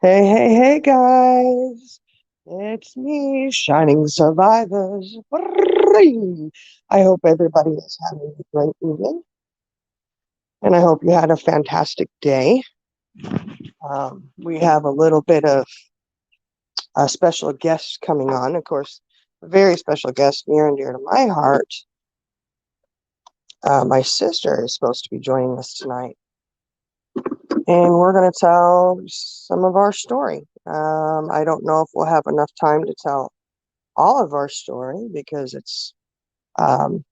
Hey, hey, hey, guys. It's me, Shining Survivors. I hope everybody is having a great evening, and I hope you had a fantastic day. We have a little bit of a special guest coming on, of course, a very special guest near and dear to my heart. My sister is supposed to be joining us tonight, and we're going to tell some of our story. I don't know if we'll have enough time to tell all of our story because it's um,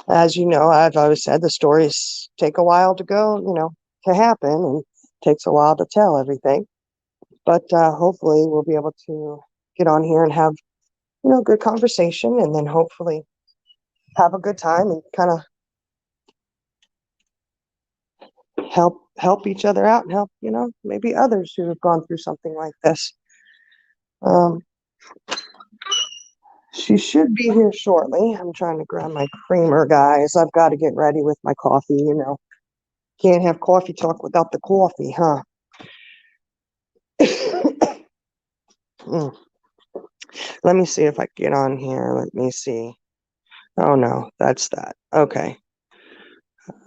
as you know, I've always said the stories take a while to go, to happen, and takes a while to tell everything. But hopefully, we'll be able to get on here and have good conversation, and then hopefully have a good time and kind of help each other out and help maybe others who have gone through something like this. Um, she should be here shortly. I'm trying to grab my creamer, guys. I've got to get ready with my coffee. Can't have coffee talk without the coffee, huh? Mm. Let me see if I can get on here. Let me see. Oh no, that's that. Okay.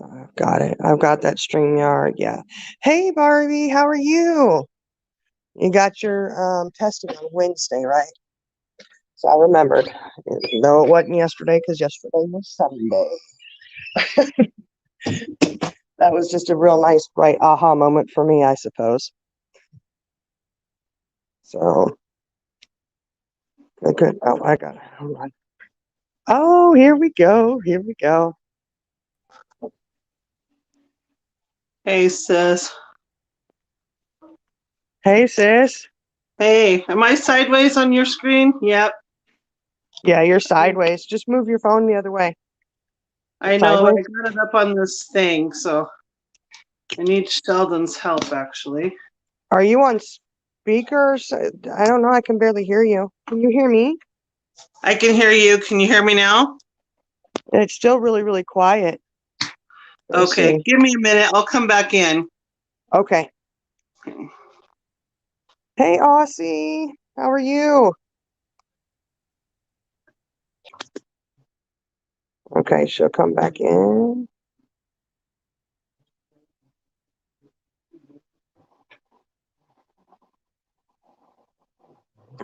I've got it. I've got that StreamYard. Yeah. Hey Barbie, how are you? You got your testing on Wednesday, right? So I remembered. Though it wasn't yesterday, because yesterday was Sunday. That was just a real nice, bright aha moment for me, I suppose. So good. Oh, I got it. Hold on. Oh, here we go. Here we go. Hey, sis. Hey, sis. Hey, am I sideways on your screen? Yep. Yeah, you're sideways. Just move your phone the other way. I know. I Sideways. got it up on this thing, so I need Sheldon's help, actually. Are you on speakers? I don't know. I can barely hear you. Can you hear me? I can hear you. Can you hear me now? It's still really, really quiet. Let me Okay, see. give me a minute. I'll come back in. Okay. Hey, Aussie. How are you? Okay, she'll come back in.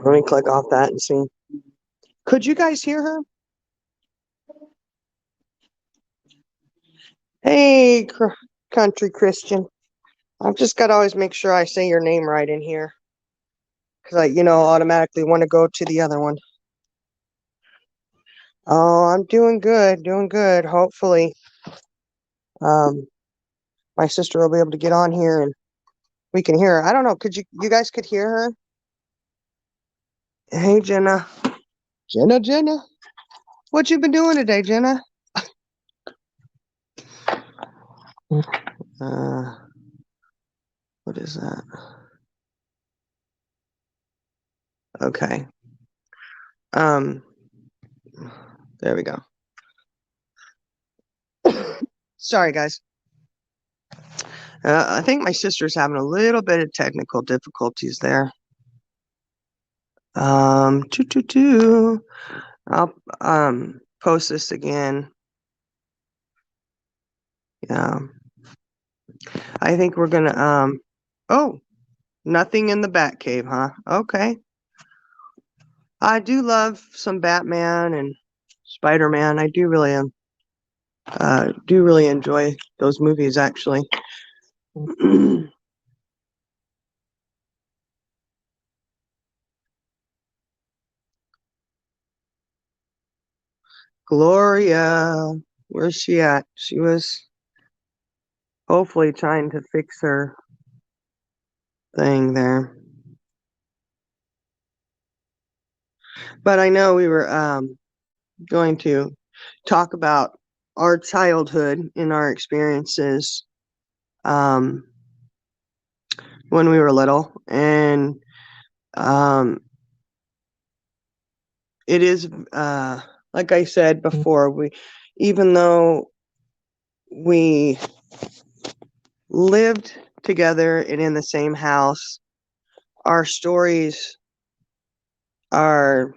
Let me click off that and see. Could you guys hear her? Hey, country Christian. I've just got to always make sure I say your name right in here because automatically want to go to the other one. Oh, I'm doing good, doing good. Hopefully, my sister will be able to get on here and we can hear her. I don't know. Could you guys could hear her? Hey, Jenna. Jenna. What you been doing today, Jenna? Uh, what is that? Okay. There we go. Sorry, guys. I think my sister's having a little bit of technical difficulties there. I'll post this again. Yeah. I think we're gonna oh, nothing in the Batcave, huh? Okay. I do love some Batman and Spider-Man. I do really enjoy those movies actually. Gloria, where's she at? She was hopefully trying to fix her thing there. But I know we were going to talk about our childhood and our experiences um, when we were little. And it is, like I said before, even though we lived together and in the same house. Our stories are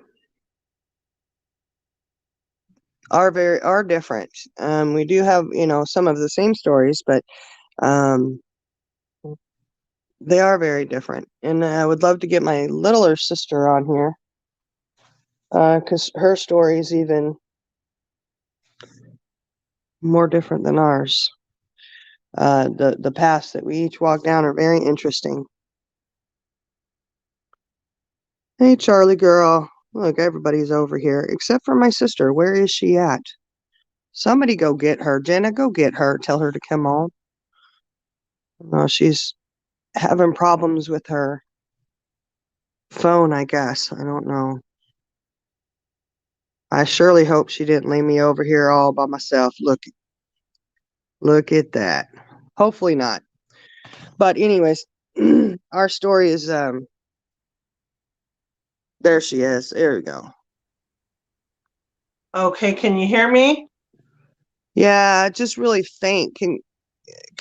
are different. We do have, some of the same stories, but um, they are very different. And I would love to get my littler sister on here because her story is even more different than ours. The paths that we each walk down are very interesting. Hey, Charlie girl. Look, everybody's over here except for my sister. Where is she at? Somebody go get her. Jenna, go get her. Tell her to come on. No, she's having problems with her phone, I guess. I don't know. I surely hope she didn't leave me over here all by myself. Look at that. Hopefully not. But anyways, our story is there she is. There we go. Okay, can you hear me? Yeah, just really faint. Can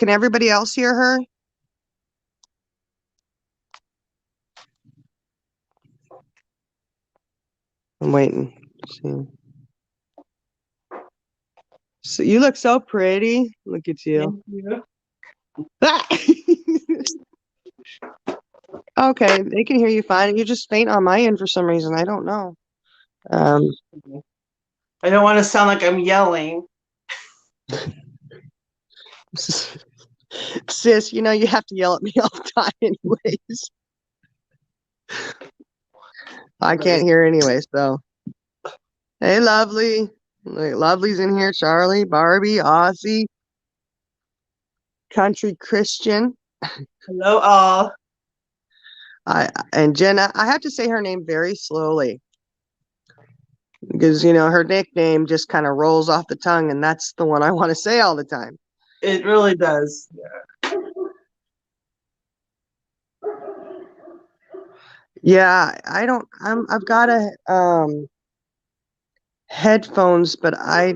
everybody else hear her? I'm waiting. See. So you look so pretty. Look at you. Okay, they can hear you fine. You just faint on my end for some reason. I don't know. Um, I don't want to sound like I'm yelling. sis, you have to yell at me all the time anyways. I can't hear anyways, though. Hey, Lovely. Look, Lovely's in here. Charlie, Barbie, Ozzy, Country Christian. Hello, all. And Jenna. I have to say her name very slowly because her nickname just kind of rolls off the tongue, and that's the one I want to say all the time. It really does. Yeah, I've got headphones, but I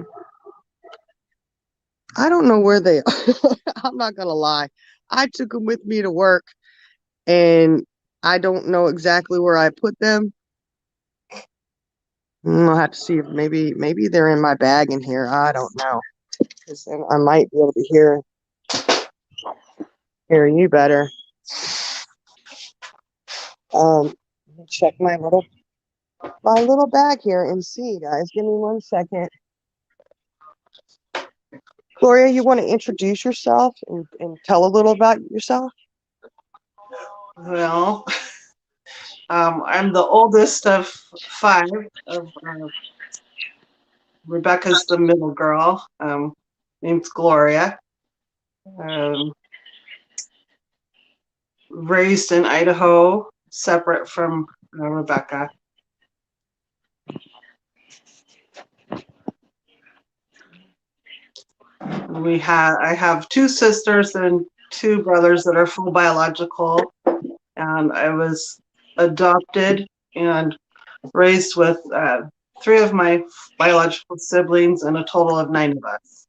don't know where they are. I'm not gonna lie. I took them with me to work, and I don't know exactly where I put them. I'll have to see if maybe they're in my bag in here. I don't know, because then I might be able to hear you better. Let me check my little bag here and see, guys. Give me 1 second. Gloria, you want to introduce yourself and tell a little about yourself? Well, I'm the oldest of 5. Rebecca's the middle girl. Name's Gloria. Raised in Idaho, separate from Rebecca. I have 2 sisters and 2 brothers that are full biological, and I was adopted and raised with 3 of my biological siblings and a total of 9 of us.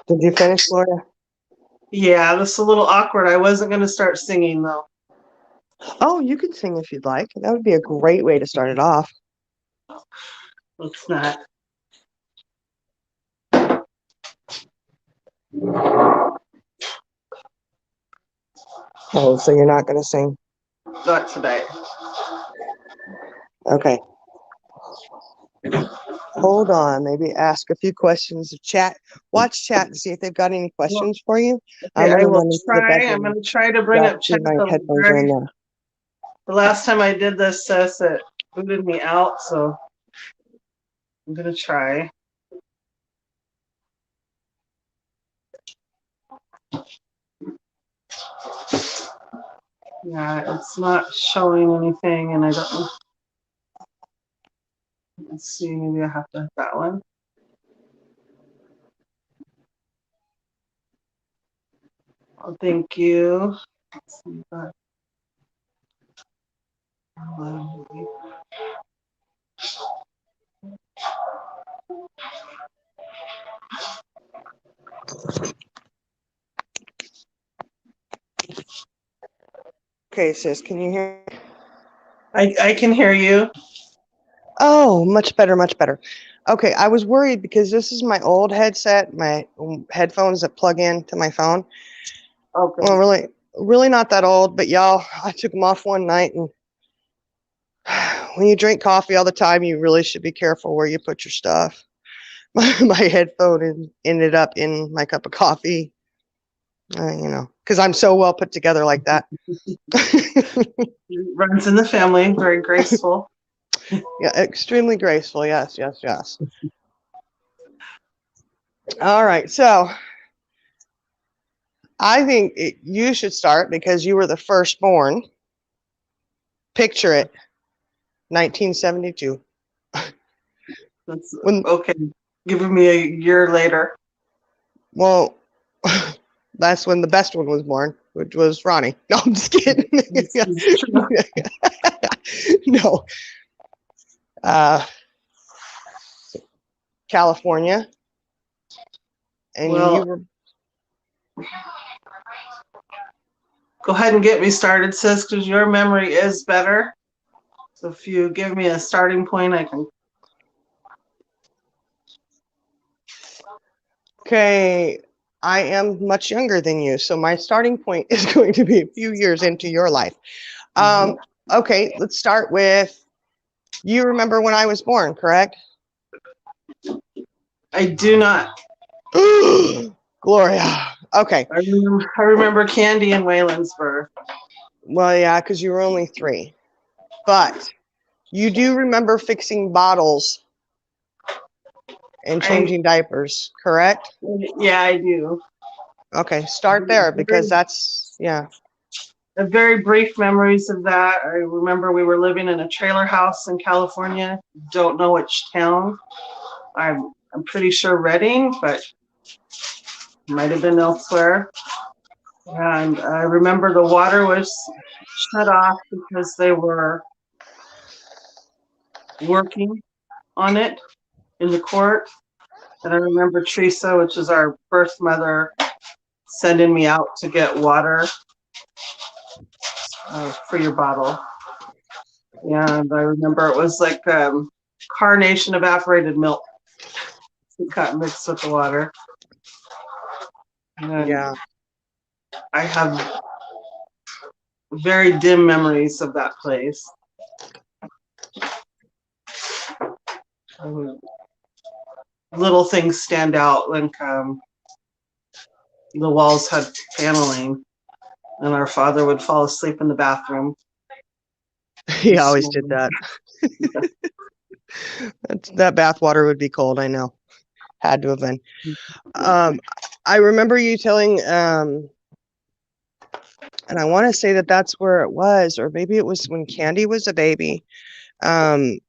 Did you finish, Gloria? Yeah, that's a little awkward. I wasn't going to start singing though. Oh, you can sing if you'd like. That would be a great way to start it off. Let's not. Oh, so you're not going to sing? Not today. Okay. Hold on. Maybe ask a few questions of chat. Watch chat and see if they've got any questions for you. Okay, I will run into the try. bedroom I'm going to try to bring and up see chat. if my headphones are in there. The last time I did this, it booted me out, so I'm going to try. Yeah, it's not showing anything, and I don't know. Let's see, maybe I have to hit that one. Oh, thank you. Let's see that. Okay, sis, can you hear? I can hear you. Oh, much better, much better. Okay, I was worried because this is my old headset, my headphones that plug in to my phone. Okay. Well, really not that old, but y'all, I took them off one night, and when you drink coffee all the time, you really should be careful where you put your stuff. My headphone ended up in my cup of coffee, because I'm so well put together like that. Runs in the family, very graceful. Yeah, extremely graceful. Yes, yes, yes. All right, so I think you should start because you were the firstborn. Picture it, 1972. That's When, okay. Giving me a year later. well, that's when the best one was born, which was Ronnie. No, I'm just kidding. This is true. No. Uh, California, and you Well, were. go ahead and get me started, sis, because your memory is better. So if you give me a starting point, I can. Okay, I am much younger than you, so my starting point is going to be a few years into your life. Okay, let's start with, you remember when I was born, correct? I do not. Gloria. Okay, I remember Candy and Waylon's birth. well, yeah, because you were only 3. But you do remember fixing bottles and changing diapers, correct? Yeah, I do. Okay, start there because that's, yeah. Very brief memories of that. I remember we were living in a trailer house in California. Don't know which town. I'm pretty sure Redding, but might have been elsewhere. And I remember the water was shut off because they were working on it in the court. And I remember Teresa, which is our birth mother, sending me out to get water for your bottle. And I remember it was like carnation evaporated milk. It got mixed with the water. And Yeah. I have very dim memories of that place. Little things stand out, like the walls had paneling, and our father would fall asleep in the bathroom. He always did that. That bath water would be cold, I know. Had to have been. I remember you telling, and I want to say that that's where it was, or maybe it was when Candy was a baby, when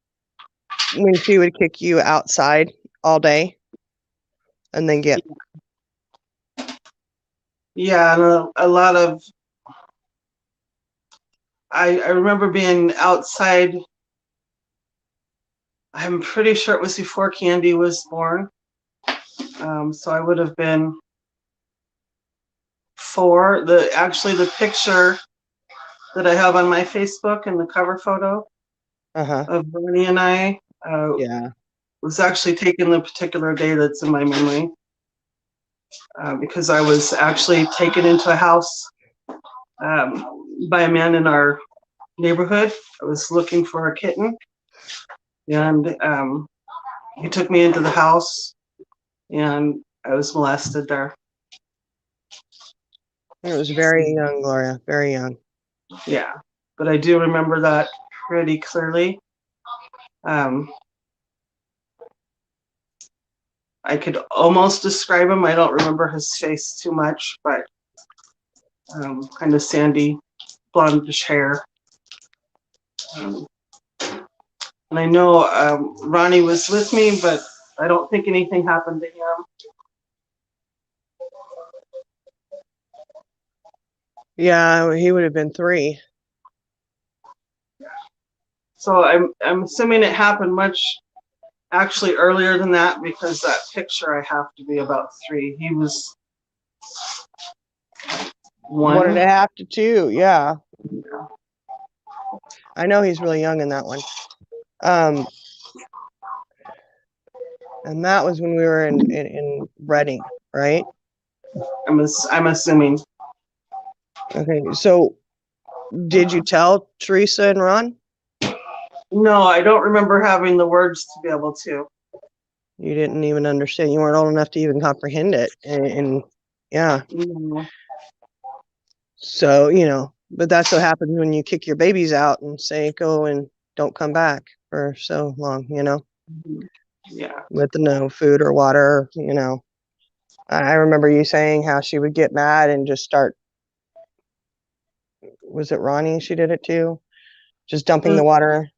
she would kick you outside all day and then get. Yeah, and a lot of. I remember being outside. I'm pretty sure it was before Candy was born. So I would have been 4. The picture that I have on my Facebook and the cover photo Uh-huh. of Bernie and I Yeah. was actually taken the particular day that's in my memory because I was actually taken into a house by a man in our neighborhood. I was looking for a kitten, and he took me into the house, and I was molested there. It was very young, Gloria. Very young. Yeah, but I do remember that pretty clearly. I could almost describe him. I don't remember his face too much, but kind of sandy, blondish hair. And I know Ronnie was with me, but I don't think anything happened to him. Yeah, he would have been 3. So I'm assuming it happened much actually earlier than that, because that picture I have to be about 3. He was 1. 1.5 to 2. Yeah, I know he's really young in that one. Um, and that was when we were in Reading, right? I'm assuming. Okay, so did you tell Teresa and Ron? No, I don't remember having the words to be able to. You didn't even understand. You weren't old enough to even comprehend it. And yeah, No. so, but that's what happens when you kick your babies out and say, go and don't come back for so long, Yeah. with no food or water, I remember you saying how she would get mad and just start, was it Ronnie she did it to? Just dumping the water.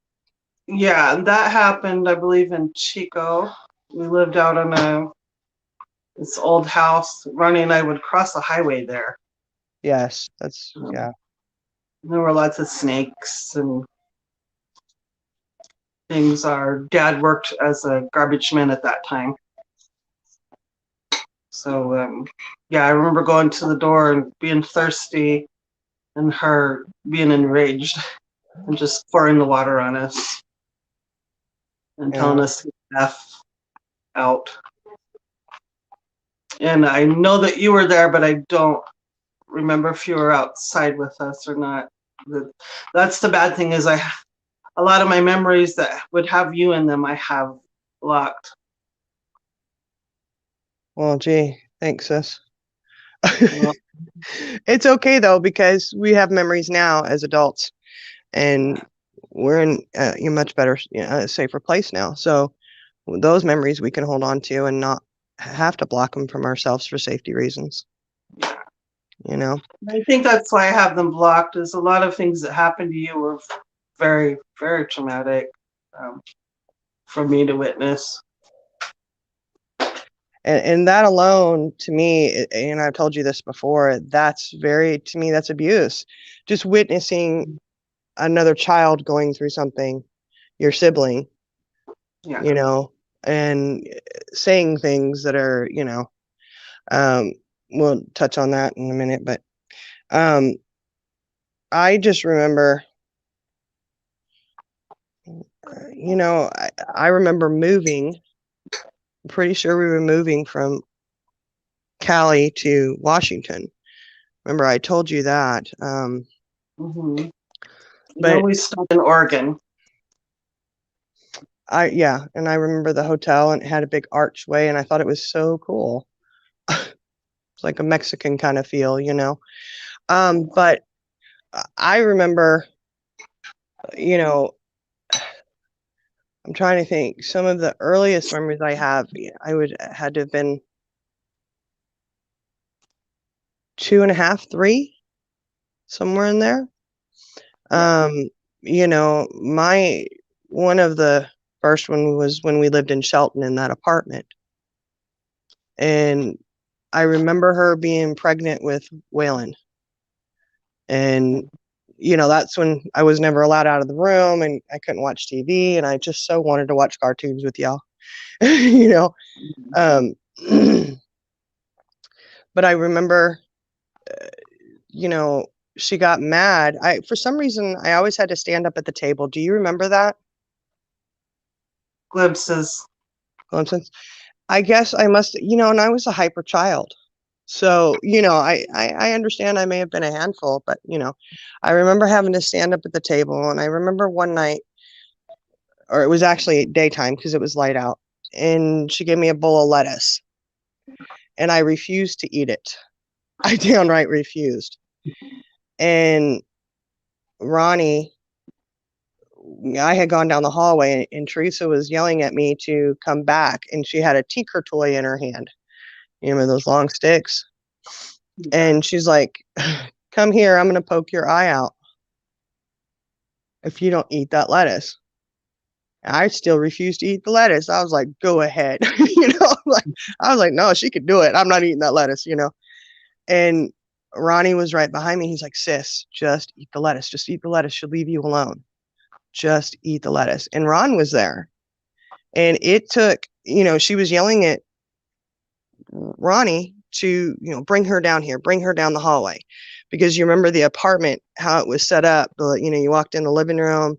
Yeah, that happened, I believe, in Chico. We lived out on this old house. Ronnie and I would cross the highway there. Yes, that's, yeah. There were lots of snakes and things. Our dad worked as a garbage man at that time. So, yeah, I remember going to the door and being thirsty and her being enraged and just pouring the water on us and telling us to get the F out. And I know that you were there, but I don't remember if you were outside with us or not. That's the bad thing, is a lot of my memories that would have you in them, I have blocked. Well, gee, thanks, sis. Well, It's okay though, because we have memories now as adults, and we're in a much better, safer place now. So those memories we can hold on to and not have to block them from ourselves for safety reasons. I think that's why I have them blocked, is a lot of things that happened to you were very, very traumatic, for me to witness. And that alone, to me, and I've told you this before, to me, that's abuse. Just witnessing another child going through something, your sibling, Yeah. and saying things that are, we'll touch on that in a minute, but I just remember, I remember moving. I'm pretty sure we were moving from Cali to Washington. Remember, I told you that. Mm-hmm. But We stopped in Oregon. and I remember the hotel, and it had a big archway, and I thought it was so cool. It's like a Mexican kind of feel, But I remember, I'm trying to think. Some of the earliest memories I have, had to have been 2.5, 3, somewhere in there. My one of the first one was when we lived in Shelton in that apartment. And I remember her being pregnant with Waylon. And, that's when I was never allowed out of the room and I couldn't watch TV, and I just so wanted to watch cartoons with y'all, you know. Um, but I remember, she got mad. For some reason, I always had to stand up at the table. Do you remember that? Glimpses. Glimpses? I guess I must, and I was a hyper child. So, I understand I may have been a handful, but, I remember having to stand up at the table. And I remember one night, or it was actually daytime because it was light out, and she gave me a bowl of lettuce, and I refused to eat it. I downright refused. And Ronnie, I had gone down the hallway, and Teresa was yelling at me to come back, and she had a tinker toy in her hand, those long sticks. And she's like, come here, I'm going to poke your eye out if you don't eat that lettuce. I still refused to eat the lettuce. I was like, go ahead. I was like, no, she could do it. I'm not eating that lettuce, And Ronnie was right behind me. He's like, sis, just eat the lettuce. Just eat the lettuce. She'll leave you alone. Just eat the lettuce. And Ron was there. And it took, she was yelling at Ronnie to, bring her down here, bring her down the hallway. Because you remember the apartment, how it was set up. You walked in the living room,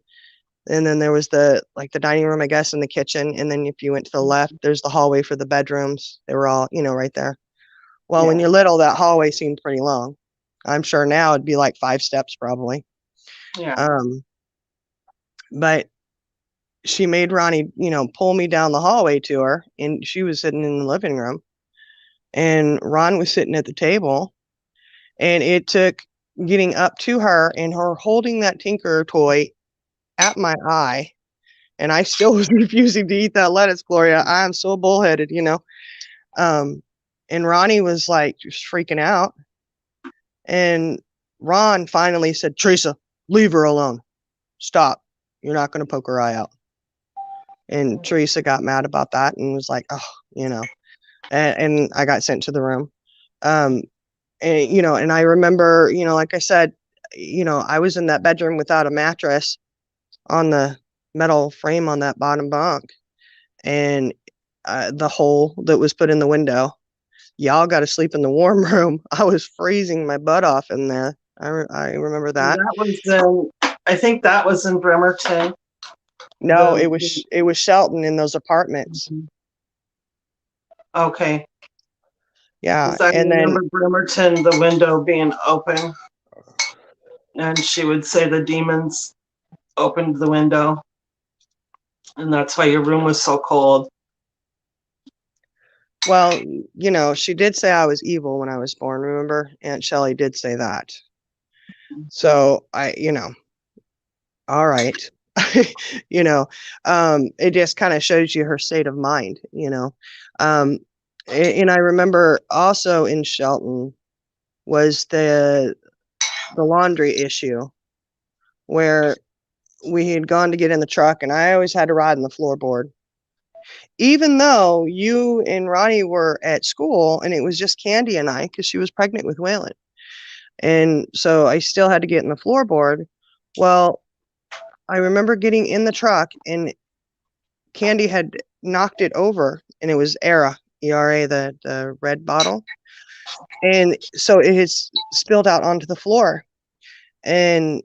and then there was the dining room, I guess, and the kitchen. And then if you went to the left, there's the hallway for the bedrooms. They were all, right there. Well, when you're little, that hallway seemed pretty long. I'm sure now it'd be like 5 steps probably. Yeah. But she made Ronnie, pull me down the hallway to her, and she was sitting in the living room, and Ron was sitting at the table, and it took getting up to her and her holding that Tinker toy at my eye, and I still was refusing to eat that lettuce, Gloria. I'm so bullheaded, and Ronnie was like just freaking out, and Ron finally said, Teresa, leave her alone. Stop. You're not going to poke her eye out. And Teresa got mad about that and was like, oh, and I got sent to the room. And I remember, like I said, I was in that bedroom without a mattress on the metal frame on that bottom bunk, and the hole that was put in the window. Y'all got to sleep in the warm room. I was freezing my butt off in there. I remember that. That was I think that was in Bremerton. No, it was Shelton in those apartments. Okay. Yeah, I and remember Bremerton, the window being open, and she would say the demons opened the window, and that's why your room was so cold. Well, she did say I was evil when I was born, remember? Aunt Shelley did say that. So all right. It just kind of shows you her state of mind, and I remember also in Shelton was the laundry issue where we had gone to get in the truck, and I always had to ride in the floorboard. Even though you and Ronnie were at school, and it was just Candy and I, because she was pregnant with Waylon. And so I still had to get in the floorboard. Well, I remember getting in the truck, and Candy had knocked it over, and it was ERA, E-R-A, the red bottle. And so it has spilled out onto the floor. And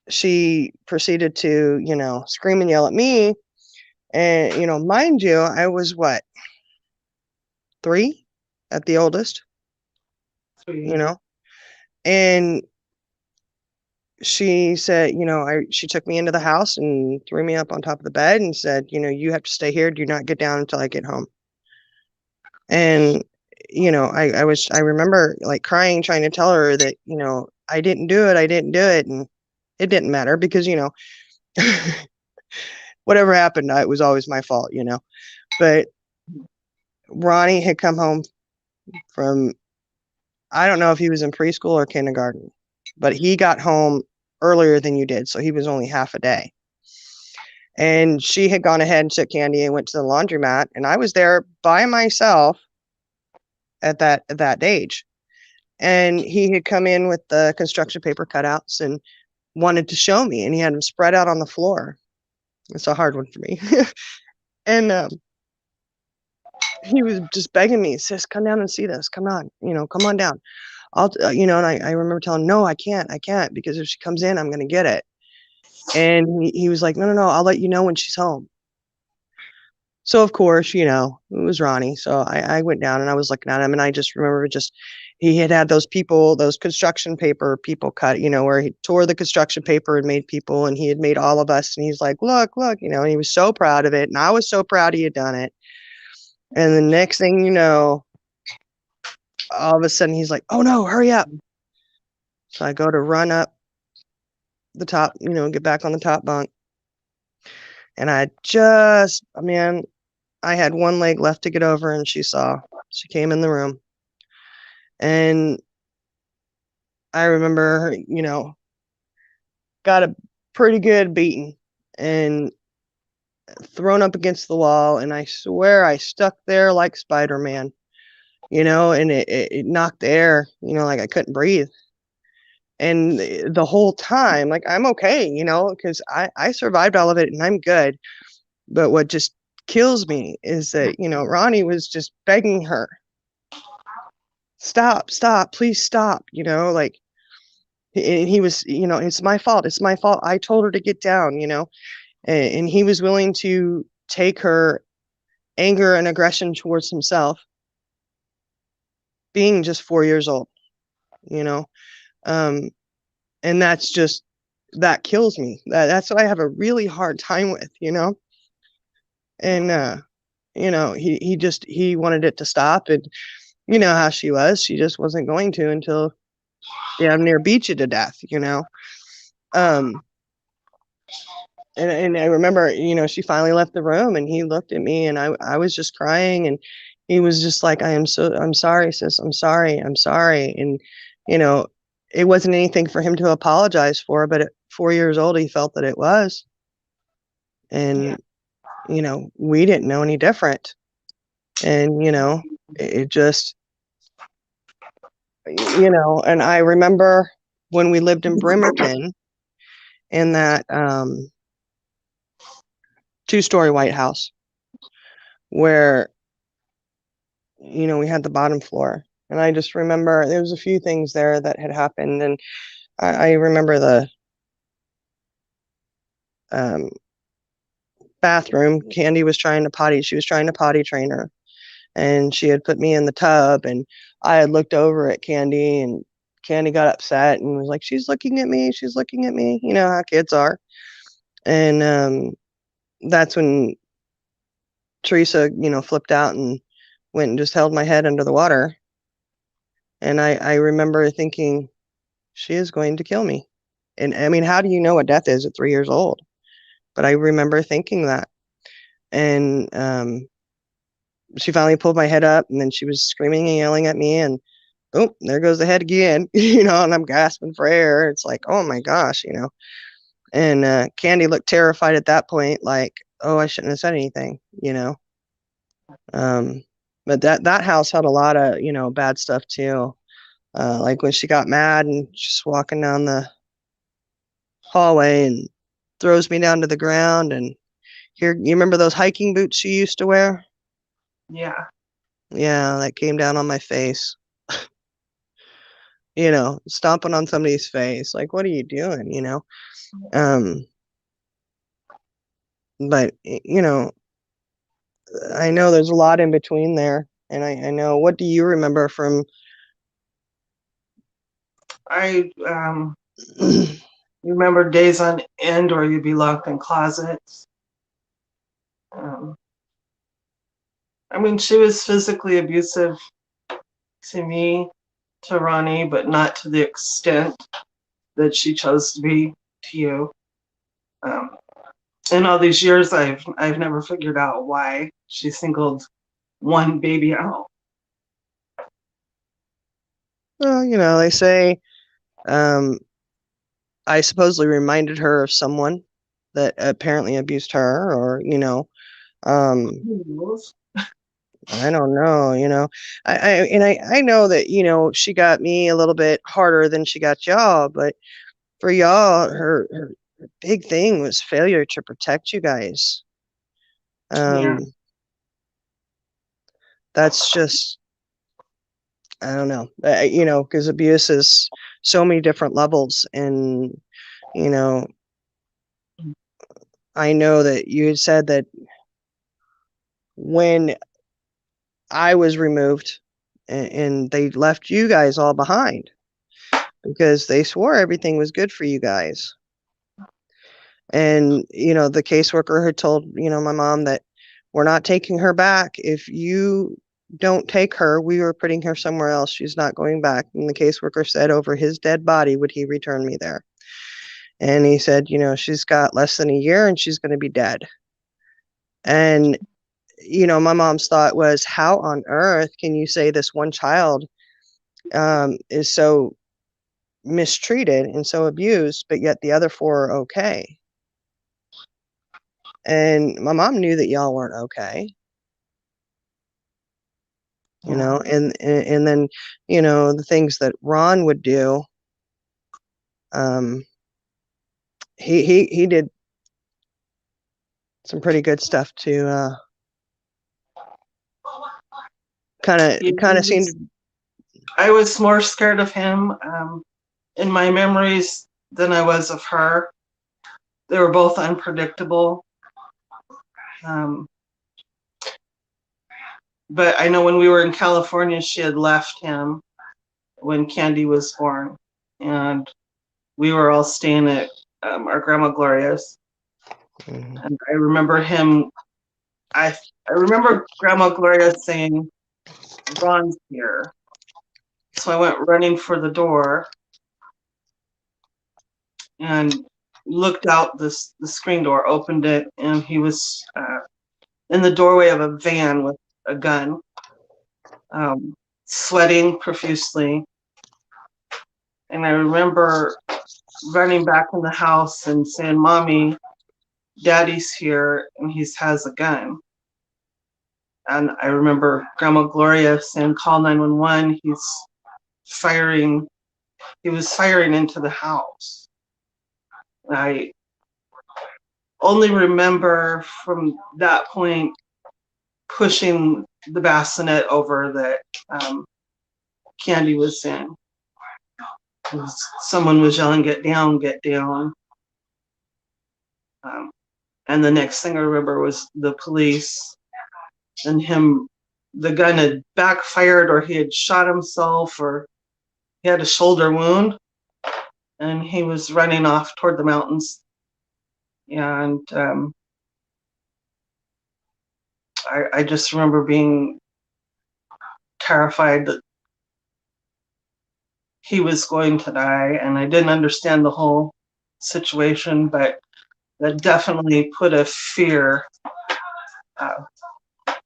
she proceeded to, scream and yell at me. And, mind you, I was what? 3 at the oldest, and she said, she took me into the house and threw me up on top of the bed and said, you have to stay here. Do not get down until I get home. And, I remember like crying, trying to tell her that, I didn't do it. I didn't do it. And it didn't matter because, whatever happened, it was always my fault, but Ronnie had come home from, I don't know if he was in preschool or kindergarten, but he got home earlier than you did. So he was only half a day. And she had gone ahead and took Candy and went to the laundromat. And I was there by myself at that age. And he had come in with the construction paper cutouts and wanted to show me. And he had them spread out on the floor. It's a hard one for me. And he was just begging me, sis, come down and see this. Come on, come on down. I'll, and I remember telling him, no, I can't, because if she comes in, I'm going to get it. And he was like, no, I'll let you know when she's home. So of course, it was Ronnie. So I went down and I was looking at him, and I just remember he had those construction paper people cut, where he tore the construction paper and made people, and he had made all of us. And he's like, look, and he was so proud of it. And I was so proud he had done it. And the next thing you know, all of a sudden he's like, oh no, hurry up. So I go to run up the top, get back on the top bunk. And I had one leg left to get over, and she came in the room. And I remember, got a pretty good beating and thrown up against the wall. And I swear I stuck there like Spider-Man. and it knocked the air, like I couldn't breathe. And the whole time, like, I'm okay, because I survived all of it and I'm good. But what just kills me is that, Ronnie was just begging her, stop, stop, please stop, like, he was, it's my fault. It's my fault. I told her to get down, and he was willing to take her anger and aggression towards himself, being just 4 years old, you know, um, and that kills me. That's what I have a really hard time with, and, he wanted it to stop. And you know how she was. She just wasn't going to until damn near beat you to death, Um, and I remember, she finally left the room and he looked at me and I was just crying and he was just like, I'm sorry, sis. I'm sorry. I'm sorry. And, you know, it wasn't anything for him to apologize for, but at 4 years old, he felt that it was. And, we didn't know any different. And, it just, and I remember when we lived in Bremerton in that, 2-story white house where, we had the bottom floor. And I just remember there was a few things there that had happened. And I remember the um, bathroom. Candy was trying to potty. She was trying to potty train her. And she had put me in the tub. And I had looked over at Candy. And Candy got upset and was like, she's looking at me. She's looking at me. You know how kids are. And that's when Teresa, flipped out and went and just held my head under the water. And I remember thinking, she is going to kill me. And I mean, how do you know what death is at 3 years old? But I remember thinking that. And she finally pulled my head up and then she was screaming and yelling at me. And oh, there goes the head again, and I'm gasping for air. It's like, oh my gosh, And Candy looked terrified at that point, like, oh, I shouldn't have said anything. Um, but that house had a lot of, bad stuff too. Like when she got mad and just walking down the hallway and throws me down to the ground. And here, you remember those hiking boots she used to wear? Yeah. Yeah, that came down on my face. Stomping on somebody's face. Like, what are you doing? Um, but I know there's a lot in between there. And I know, what do you remember from I remember days on end where you'd be locked in closets. Um, I mean, she was physically abusive to me, to Ronnie, but not to the extent that she chose to be to you. Um, in all these years, I've never figured out why she singled one baby out. well, they say I supposedly reminded her of someone that apparently abused her, or um Who knows? I don't know, I know that, she got me a little bit harder than she got y'all, but for y'all, her big thing was failure to protect you guys. Yeah. That's just, I don't know, because abuse is so many different levels. And, you know, I know that you had said that when I was removed and they left you guys all behind because they swore everything was good for you guys. And, the caseworker had told, my mom that we're not taking her back. If you don't take her, we are putting her somewhere else. She's not going back. And the caseworker said, over his dead body, would he return me there? And he said, she's got less than a year and she's going to be dead. And, my mom's thought was, how on earth can you say this one child is so mistreated and so abused, but yet the other four are okay? And my mom knew that y'all weren't okay. you know, and then, the things that Ron would do, he did some pretty good stuff to, kind He of was- seemed, I was more scared of him in my memories than I was of her. They were both unpredictable. Um, but I know when we were in California, she had left him when Candy was born, and we were all staying at our grandma Gloria's. Mhm. And I remember him. I remember Grandma Gloria saying, "Ron's here." So I went running for the door and looked out the screen door, opened it, and he was in the doorway of a van with a gun, sweating profusely. And I remember running back in the house and saying, "Mommy, Daddy's here and he has a gun." And I remember Grandma Gloria saying, "Call 911. Firing. He was firing into the house." I only remember from that point pushing the bassinet over that Candy was in. Someone was yelling, "Get down, get down." And the next thing I remember was the police and him. The gun had backfired, or he had shot himself, or he had a shoulder wound, and he was running off toward the mountains. And I just remember being terrified that he was going to die, and I didn't understand the whole situation, but that definitely put a fear uh,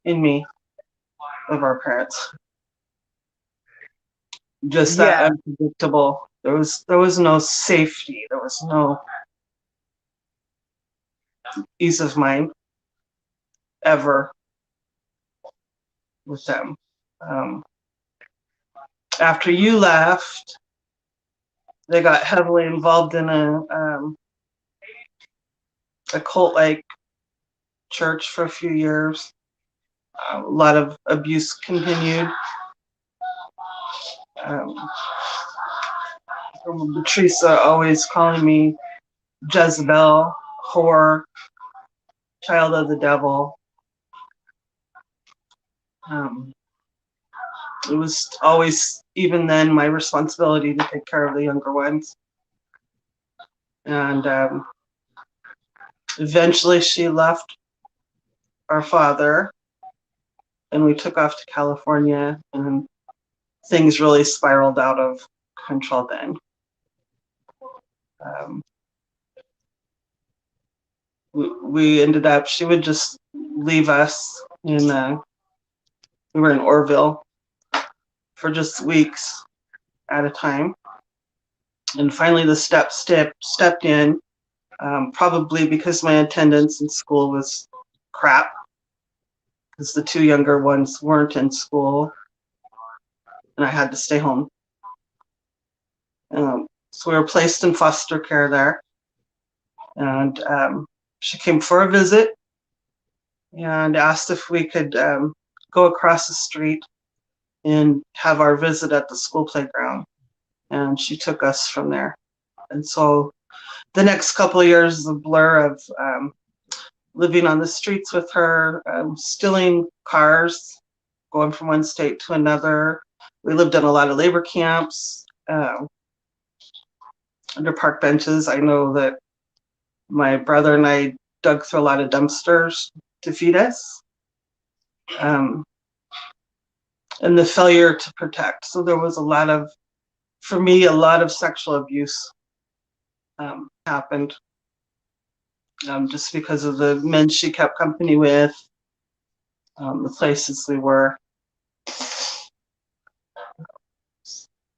in me of our parents. Just that Yeah. unpredictable. There was no safety. There was no ease of mind ever with them. Um, After you left, they got heavily involved in a cult-like church for a few years. A lot of abuse continued. Um, I remember Teresa always calling me Jezebel, whore, child of the devil. It was always, even then, my responsibility to take care of the younger ones. And eventually she left our father and we took off to California, and things really spiraled out of control then. Um, we ended up, she would just leave us we were in Orville for just weeks at a time. And finally the stepped in, probably because my attendance in school was crap, because the two younger ones weren't in school and I had to stay home. So we were placed in foster care there. And she came for a visit and asked if we could go across the street and have our visit at the school playground. And she took us from there. And so the next couple of years is a blur of living on the streets with her, stealing cars, going from one state to another. We lived in a lot of labor camps, under park benches. I know that my brother and I dug through a lot of dumpsters to feed us. And the failure to protect. So there was for me, a lot of sexual abuse happened, just because of the men she kept company with, the places we were.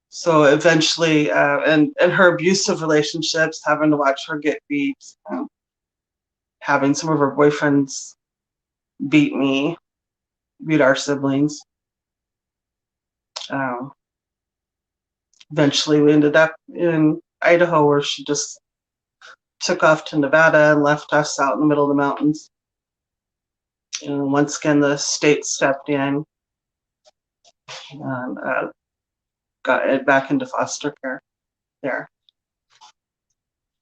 So eventually, and her abusive relationships, having to watch her get beat, having some of her boyfriends beat our siblings. Um, Eventually, we ended up in Idaho, where she just took off to Nevada and left us out in the middle of the mountains. And once again, the state stepped in and got it back into foster care there.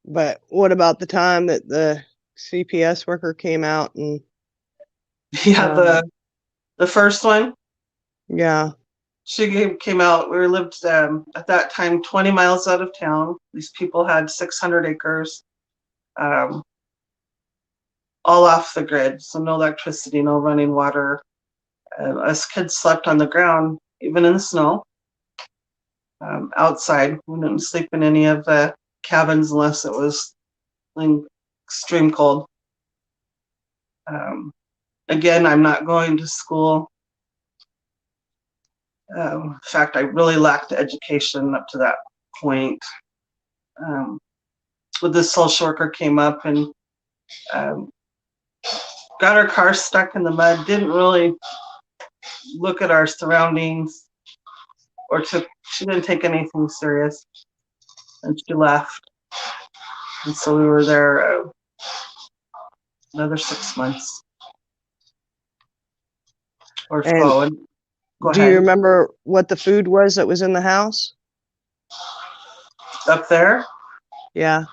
But what about the time that the CPS worker came out and Yeah, the first one, yeah, she came out. We lived at that time 20 miles out of town. These people had 600 acres, um, all off the grid, so no electricity, no running water. Us kids slept on the ground, even in the snow. Outside, we didn't sleep in any of the cabins unless it was in extreme cold. Again, I'm not going to school. In fact, I really lacked education up to that point. With this social worker came up and um, got her car stuck in the mud, didn't really look at our surroundings she didn't take anything serious, and she left. And so we were there another 6 months or and so. And go do you ahead. remember what the food was that was in the house? Up there? Yeah,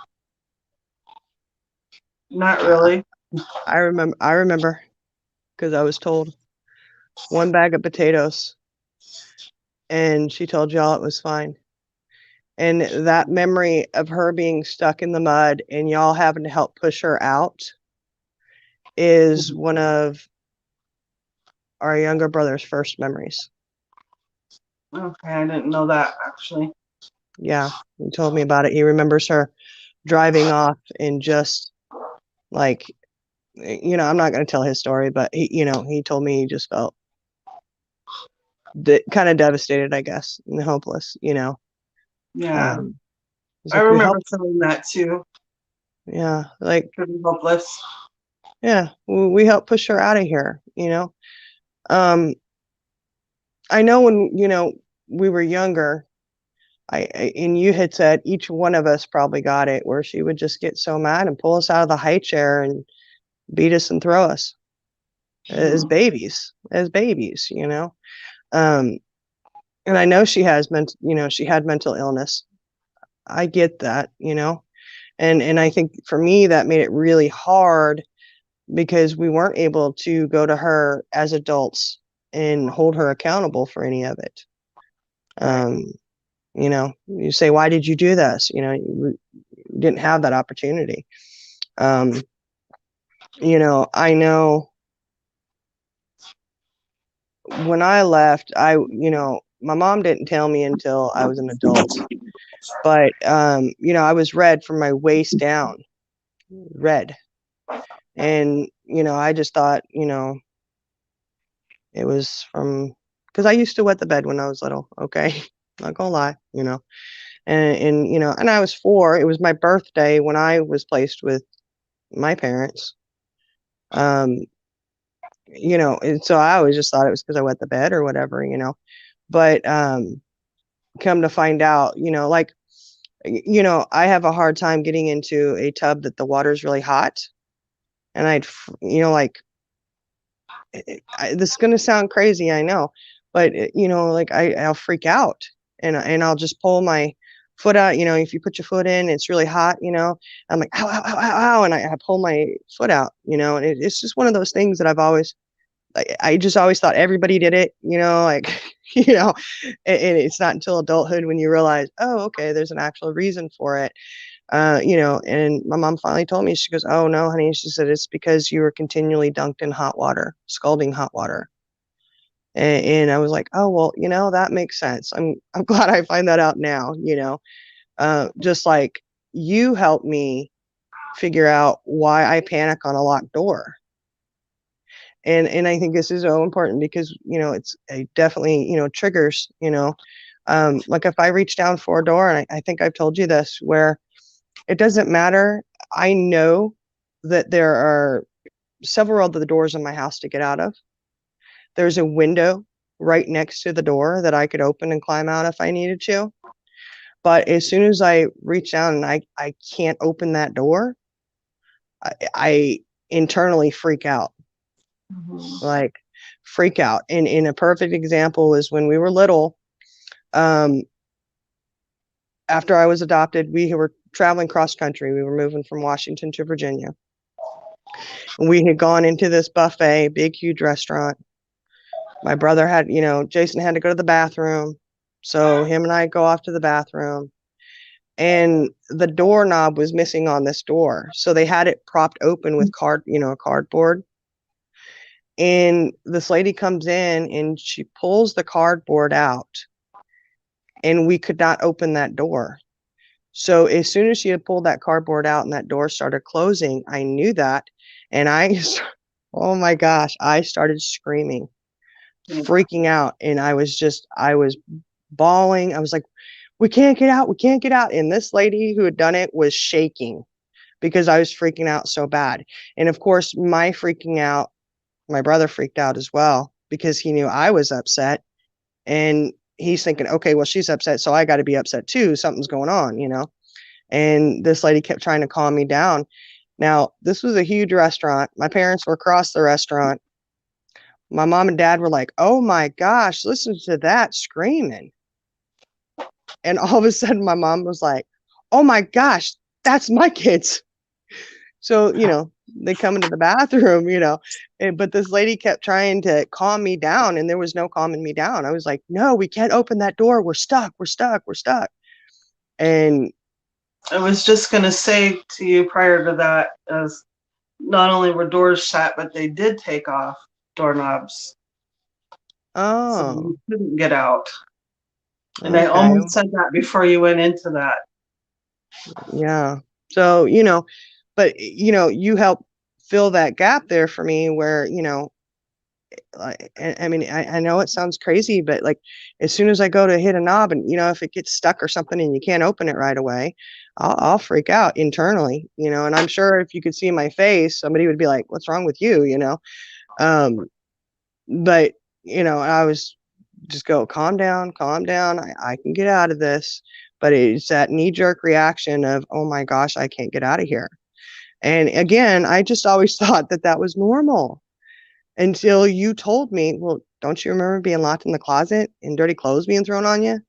Not really. I remember because I was told 1 bag of potatoes, and she told y'all it was fine. And that memory of her being stuck in the mud and y'all having to help push her out is one of our younger brother's first memories. Okay, I didn't know that actually. Yeah, he told me about it. He remembers her driving off and just like, I'm not going to tell his story, but he told me he just felt kind of devastated, I guess, and hopeless, Yeah, he's I like, we remember helped. feeling that too. Yeah, like, Pretty hopeless. yeah, we helped push her out of here, um I know when we were younger, and you had said each one of us probably got it, where she would just get so mad and pull us out of the high chair and beat us and throw us as babies, um and I know she has she had mental illness. I get that, and I think for me that made it really hard because we weren't able to go to her as adults and hold her accountable for any of it. um you say, why did you do this? We didn't have that opportunity. um I know when I left, my mom didn't tell me until I was an adult, but I was red from my waist down, red. And I just thought, it was from, because I used to wet the bed when I was little. Okay, not gonna lie. And I was 4. It was my birthday when I was placed with my parents. um and so I always just thought it was because I wet the bed or whatever. But come to find out, like, I have a hard time getting into a tub that the water's really hot. And like, this is going to sound crazy, I know, but like, I'll freak out, and I'll just pull my foot out. If you put your foot in, it's really hot. I'm like, ow, ow, ow, ow, ow, and I pull my foot out. And it's just one of those things that I just always thought everybody did it. Like, and it's not until adulthood when you realize, oh, okay, there's an actual reason for it. And my mom finally told me, she goes, oh no, honey. She said, it's because you were continually dunked in hot water, scalding hot water. And I was like, oh, well, that makes sense. I'm glad I find that out now, just like you helped me figure out why I panic on a locked door. And I think this is so important because, it's definitely, triggers, like if I reach down for a door, and I think I've told you this, where it doesn't matter. I know that there are several other doors in my house to get out of. There's a window right next to the door that I could open and climb out if I needed to. But as soon as I reach down and I can't open that door, I internally freak out, like freak out. And in a perfect example is when we were little, after I was adopted, we were traveling cross country. We were moving from Washington to Virginia. We had gone into this buffet, big, huge restaurant. My brother had, Jason had to go to the bathroom. So him and I go off to the bathroom, and the doorknob was missing on this door. So they had it propped open with cardboard. And this lady comes in and she pulls the cardboard out, and we could not open that door. So as soon as she had pulled that cardboard out and that door started closing, I knew that. And oh my gosh, I started screaming, freaking out. And I was bawling. I was like, we can't get out. We can't get out. And this lady who had done it was shaking because I was freaking out so bad. And of course, my brother freaked out as well because he knew I was upset. And he's thinking, okay, well, she's upset, so I got to be upset too. Something's going on, And this lady kept trying to calm me down. Now, this was a huge restaurant. My parents were across the restaurant. My mom and dad were like, oh my gosh, listen to that screaming. And all of a sudden, my mom was like, oh my gosh, that's my kids. So, they come into the bathroom, but this lady kept trying to calm me down, and there was no calming me down. I was like, no, we can't open that door. We're stuck. We're stuck. We're stuck. And I was just going to say to you prior to that, as not only were doors shut, but they did take off doorknobs. So you couldn't get out. And I almost said that before you went into that. Yeah. So, but, you help fill that gap there for me where, I mean, I know it sounds crazy, but like as soon as I go to hit a knob and, if it gets stuck or something and you can't open it right away, I'll freak out internally, and I'm sure if you could see my face, somebody would be like, what's wrong with you? But, I was just go, calm down. I can get out of this. But it's that knee-jerk reaction of, oh my gosh, I can't get out of here. And again, I just always thought that was normal until you told me, well, don't you remember being locked in the closet and dirty clothes being thrown on you?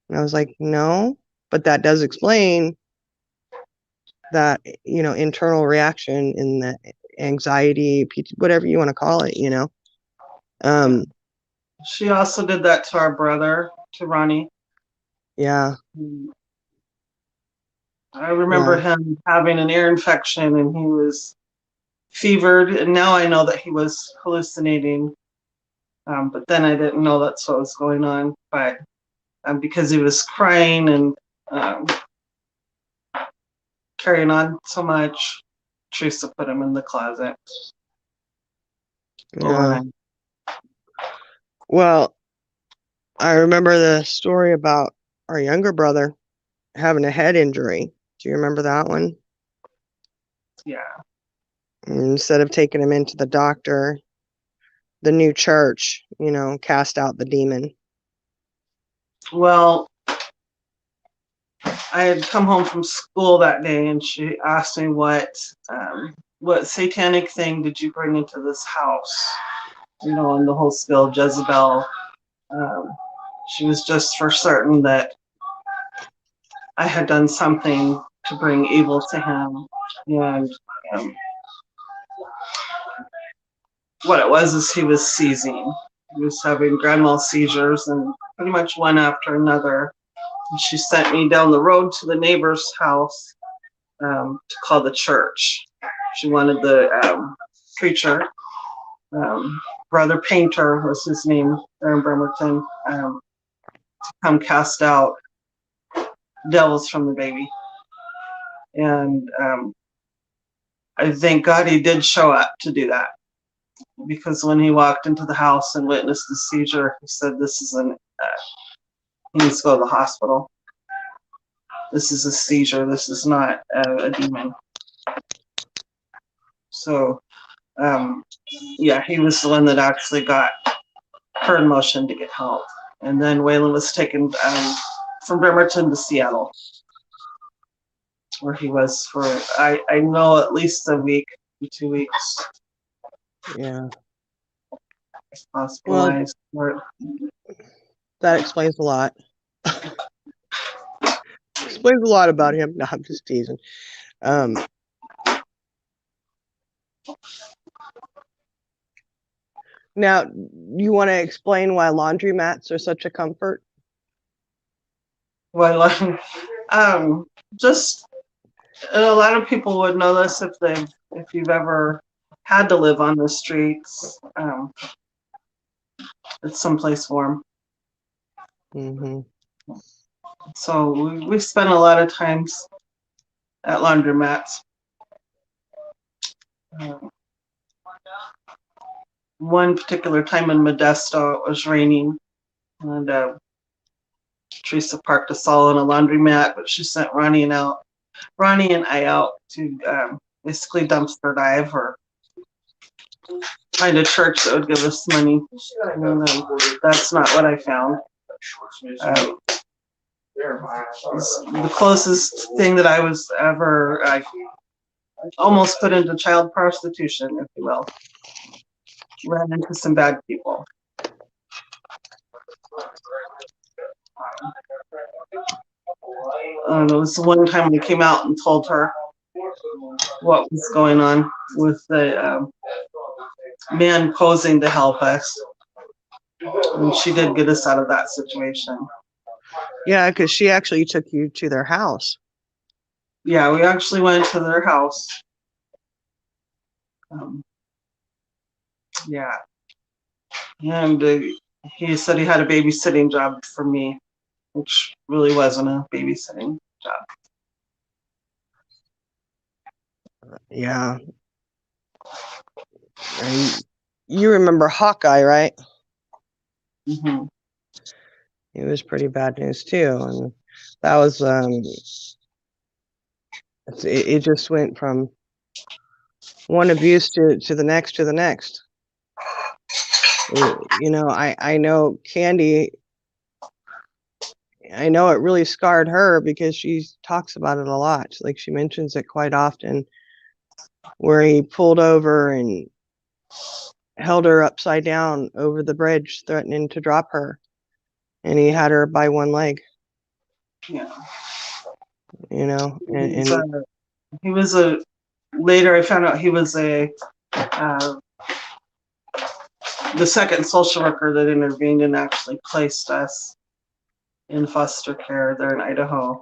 And I was like, no, but that does explain that, internal reaction and the anxiety, whatever you want to call it, She also did that to our brother, to Ronnie. Yeah. I remember him having an ear infection and he was fevered, and now I know that he was hallucinating. But then I didn't know that's what was going on. But because he was crying and carrying on so much, Teresa put him in the closet. Yeah. Well, I remember the story about our younger brother having a head injury. Do you remember that one? Yeah. Instead of taking him into the doctor, the new church, cast out the demon. Well, I had come home from school that day and she asked me what satanic thing did you bring into this house? And the whole spill, Jezebel. She was just for certain that I had done something to bring evil to him. And what it was is he was seizing. He was having grand mal seizures and pretty much one after another. And she sent me down the road to the neighbor's house to call the church. She wanted the preacher, Brother Painter was his name there in Bremerton, to come cast out devils from the baby. And I thank God he did show up to do that, because when he walked into the house and witnessed the seizure, he said, this is he needs to go to the hospital. This is a seizure. This is not a demon. So, yeah, he was the one that actually got her in motion to get help. And then Waylon was taken from Bremerton to Seattle, where he was for, I know, at least a week, 2 weeks. Yeah. Hospitalized. That explains a lot. Explains a lot about him. No, I'm just teasing. Now, you want to explain why laundromats are such a comfort? Well, just and a lot of people would know this if you've ever had to live on the streets. It's someplace warm. Mm-hmm. So we spent a lot of times at laundromats. One particular time in Modesto, it was raining, and Teresa parked us all in a laundromat, but she sent Ronnie and I out to basically dumpster dive or find a church that would give us money. And that's not what I found. The closest thing that I was ever almost put into child prostitution, if you will. Ran into some bad people. It was the one time we came out and told her what was going on with the man posing to help us. And she did get us out of that situation. Yeah, because she actually took you to their house. Yeah, we actually went to their house. Yeah. And he said he had a babysitting job for me, which really wasn't a babysitting job. Yeah. And you remember Hawkeye, right? Mm-hmm. It was pretty bad news too, and that was it just went from one abuse to the next. You know, I know Candy. I know it really scarred her because she talks about it a lot. Like, she mentions it quite often, where he pulled over and held her upside down over the bridge, threatening to drop her, and he had her by one leg. Yeah. You know, he was a. Later, I found out he was the second social worker that intervened and actually placed us in foster care there in Idaho.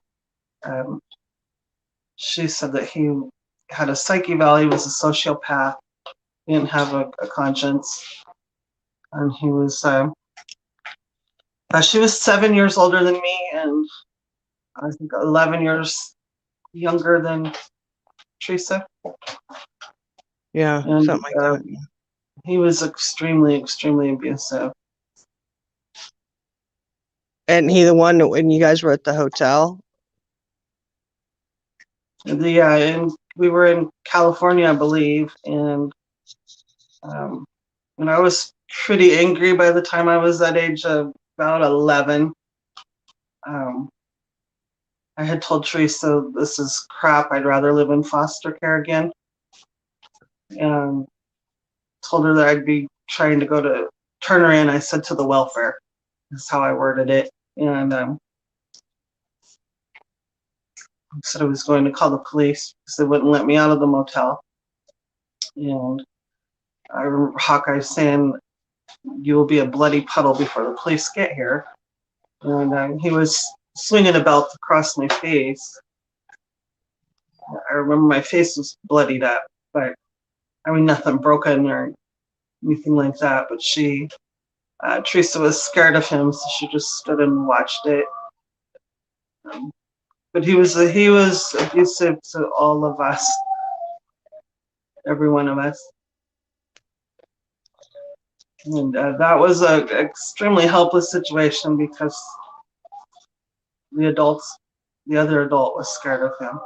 She said that he had a psych eval. He was a sociopath. He didn't have a conscience, and he was. She was 7 years older than me, and I think 11 years younger than Teresa. Yeah, and, something like that. He was extremely, extremely abusive. And he the one that when you guys were at the hotel? Yeah, and we were in California, I believe, and I was pretty angry by the time I was that age of about 11. I had told Teresa, this is crap, I'd rather live in foster care again. And told her that I'd be trying to go to turn her in. I said to the welfare, that's how I worded it. And I said I was going to call the police because they wouldn't let me out of the motel. And I remember Hawkeye saying, you will be a bloody puddle before the police get here. And he was swinging a belt across my face. I remember my face was bloodied up, but I mean, nothing broken or anything like that. But Teresa was scared of him, so she just stood and watched it. But he was abusive to all of us, every one of us. And that was an extremely helpless situation because the other adult was scared of him.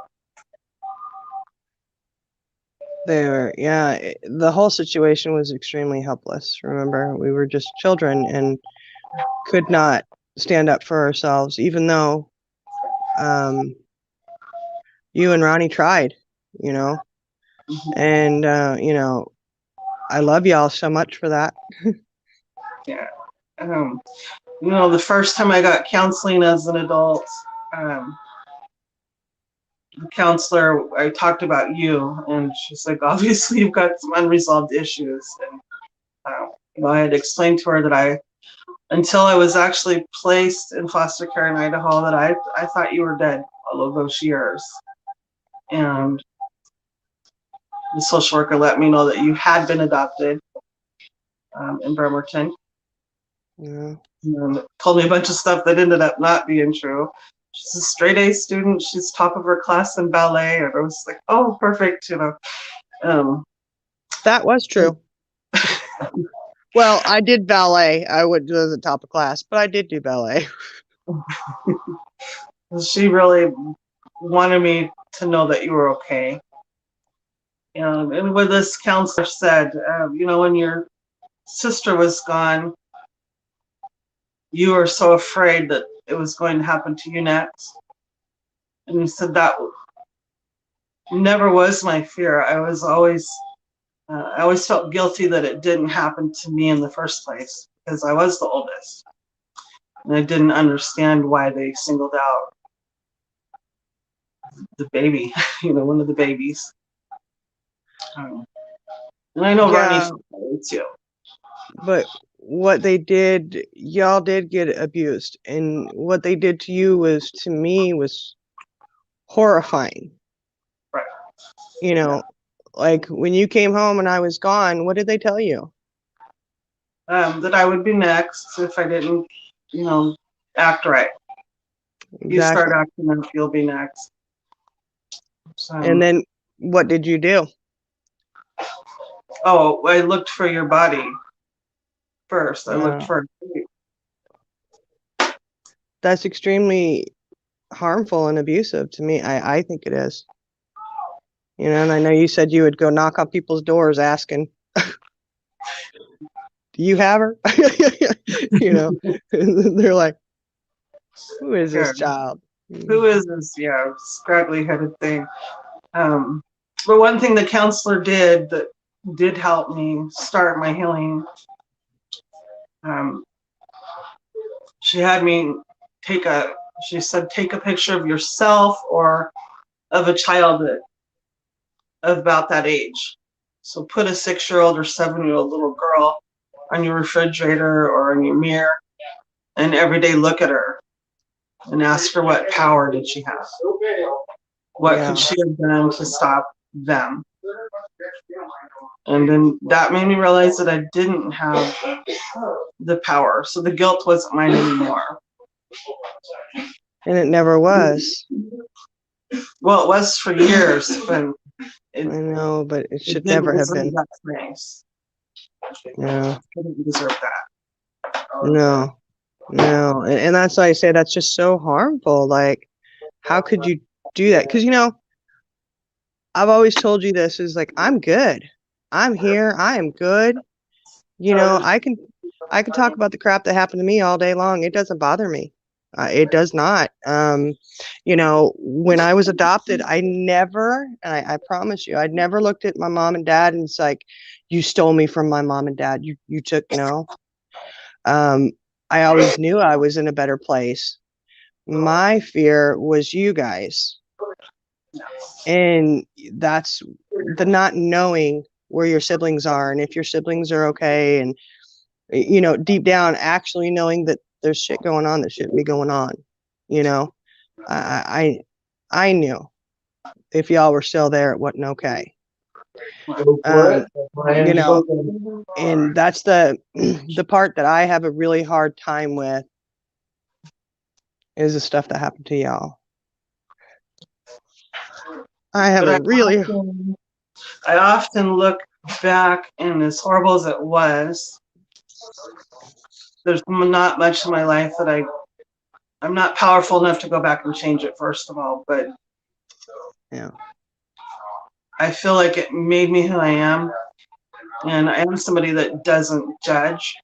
The whole situation was extremely helpless. Remember, we were just children and could not stand up for ourselves, even though you and Ronnie tried, you know, and I love y'all so much for that. Yeah. The first time I got counseling as an adult, the counselor, I talked about you, and she's like, obviously you've got some unresolved issues. And I had explained to her that until I was actually placed in foster care in Idaho, that I thought you were dead all of those years. And the social worker let me know that you had been adopted in Bremerton. Yeah. And told me a bunch of stuff that ended up not being true. She's a straight A student. She's top of her class in ballet. And I was like, oh, perfect, That was true. Well, I did ballet. I was at the top of class, but I did do ballet. She really wanted me to know that you were okay. And what this counselor said, when your sister was gone, you were so afraid that it was going to happen to you next. And he said that never was my fear. I always felt guilty that it didn't happen to me in the first place because I was the oldest. And I didn't understand why they singled out the baby, one of the babies. And I know Yeah. Ronnie too. But what they did, y'all did get abused. And what they did to you to me, was horrifying. Right. Like when you came home and I was gone, what did they tell you? That I would be next if I didn't, act right. Exactly. You start acting up, you'll be next. So, and then what did you do? Oh, I looked for your body first. I looked for. That's extremely harmful and abusive to me. I think it is. And I know you said you would go knock on people's doors asking, do you have her? They're like, who is this child? Who is this? Yeah, scraggly headed thing. But one thing the counselor did that did help me start my healing, she had me take a picture of yourself or of a child of about that age. So put a 6-year-old or 7-year-old little girl on your refrigerator or in your mirror, and every day look at her and ask her what power did she have? What could she have done to stop them? And then that made me realize that I didn't have the power. So the guilt wasn't mine anymore. And it never was. Well, it was for years, but I know, but it should didn't never have deserve been. that place. Yeah. It didn't deserve that. No. And that's why I say that's just so harmful. Like, how could you do that? Because, I've always told you this is like, I'm good. I'm here. I am good. I can talk about the crap that happened to me all day long. It doesn't bother me. It does not. When I was adopted, I never, and I promise you, I'd never looked at my mom and dad and it's like, you stole me from my mom and dad. You took, I always knew I was in a better place. My fear was you guys. And that's the not knowing where your siblings are and if your siblings are okay. And, deep down, actually knowing that there's shit going on that shouldn't be going on. I knew if y'all were still there, it wasn't okay. And that's the part that I have a really hard time with is the stuff that happened to y'all. I often look back, and as horrible as it was, there's not much in my life that I'm not powerful enough to go back and change it, first of all, but I feel like it made me who I am. And I am somebody that doesn't judge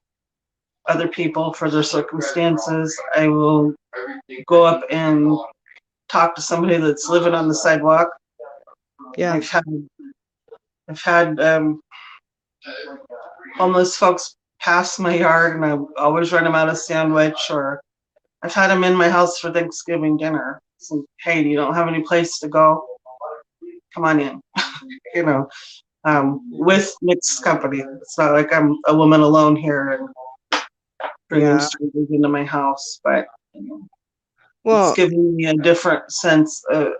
other people for their circumstances. I will go up and talk to somebody that's living on the sidewalk. Yeah. I've had homeless folks pass my yard, and I always run them out a sandwich, or I've had them in my house for Thanksgiving dinner. So, hey, you don't have any place to go? Come on in. You know, with mixed company. It's not like I'm a woman alone here and bringing Yeah. strangers into my house, but you know, it's Well, giving me a different sense of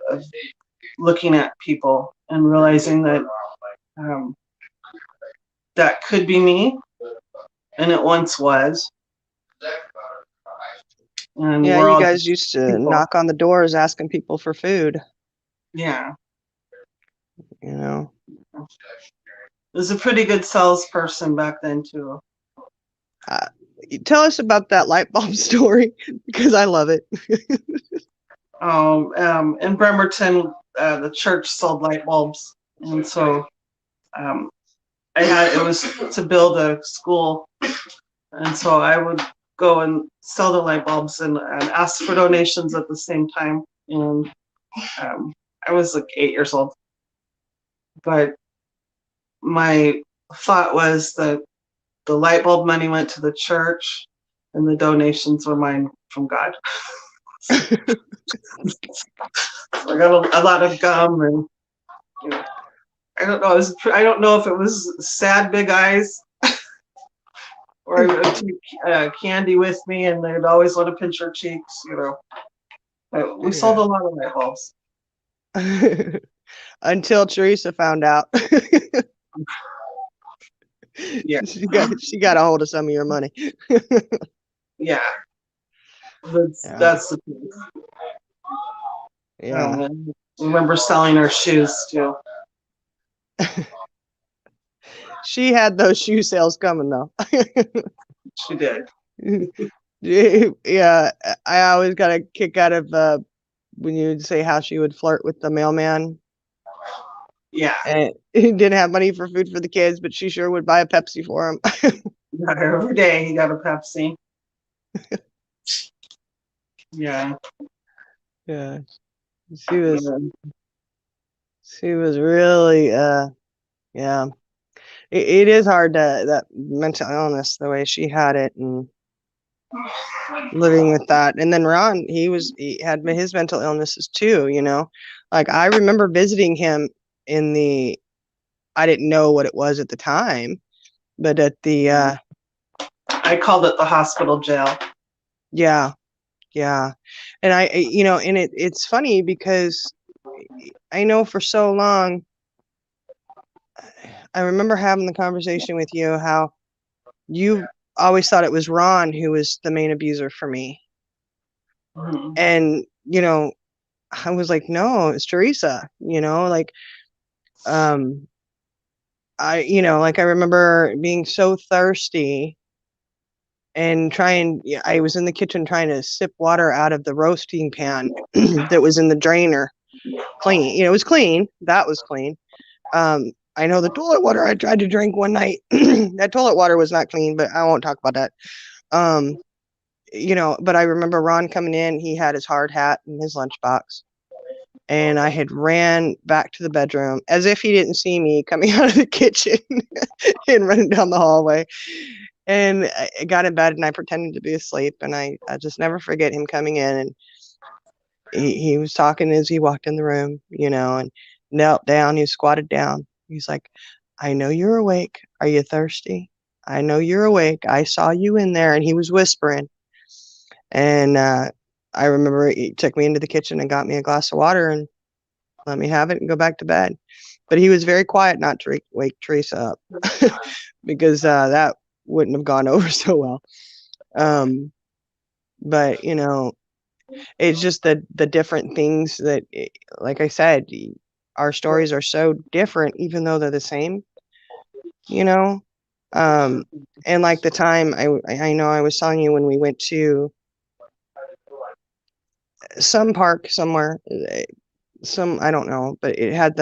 looking at people and realizing that um, that could be me, and it once was. And yeah, we're you all guys just used to people. knock on the doors asking people for food, Yeah. you know. Was a pretty good salesperson back then too. Uh, Tell us about that light bulb story because I love it. In Bremerton, the church sold light bulbs, and so um, it was to build a school, and so I would go and sell the light bulbs and ask for donations at the same time. And I was like 8 years old, but my thought was that the light bulb money went to the church, and the donations were mine from God. So I got a lot of gum, and you know, I don't know. I don't know if it was sad big eyes, or I would take candy with me, and they'd always want to pinch our cheeks. You know, but we sold Yeah. a lot of light bulbs. Until Teresa found out. Yeah, She got a hold of some of your money. yeah. That's Yeah. that's the truth. Yeah. And I remember selling her shoes too. She had those shoe sales coming though. She did. Yeah, I always got a kick out of when you would say how she would flirt with the mailman Yeah. and he didn't have money for food for the kids, but she sure would buy a Pepsi for him. Every day he got a Pepsi. Yeah. Yeah, she was she was really yeah. It is hard to that mental illness the way she had it and living with that. And then Ron, he had his mental illnesses too, you know. Like I remember visiting him in the I didn't know what it was at the time, but at the I called it the hospital jail. yeah, yeah. And you know, and it's funny because I know for so long I remember having the conversation with you how you always thought it was Ron who was the main abuser for me. Mhm. And, you know, I was like, no, it's Teresa, you know, like, you know, like I remember being so thirsty and yeah, I was in the kitchen trying to sip water out of the roasting pan that was in the drainer. Clean, you know, it was clean. That was clean. I know the toilet water I tried to drink one night, that toilet water was not clean, but I won't talk about that. You know, but I remember Ron coming in, he had his hard hat and his lunchbox. And I had ran back to the bedroom as if he didn't see me coming out of the kitchen and running down the hallway. And I got in bed and I pretended to be asleep. And I just never forget him coming in and he was talking as he walked in the room, you know, and knelt down. He squatted down. He's like, I know you're awake. Are you thirsty? I know you're awake. I saw you in there. And he was whispering. And I remember he took me into the kitchen and got me a glass of water and let me have it and go back to bed. But he was very quiet not to wake Teresa up because that wouldn't have gone over so well. But you know, it's just the different things that, like I said, our stories are so different, even though they're the same. You know, and like the time I know I was telling you when we went to some park somewhere, some I don't know, but it had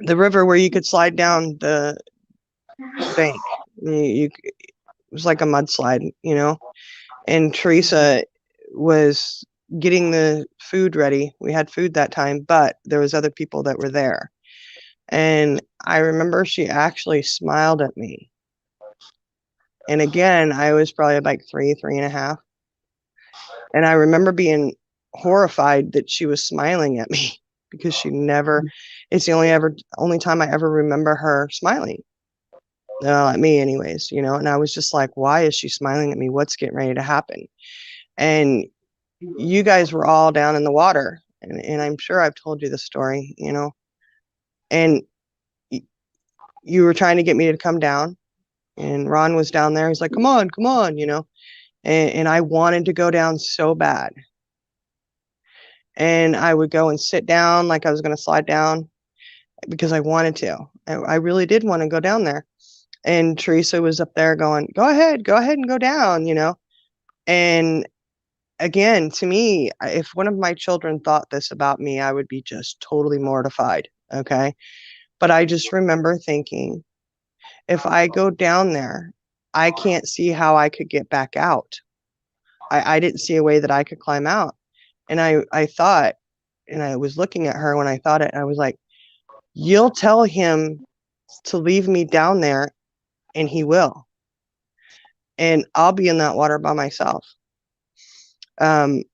the river where you could slide down the bank. It was like a mudslide, you know. And Teresa was getting the food ready. We had food that time, but there was other people that were there. And I remember she actually smiled at me. And again, I was probably like 3.5. And I remember being horrified that she was smiling at me because she never, it's the only time I ever remember her smiling. At me anyways, you know, and I was just like, why is she smiling at me? What's getting ready to happen? And you guys were all down in the water, and I'm sure I've told you the story, you know, and you were trying to get me to come down, and Ron was down there. He's like, come on, you know, and I wanted to go down so bad. And I would go and sit down like I was going to slide down because I wanted to. I really did want to go down there. And Teresa was up there going, go ahead and go down, you know. And again, to me, if one of my children thought this about me, I would be just totally mortified. Okay. But I just remember thinking, if I go down there, I can't see how I could get back out. I didn't see a way that I could climb out. And I thought, and I was looking at her when I thought it, and I was like, you'll tell him to leave me down there, and he will. And I'll be in that water by myself. And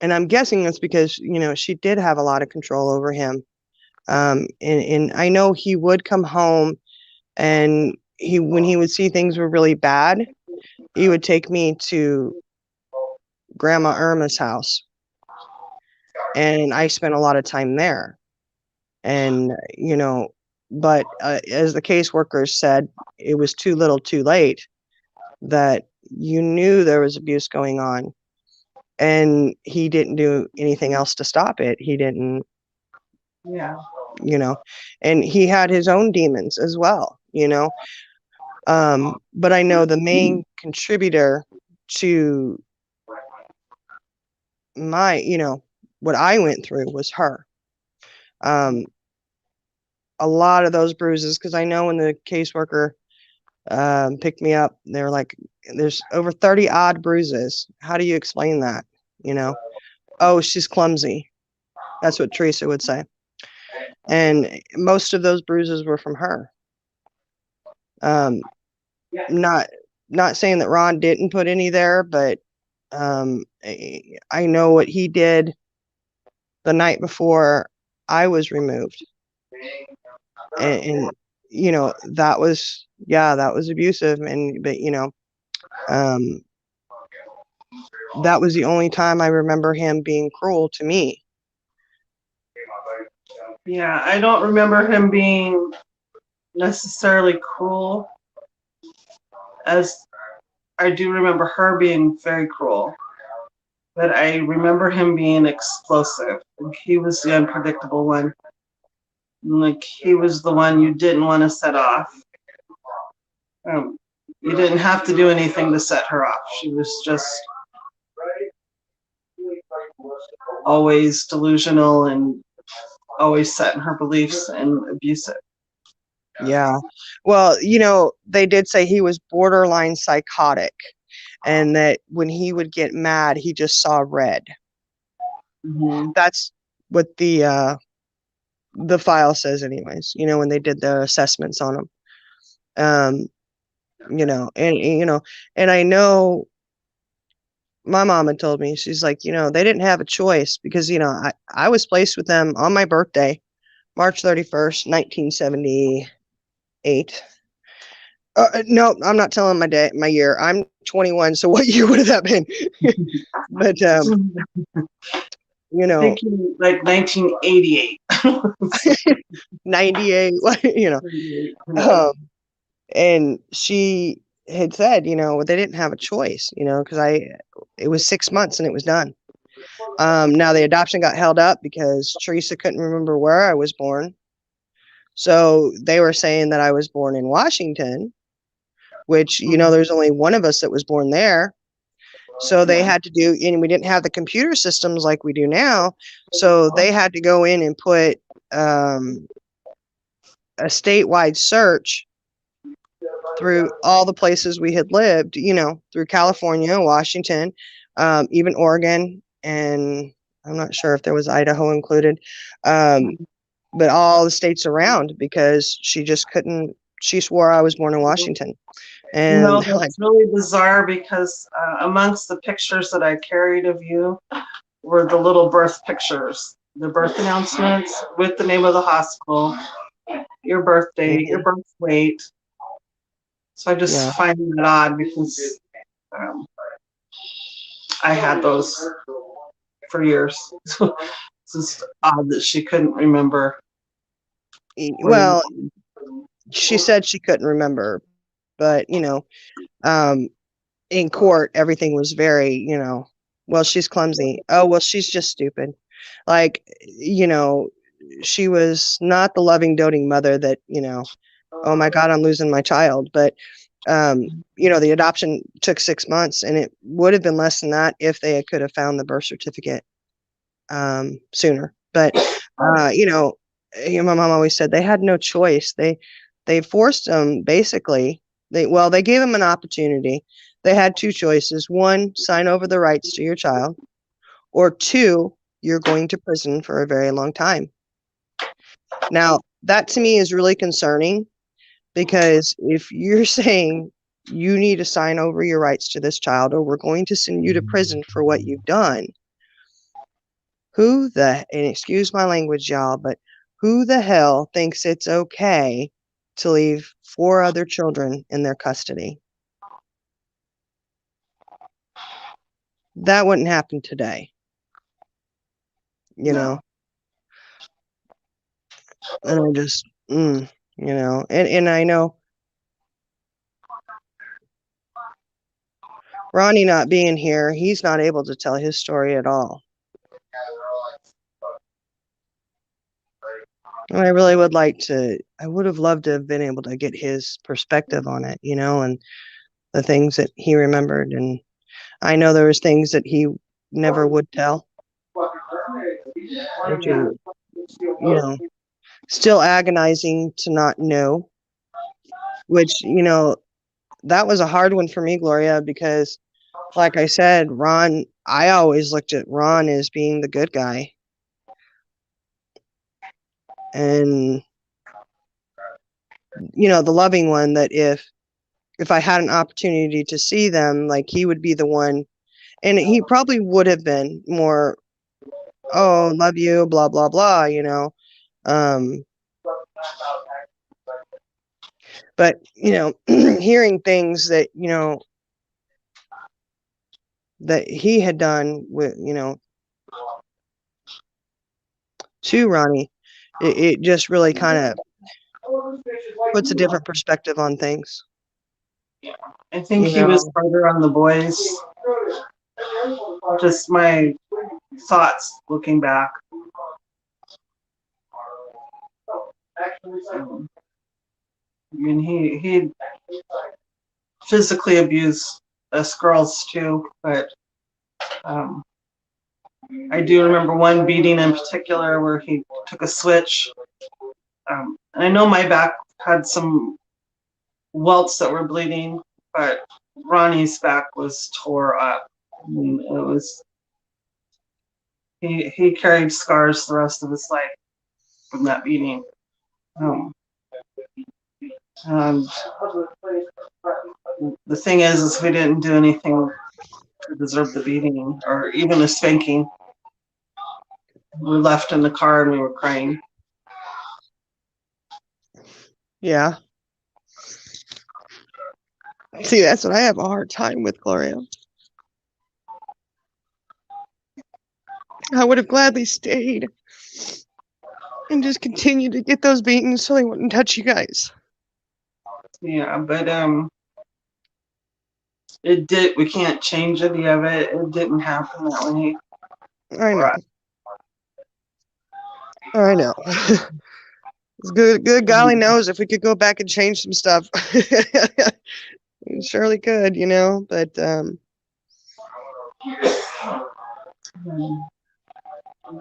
I'm guessing it's because, you know, she did have a lot of control over him. And I know he would come home, and when he would see things were really bad, he would take me to Grandma Irma's house. And I spent a lot of time there. And, you know, but as the caseworkers said, it was too little too late, that you knew there was abuse going on. And he didn't do anything else to stop it. He didn't, Yeah. you know, and he had his own demons as well, you know. But I know the main contributor to my, you know, what I went through was her. A lot of those bruises, because I know when the caseworker picked me up, they were like, there's over 30 odd bruises. How do you explain that? You know, oh, she's clumsy. That's what Teresa would say. And most of those bruises were from her. Not saying that Ron didn't put any there, but I know what he did the night before I was removed. And you know, that was abusive. But you know, that was the only time I remember him being cruel to me. Yeah, I don't remember him being necessarily cruel, as I do remember her being very cruel. But I remember him being explosive. He was the unpredictable one. Like, he was the one you didn't want to set off. You didn't have to do anything to set her off. She was just always delusional and always set in her beliefs and abusive. Yeah. Well, you know, they did say he was borderline psychotic, and that when he would get mad, he just saw red. Mm-hmm. That's what the file says anyways, you know, when they did the assessments on him. You know, and you know, and I know my mom had told me, she's like, you know, they didn't have a choice, because, you know, I was placed with them on my birthday, March 31st, 1978. No, I'm not telling my year. I'm 21. So what year would that been? But, you know, thinking like 1988. 98, you know, and she had said, you know, they didn't have a choice, you know, because it was 6 months and it was done. Now the adoption got held up because Teresa couldn't remember where I was born. So they were saying that I was born in Washington, which, you know, there's only one of us that was born there. So they had to do, and we didn't have the computer systems like we do now. So they had to go in and put a statewide search through all the places we had lived, through California, Washington, even Oregon, and I'm not sure if there was Idaho included, but all the states around, because she swore I was born in Washington. And that's like, really bizarre because amongst the pictures that I carried of you were the little birth pictures, the birth announcements with the name of the hospital, your birthday, your birth weight. So I just find it odd because I had those for years. So it's just odd that she couldn't remember. Well, she said she couldn't remember, but in court, everything was very, well, she's clumsy. Oh, well, she's just stupid. Like, she was not the loving, doting mother that, oh my God, I'm losing my child. But, the adoption took 6 months, and it would have been less than that if they could have found the birth certificate sooner. But, my mom always said they had no choice. They forced them, basically. They gave them an opportunity. They had two choices. One, sign over the rights to your child, or two, you're going to prison for a very long time. Now, that to me is really concerning, because if you're saying you need to sign over your rights to this child, or we're going to send you to prison for what you've done, and excuse my language, y'all, but who the hell thinks it's okay to leave 4 other children in their custody? That wouldn't happen today. And I just, and I know Ronnie not being here, he's not able to tell his story at all. And I really would I would have loved to have been able to get his perspective on it, and the things that he remembered. And I know there was things that he never would tell, which is, still agonizing to not know, which, that was a hard one for me, Gloria, because like I said, I always looked at Ron as being the good guy. And, the loving one, that if I had an opportunity to see them, like, he would be the one, and he probably would have been more, oh, love you, blah, blah, blah, but, hearing things that, that he had done with, to Ronnie, it just really kind of puts a different perspective on things. I think he was harder on the boys. Just my thoughts looking back. I mean, he physically abused us girls too, but I do remember one beating in particular where he took a switch. And I know my back had some welts that were bleeding, but Ronnie's back was tore up. I mean, it was, he carried scars the rest of his life from that beating. And the thing is we didn't do anything to deserve the beating or even a spanking. We were left in the car and we were crying. Yeah. See, that's what I have a hard time with, Gloria. I would have gladly stayed and just continued to get those beatings so they wouldn't touch you guys. Yeah, but we can't change any of it. It didn't happen that way. I know. It's good golly knows if we could go back and change some stuff. We surely could, but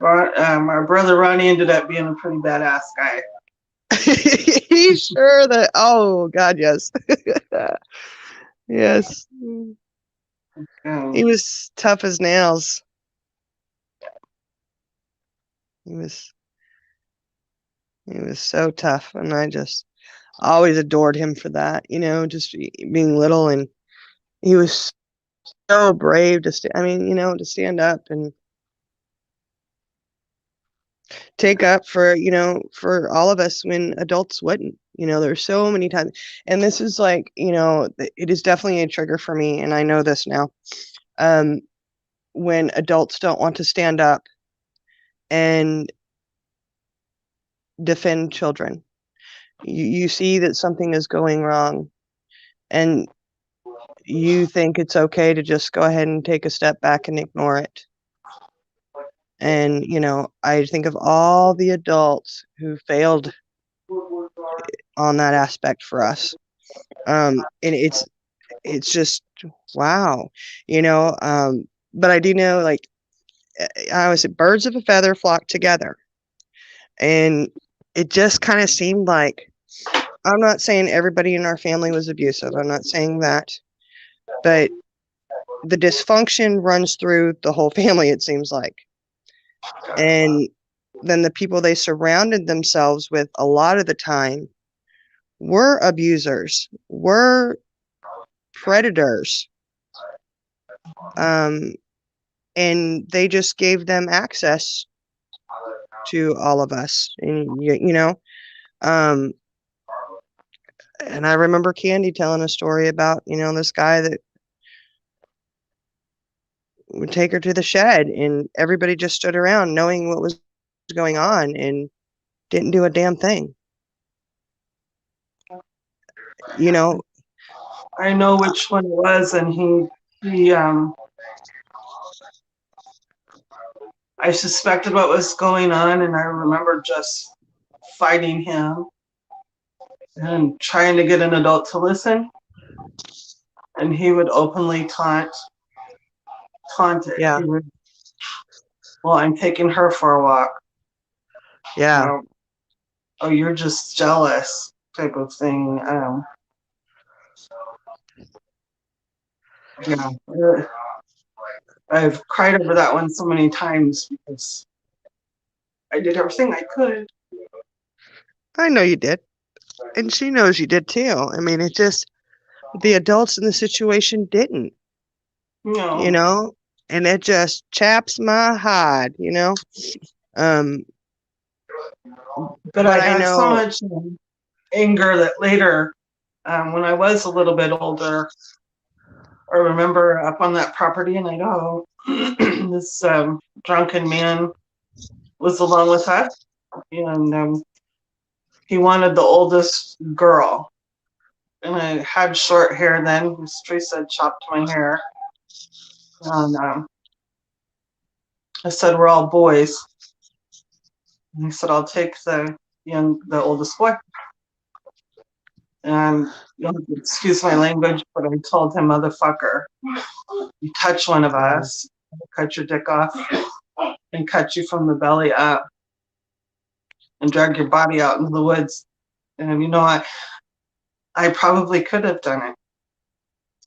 our brother Ronnie ended up being a pretty badass guy. He's sure that, oh God, yes. Yes. He was tough as nails. He was so tough, and I just always adored him for that, just being little, and he was so brave to to stand up and take up for all of us when adults wouldn't. There's so many times, and this is like, it is definitely a trigger for me, and I know this now. When adults don't want to stand up and defend children. You see that something is going wrong, and you think it's okay to just go ahead and take a step back and ignore it. And, I think of all the adults who failed on that aspect for us. And it's just, wow, but I do know, like, I always say birds of a feather flock together. And it just kind of seemed like, I'm not saying everybody in our family was abusive. I'm not saying that, but the dysfunction runs through the whole family, it seems like. And then the people they surrounded themselves with a lot of the time were abusers, were predators. And they just gave them access to all of us. And, and I remember Candy telling a story about, this guy that would take her to the shed, and everybody just stood around knowing what was going on and didn't do a damn thing. I know which one it was, and I suspected what was going on, and I remember just fighting him and trying to get an adult to listen. And he would openly taunt it. Yeah. Well, I'm taking her for a walk. Yeah. Oh, you're just jealous, type of thing. Yeah. I've cried over that one so many times because I did everything I could. I know you did. And she knows you did too. I mean, it just, the adults in the situation didn't. No. And it just chaps my hide, But I had so much anger that later, when I was a little bit older, I remember up on that property, and I go, this drunken man was along with us, and he wanted the oldest girl. And I had short hair then. As Teresa chopped my hair. And I said, we're all boys. And he said, I'll take the oldest boy. And excuse my language, but I told him, motherfucker, you touch one of us, I'll cut your dick off and cut you from the belly up and drag your body out into the woods. And I probably could have done it.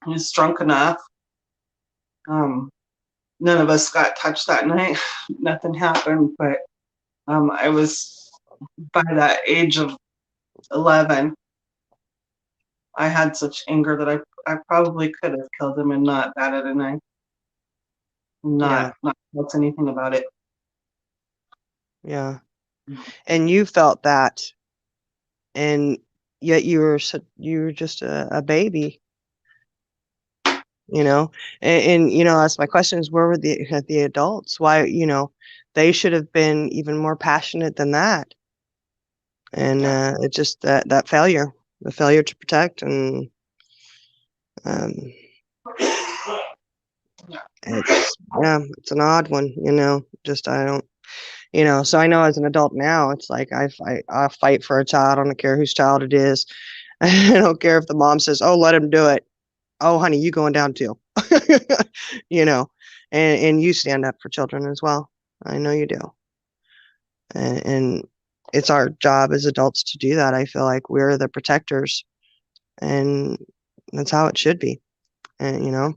He was drunk enough. None of us got touched that night. Nothing happened, but I was, by that age of 11, I had such anger that I probably could have killed him and not batted an eye. Not felt anything about it. Yeah. And you felt that, and yet you were just a baby, and that's my question, is where were the adults? Why, they should have been even more passionate than that. And it's just that failure, the failure to protect, and it's an odd one, just, I don't, so I know as an adult now, it's like I fight for a child. I don't care whose child it is. I don't care if the mom says, oh, let him do it. Oh, honey, you going down too. And you stand up for children as well. I know you do. And it's our job as adults to do that. I feel like we're the protectors, and that's how it should be. And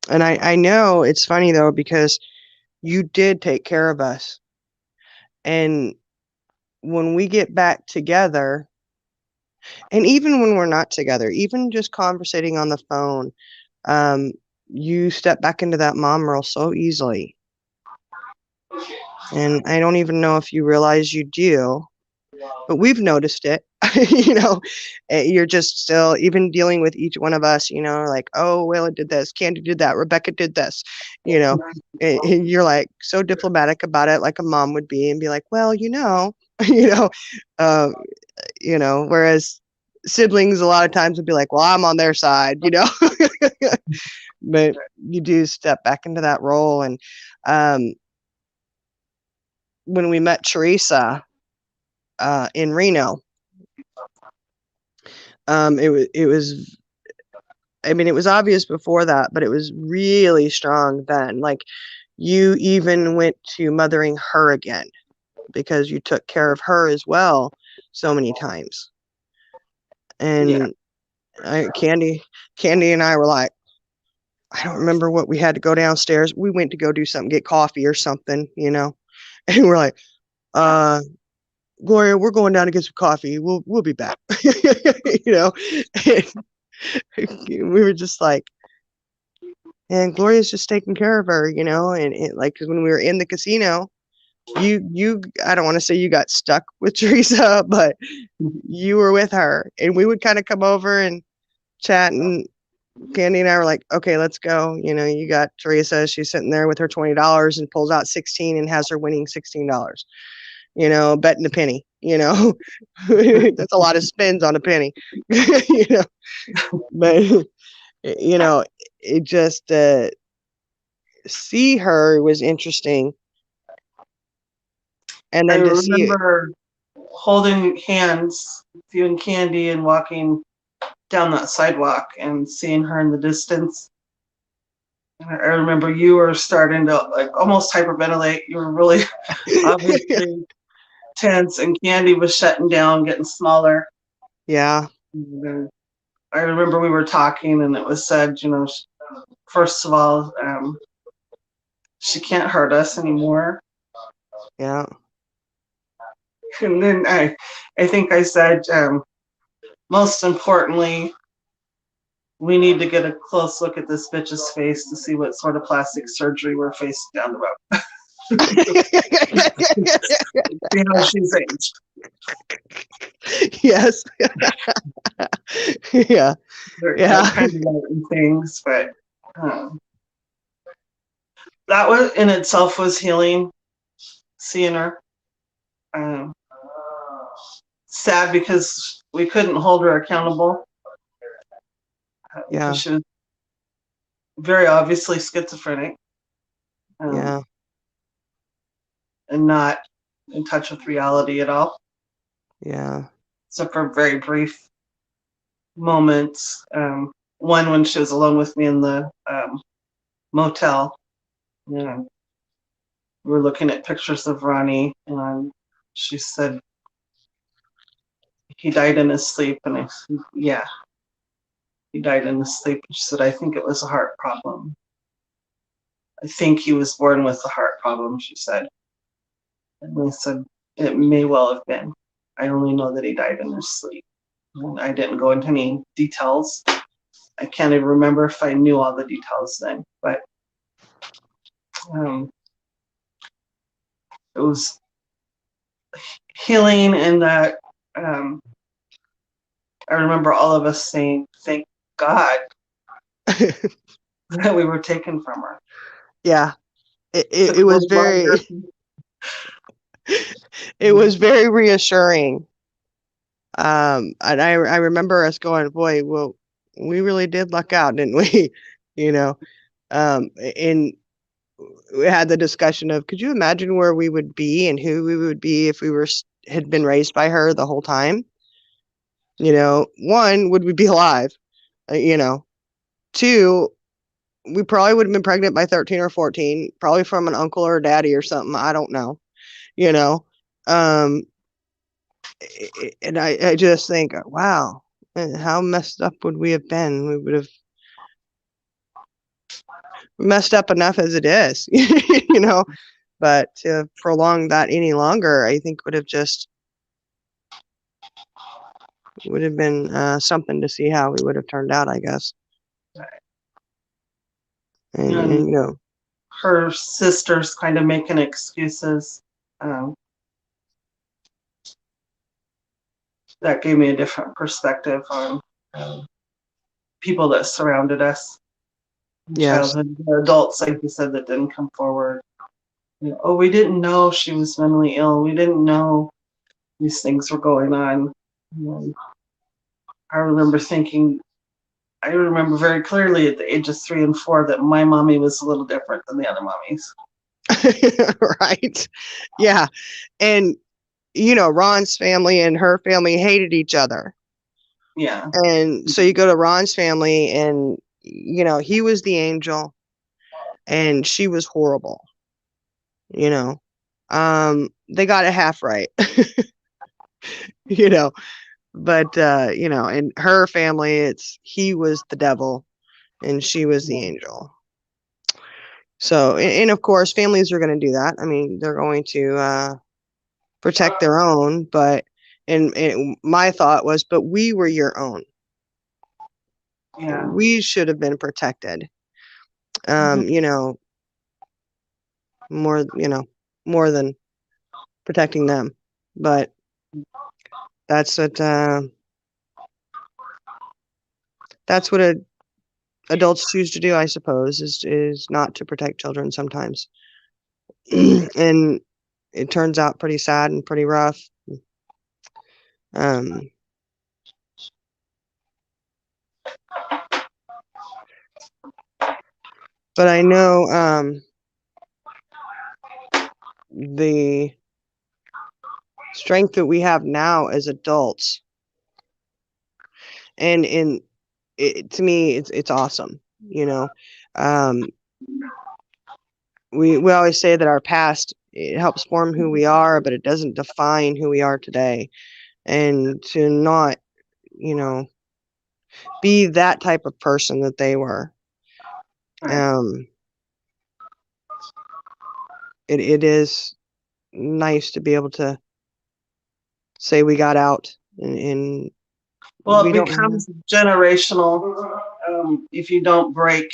and I know it's funny though, because you did take care of us, and when we get back together, and even when we're not together, even just conversating on the phone, you step back into that mom role so easily. And I don't even know if you realize you do, but we've noticed it. You're just still even dealing with each one of us, like, oh, Wayla did this, Candy did that, Rebecca did this, and you're like so diplomatic about it, like a mom would be, and be like, well, you know, uh, whereas siblings a lot of times would be like, well, I'm on their side, but you do step back into that role. And when we met Teresa in Reno, it was, I mean, it was obvious before that, but it was really strong then. Like, you even went to mothering her again because you took care of her as well so many times. And Candy and I were like, I don't remember what we had to go downstairs. We went to go do something, get coffee or something, and we're like, Gloria, we're going down to get some coffee. We'll be back. And we were just like, and Gloria's just taking care of her, and like, cause when we were in the casino, you I don't want to say you got stuck with Teresa, but you were with her, and we would kind of come over and chat, and Candy and I were like, okay, let's go. You got Teresa, she's sitting there with her $20 and pulls out 16 and has her winning $16, betting a penny, that's a lot of spins on a penny, but it just, see her was interesting. And then I to see it, remember holding hands with you and Candy and walking down that sidewalk and seeing her in the distance. And I remember you were starting to like almost hyperventilate. You were really obviously tense, and Candy was shutting down, getting smaller. yeah, And I remember we were talking, and it was said, first of all, she can't hurt us anymore. yeah. And then I think I said, most importantly, we need to get a close look at this bitch's face to see what sort of plastic surgery we're facing down the road. See how she's aged. Yes. Yeah. They're kind of light things, but that was in itself was healing. Seeing her, sad because we couldn't hold her accountable. Yeah. She was very obviously schizophrenic. Yeah. And not in touch with reality at all. Yeah. Except for very brief moments. One when she was alone with me in the motel. We were looking at pictures of Ronnie, and she said he died in his sleep. And I said, yeah, he died in his sleep. And she said, I think it was a heart problem. I think he was born with a heart problem, she said. And I said, it may well have been. I only know that he died in his sleep. And I didn't go into any details. I can't even remember if I knew all the details then, but it was healing in that I remember all of us saying, thank God that we were taken from her. Yeah. It was very it was very reassuring. And I remember us going, boy, well, we really did luck out, didn't we? And we had the discussion of, could you imagine where we would be and who we would be if we had been raised by her the whole time? One, would we be alive? Two, we probably would have been pregnant by 13 or 14, probably from an uncle or a daddy or something. I don't know, you know. Um, and I just think, wow, how messed up would we have been? We would have messed up enough as it is, you know. But to prolong that any longer, I think would have been something to see how we would have turned out, I guess. And And you know, her sister's kind of making excuses. Um, that gave me a different perspective on people that surrounded us in yes. childhood. The adults, like you said, that didn't come forward. You know, oh, we didn't know she was mentally ill. We didn't know these things were going on. And I remember thinking, I remember very clearly at the age of 3 and 4 that my mommy was a little different than the other mommies. Right. Yeah. And you know, Ron's family and her family hated each other. Yeah. And so you go to Ron's family and you know, he was the angel and she was horrible, you know. They got it half right. You know, but you know, in her family it's he was the devil and she was the angel. So and of course families are going to do that. I mean, they're going to protect their own, but and my thought was, but we were your own. Yeah. We should have been protected. You know, more than protecting them. But that's what adults choose to do, I suppose, is not to protect children sometimes. And it turns out pretty sad and pretty rough. Um, but I know the strength that we have now as adults, and to me, it's awesome. You know, um, we always say that our past, it helps form who we are, but it doesn't define who we are today. And to not, you know, be that type of person that they were. Right. It is nice to be able to say we got out and Well, we it don't have, becomes generational if you don't break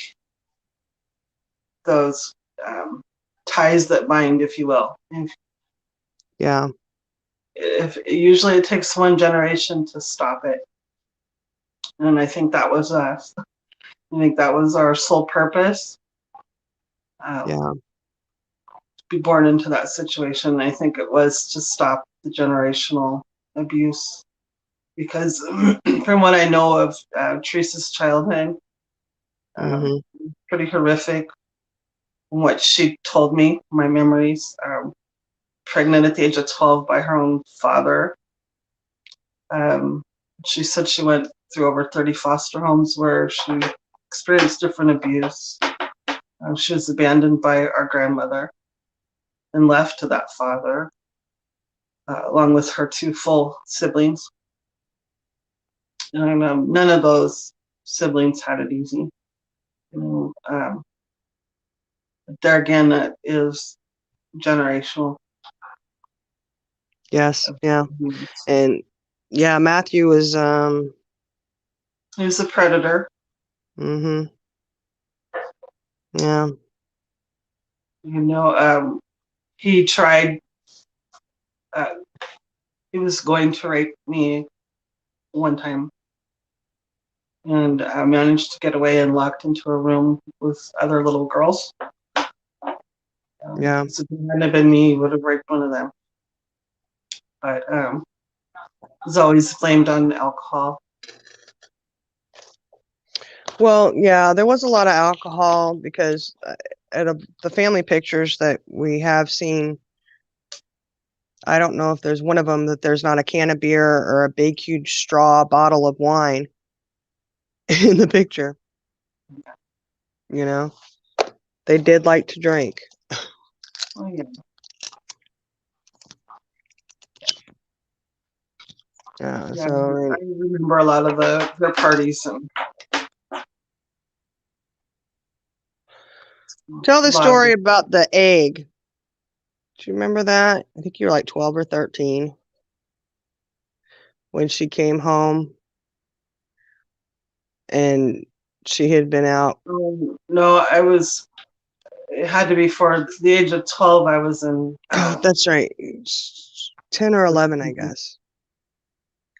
those ties that bind, if you will. yeah, If usually it takes one generation to stop it, and I think that was us. I think that was our sole purpose. yeah, To be born into that situation. I think it was to stop the generational abuse, because from what I know of Teresa's childhood, hmm pretty horrific. From what she told me, my memories. Pregnant at the age of 12 by her own father. She said she went through over 30 foster homes where she experienced different abuse. She was abandoned by our grandmother and left to that father, along with her 2 full siblings. And none of those siblings had it easy. There again, that is generational. yes, yeah. And yeah, Matthew was He was a predator. yeah, He tried. He was going to rape me one time, and I managed to get away and locked into a room with other little girls. yeah. So if it hadn't have been me, he would have raped one of them. But was always blamed on alcohol. Well, yeah, there was a lot of alcohol because the family pictures that we have seen, I don't know if there's one of them that there's not a can of beer or a big, huge straw bottle of wine in the picture. you know, they did like to drink. Oh, yeah. Yeah, So I I mean, remember a lot of their parties and tell a the lot of story about the egg. Do you remember that? I think you were like 12 or 13 when she came home and she had been out. no, it had to be for the age of 12. I was in, Oh, that's right. 10 or 11, I guess.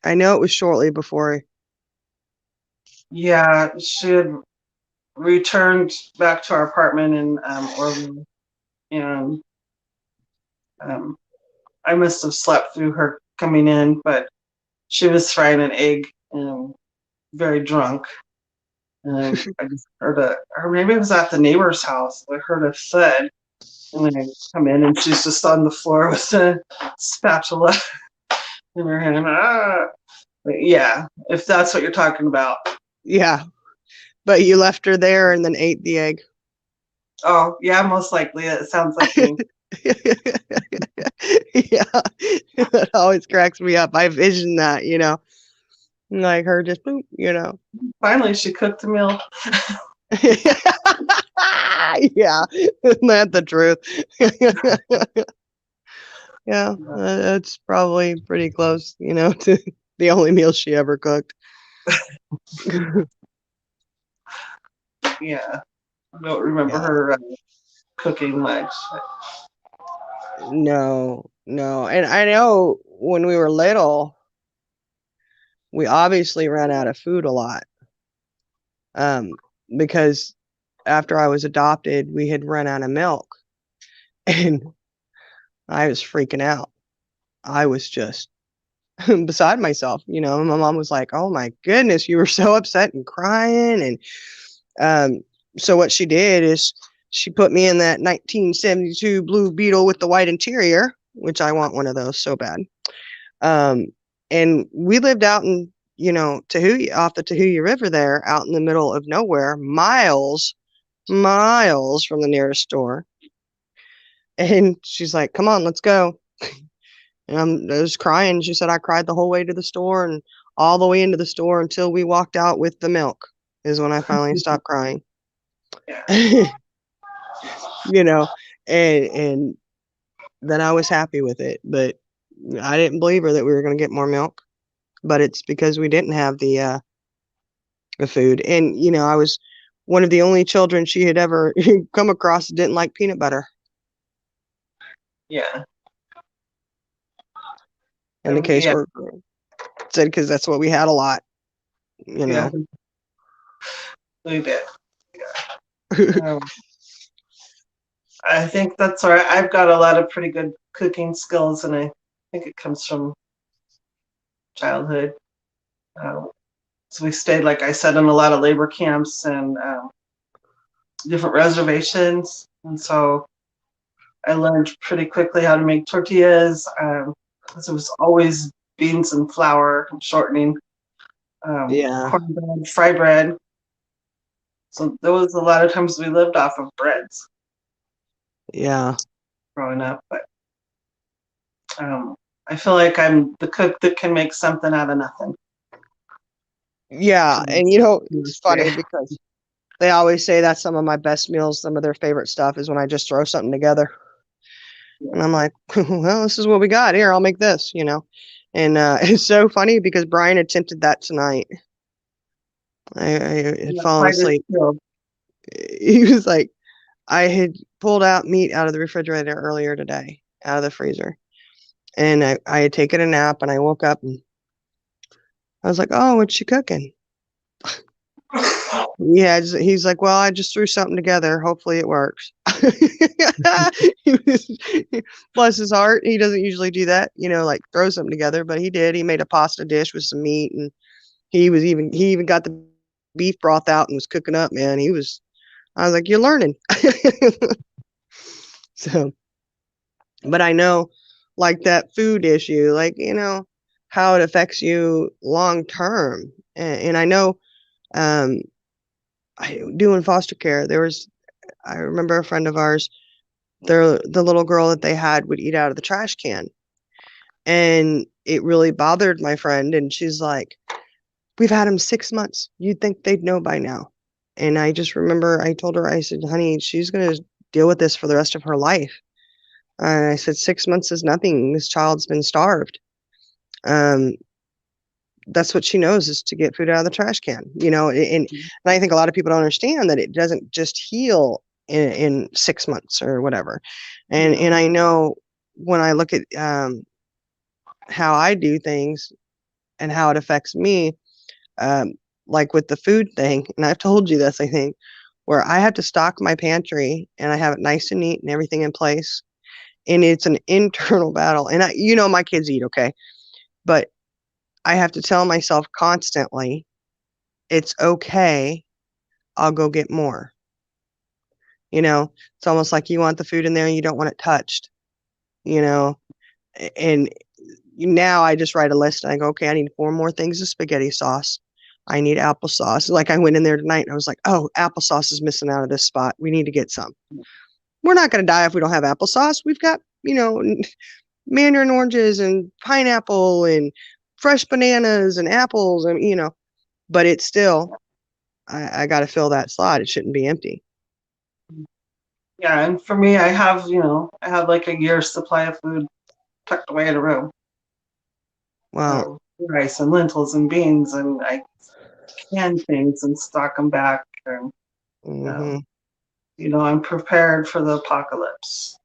I know it was shortly before. yeah, she had returned back to our apartment in Orville, and um, I must have slept through her coming in, but she was frying an egg and very drunk. And I just heard or maybe it was at the neighbor's house. I heard a thud, and then I come in, and she's just on the floor with a spatula in her hand. Ah. But yeah, if that's what you're talking about. Yeah, but you left her there and then ate the egg. Oh, yeah, most likely. It sounds like me. Yeah, that always cracks me up. I vision that, like her just boop. Finally, she cooked a meal. Yeah, isn't that the truth? Yeah, that's probably pretty close, to the only meal she ever cooked. Yeah, I don't remember Yeah, her cooking much. no, no. And I know when we were little, we obviously ran out of food a lot. Um, because after I was adopted, we had run out of milk and I was freaking out. I was just beside myself. My mom was like, "Oh my goodness, you were so upset and crying." And so what she did is she put me in that 1972 Blue Beetle with the white interior, which I want one of those so bad. Um, and we lived out in, Tahuya, off the Tahuya River there, out in the middle of nowhere, miles from the nearest store. And she's like, "Come on, let's go." And I was crying. She said I cried the whole way to the store and all the way into the store until we walked out with the milk is when I finally stopped crying. Yeah. you know, and then I was happy with it. But I didn't believe her that we were going to get more milk. But it's because we didn't have the food. And I was one of the only children she had ever come across that didn't like peanut butter. Yeah. And the Yeah. caseworker said because that's what we had a lot. Yeah. We did. Um, I think that's all right. I've got a lot of pretty good cooking skills, and I think it comes from childhood. Um, so we stayed, like I said, in a lot of labor camps and different reservations, and so I learned pretty quickly how to make tortillas. Because it was always beans and flour and shortening, Yeah. cornbread, fry bread. So there was a lot of times we lived off of breads Yeah. growing up, but I feel like I'm the cook that can make something out of nothing. Yeah. And it's funny Great. because they always say that's some of my best meals. Some of their favorite stuff is when I just throw something together. And I'm like, well, this is what we got here. I'll make this. And it's so funny because Brian attempted that tonight. I had Not fallen quite as asleep. skilled. He was like, I had pulled out meat out of the refrigerator earlier today, out of the freezer. And I had taken a nap and I woke up and I was like, oh, what's she cooking? Yeah, he's like, well, I just threw something together. Hopefully it works. Bless his heart. He doesn't usually do that, like throw something together, but he did. He made a pasta dish with some meat and he even got the beef broth out and was cooking up, man. I was like, you're learning. So, but I know like that food issue, like, how it affects you long term. And I know, um, doing foster care. I remember a friend of ours, the little girl that they had would eat out of the trash can. And it really bothered my friend. And she's like, we've had him 6 months. You'd think they'd know by now. And I just remember I told her, I said, honey, she's going to deal with this for the rest of her life. And I said, 6 months is nothing. This child's been starved. Um, that's what she knows, is to get food out of the trash can, and I think a lot of people don't understand that it doesn't just heal in 6 months or whatever. And I know when I look at how I do things and how it affects me, like with the food thing, and I've told you this, I think, where I have to stock my pantry and I have it nice and neat and everything in place. And it's an internal battle. And my kids eat okay, but I have to tell myself constantly, it's okay. I'll go get more. It's almost like you want the food in there and you don't want it touched, you know, and now I just write a list and I go, okay, I need 4 more things of spaghetti sauce. I need applesauce. Like I went in there tonight and I was like, oh, applesauce is missing out of this spot. We need to get some. We're not going to die if we don't have applesauce. We've got, mandarin oranges and pineapple and fresh bananas and apples and, but it's still, I got to fill that slot. It shouldn't be empty. Yeah, and for me, I have like a year's supply of food tucked away in a room. Wow. Rice and lentils and beans, and I can things and stock them back. And, I'm prepared for the apocalypse.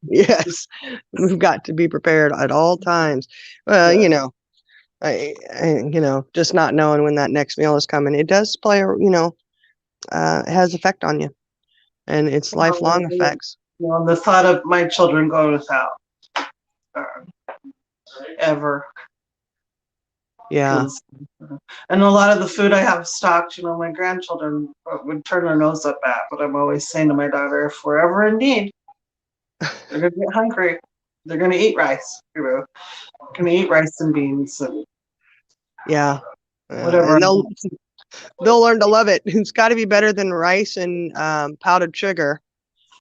Yes, we've got to be prepared at all times. Well, Yeah. I, just not knowing when that next meal is coming, it does play, it has effect on you, and it's lifelong effects. The thought of my children going without ever. Yeah. And a lot of the food I have stocked, my grandchildren would turn their nose up at, but I'm always saying to my daughter, if we're ever in need, they're going to get hungry. They're going to eat rice. They're going to eat rice and beans and whatever. And they'll learn to love it. It's got to be better than rice and powdered sugar.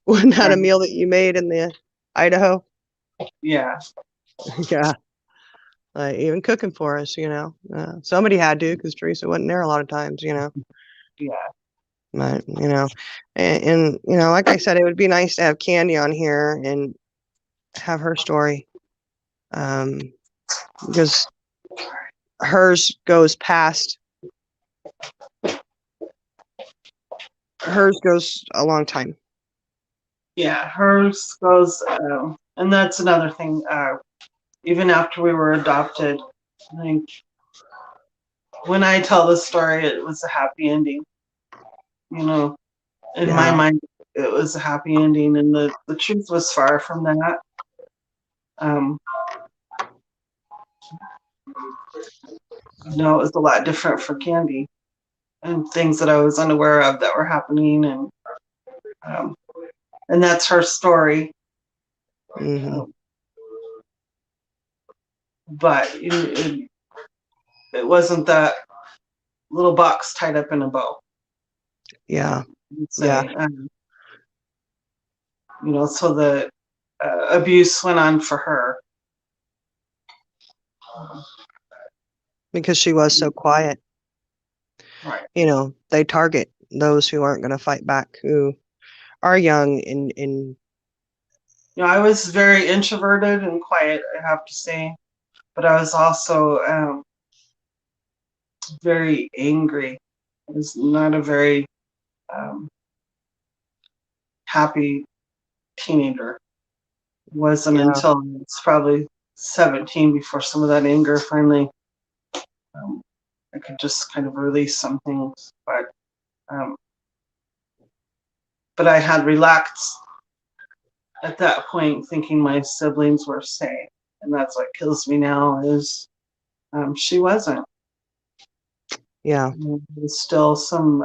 Wasn't that a meal that you made in the Idaho? Yeah. Yeah. Even cooking for us, somebody had to, because Teresa wasn't there a lot of times, Yeah. But, and like I said, it would be nice to have Candy on here and have her story, because hers goes a long time. Yeah, hers goes, and that's another thing. Even after we were adopted, I think when I tell the story, it was a happy ending. In my mind, it was a happy ending, and the truth was far from that. It was a lot different for Candy, and things that I was unaware of that were happening, and that's her story. But it wasn't that little box tied up in a bow. Yeah. So the abuse went on for her. Because she was so quiet. Right. They target those who aren't going to fight back, who are young and I was very introverted and quiet, I have to say, but I was also very angry. I was not a very happy teenager. It wasn't until I was probably 17 before some of that anger finally, I could just kind of release some things. But I had relaxed at that point, thinking my siblings were safe, and that's what kills me now. Is she wasn't. Yeah. There's still some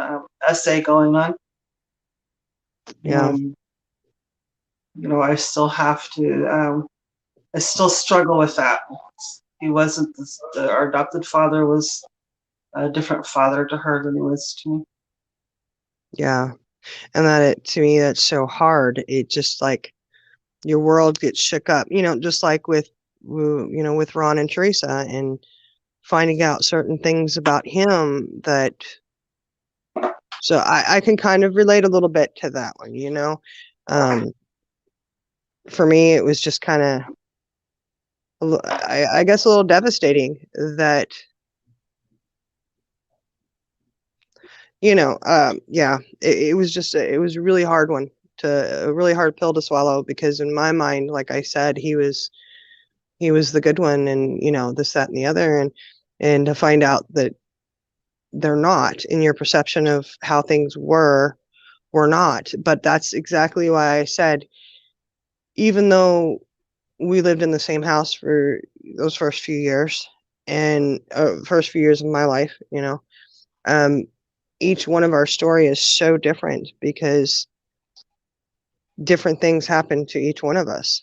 essay going on. Yeah. I still have to. I still struggle with that. He wasn't. Our adopted father was a different father to her than he was to me. Yeah. And to me, that's so hard. It just like your world gets shook up, just like with Ron and Teresa, and finding out certain things about him so I can kind of relate a little bit to that one. For me, it was just kind of, I guess, a little devastating that, yeah, it was just, it was a really hard one a really hard pill to swallow, because in my mind, like I said, he was the good one, and, this, that, and the other. And to find out that they're not, in your perception of how things were not. But that's exactly why I said, even though we lived in the same house for those first few years, and first few years of my life, um, each one of our story is so different, because different things happen to each one of us.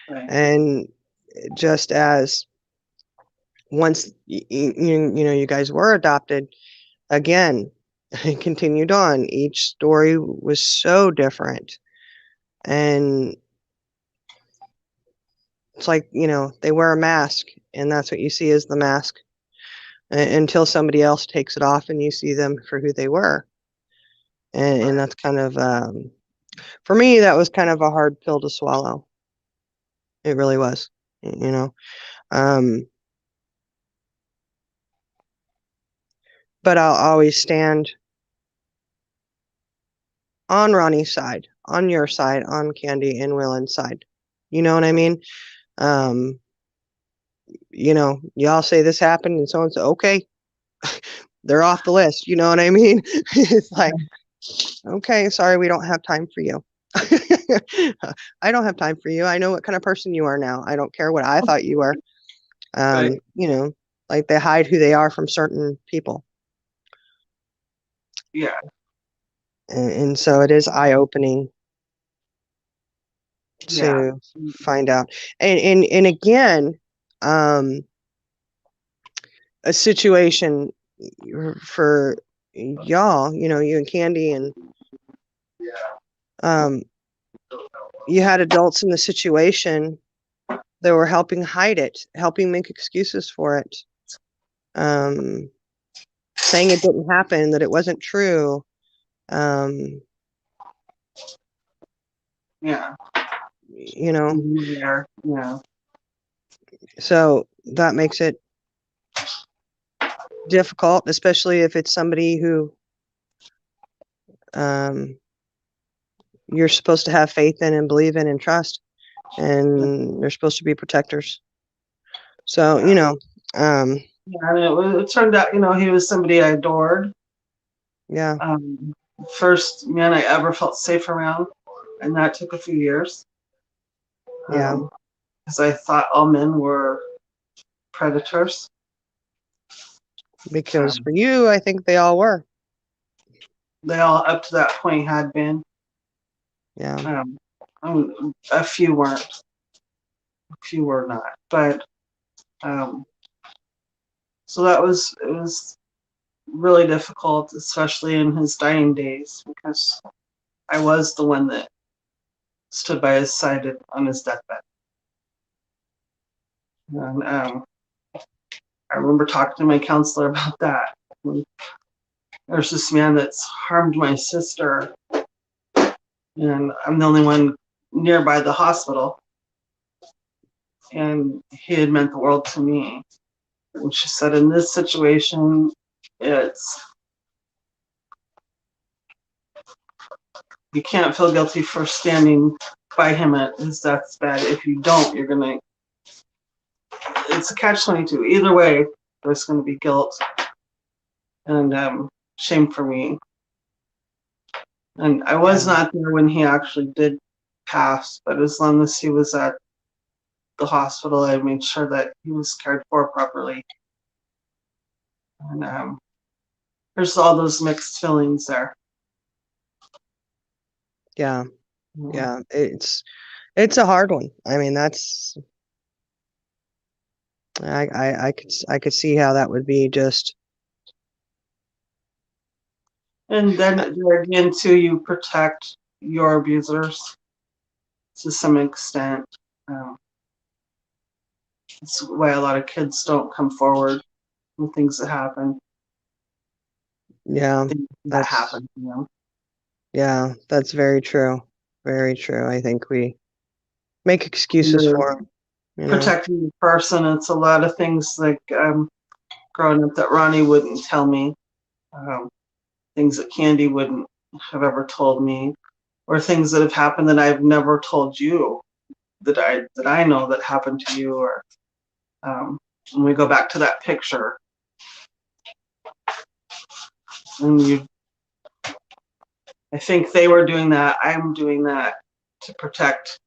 Right. And just as once you guys were adopted, again, it continued on. Each story was so different. And it's like, they wear a mask, and that's what you see as the mask, until somebody else takes it off and you see them for who they were. And that's kind of, for me, that was kind of a hard pill to swallow. It really was, you know. But I'll always stand on Ronnie's side, on your side, on Candy and Willen's side. You know what I mean? Y'all say this happened, and so and so, okay, they're off the list. You know what I mean? It's like, okay, sorry, we don't have time for you. I don't have time for you. I know what kind of person you are now. I don't care what I thought you were. Right. Like, they hide who they are from certain people. Yeah. And so it is eye-opening Yeah. to find out. And again, a situation for y'all, you and Candy, and you had adults in the situation that were helping hide it, helping make excuses for it, saying it didn't happen, that it wasn't true. Yeah. Yeah. So that makes it difficult, especially if it's somebody who you're supposed to have faith in and believe in and trust, and they're supposed to be protectors. So, Yeah, and it turned out, he was somebody I adored. Yeah. First man I ever felt safe around, and that took a few years. Yeah. Because I thought all men were predators. Because for you, I think they all were. They all, up to that point, had been. Yeah. A few weren't. A few were not. But so it was really difficult, especially in his dying days, because I was the one that stood by his side on his deathbed. And I remember talking to my counselor about that. There's this man that's harmed my sister, and I'm the only one nearby the hospital. And he had meant the world to me. And she said, in this situation, you can't feel guilty for standing by him at his deathbed. If you don't, it's a catch-22. Either way, there's going to be guilt and shame for me. And I was not there when he actually did pass, but as long as he was at the hospital, I made sure that he was cared for properly. And there's all those mixed feelings there. Yeah. Yeah. It's a hard one. I mean, I could see how that would be just And then there again, too, you protect your abusers to some extent. Um, that's why a lot of kids don't come forward with things that happen. Yeah, Things that that's happen to them. yeah, that's very true. Very true. I think we make excuses You're for 'em, you know. protecting the person. It's a lot of things like growing up that Ronnie wouldn't tell me. Um, things that Candy wouldn't have ever told me, or things that have happened that I've never told you that I know that happened to you. Or when we go back to that picture, and I think they were doing that. I'm doing that to protect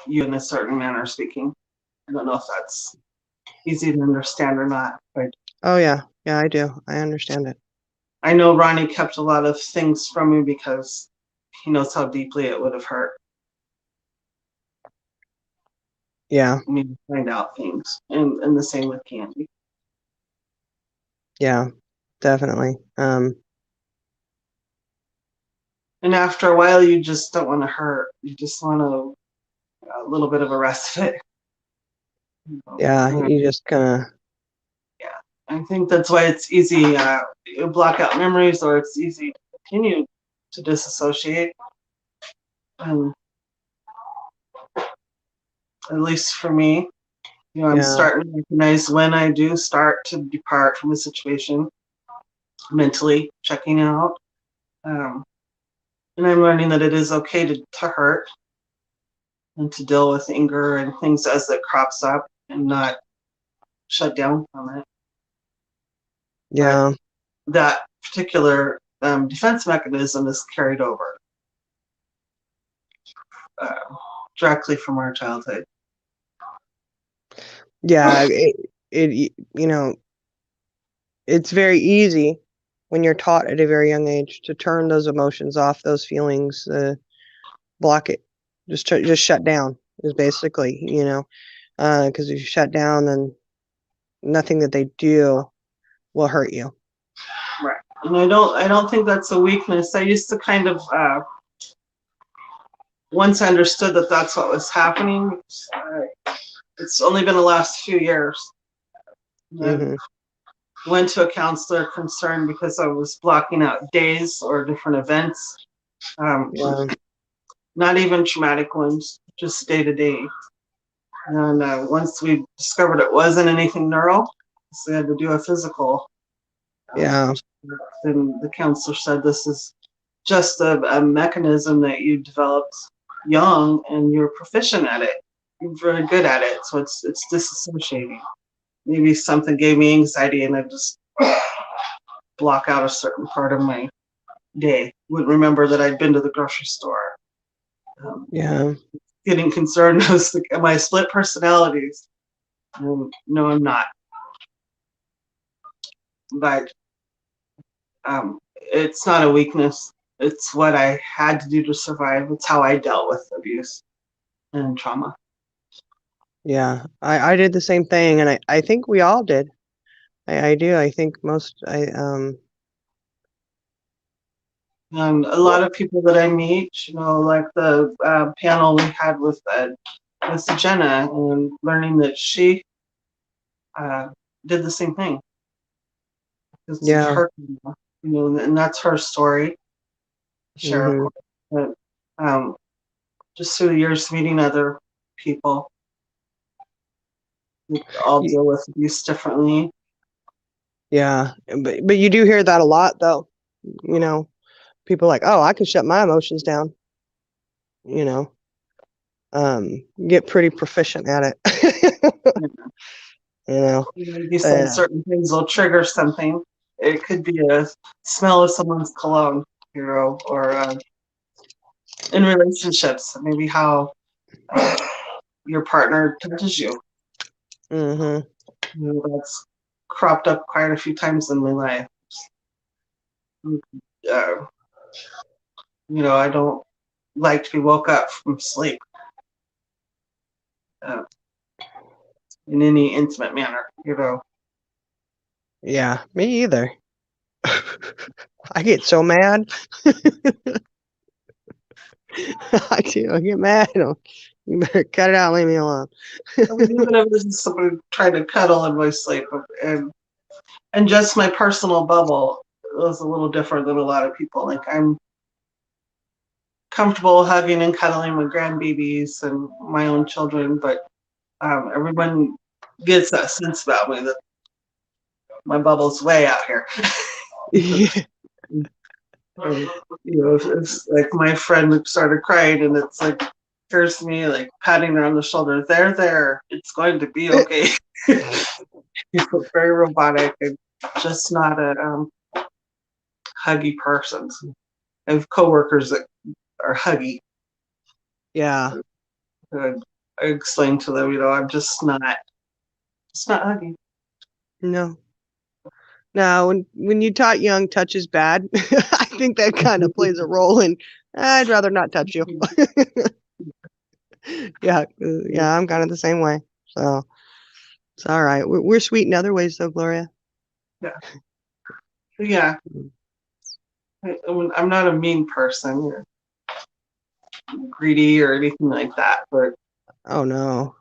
you in a certain manner. Speaking, I don't know if that's easy to understand or not, but Oh yeah. Yeah, I do. I understand it. I know Ronnie kept a lot of things from me because he knows how deeply it would have hurt Yeah. me to find out things, and the same with Candy. Yeah, definitely. And after a while, you just don't want to hurt. You just want a little bit of a respite. Yeah, Mm, you just kind of yeah, I think that's why it's easy. You block out memories, or it's easy to continue to disassociate. And at least for me, I'm yeah. starting to recognize when I do start to depart from a situation, mentally checking out. Um, and I'm learning that it is okay to hurt and to deal with anger and things as it crops up and not shut down from it. But Yeah. that particular defense mechanism is carried over uh, directly from our childhood. Yeah, you know, it's very easy when you're taught at a very young age to turn those emotions off, those feelings, block it, just shut down is basically, because if you shut down, then nothing that they do will hurt you. Right. And I don't think that's a weakness. I used to kind of once I understood that that's what was happening. It's only been the last few years. I Hmm. went to a counselor concerned because I was blocking out days or different events, um, Yeah. not even traumatic ones, just day to day. And once we discovered it wasn't anything neural, so we had to do a physical. Yeah. Then the counselor said this is just a mechanism that you developed young and you're proficient at it. You're very good at it. So it's disassociating. Maybe something gave me anxiety and I just block out a certain part of my day. Wouldn't remember that I'd been to the grocery store. Um, Yeah. Getting concerned was my split personalities. No, I'm not. But it's not a weakness. It's what I had to do to survive. It's how I dealt with abuse and trauma. Yeah. I did the same thing, and I think we all did. I do. I think most I. And a lot of people that I meet, like the panel we had with Jenna, and learning that she uh, did the same thing because of Yeah. her, and that's her story to share, of Hmm. course. But just through the years, meeting other people who all deal with abuse differently. Yeah, but you do hear that a lot, though. You know, people like, oh, I can shut my emotions down. You know, get pretty proficient at it. you know, You said uh, certain things will trigger something. It could be a smell of someone's cologne, or in relationships, maybe how your partner touches you. hmm. That's cropped up quite a few times in my life. Uh, I don't like to be woke up from sleep uh, in any intimate manner. Yeah, me either. I get so mad. I do. I get mad. You better cut it out. Leave me alone. I mean, even if this is somebody trying to cuddle in my sleep, and just my personal bubble was a little different than a lot of people. Like I'm comfortable hugging and cuddling with grandbabies and my own children, but everyone gets that sense about me that my bubble's way out here. Yeah. It's like my friend started crying, and it's like, here's me like patting her on the shoulder. There, it's going to be okay. Very robotic and just not a huggy person. I have coworkers that are huggy. Yeah. And I explained to them, I'm just not huggy. No. Now, when you taught young, touch is bad. I think that kind of plays a role in. I'd rather not touch you. Yeah, I'm kind of the same way. So it's all right. We're sweet in other ways, though, Gloria. Yeah. I'm not a mean person or greedy or anything like that, but Oh no.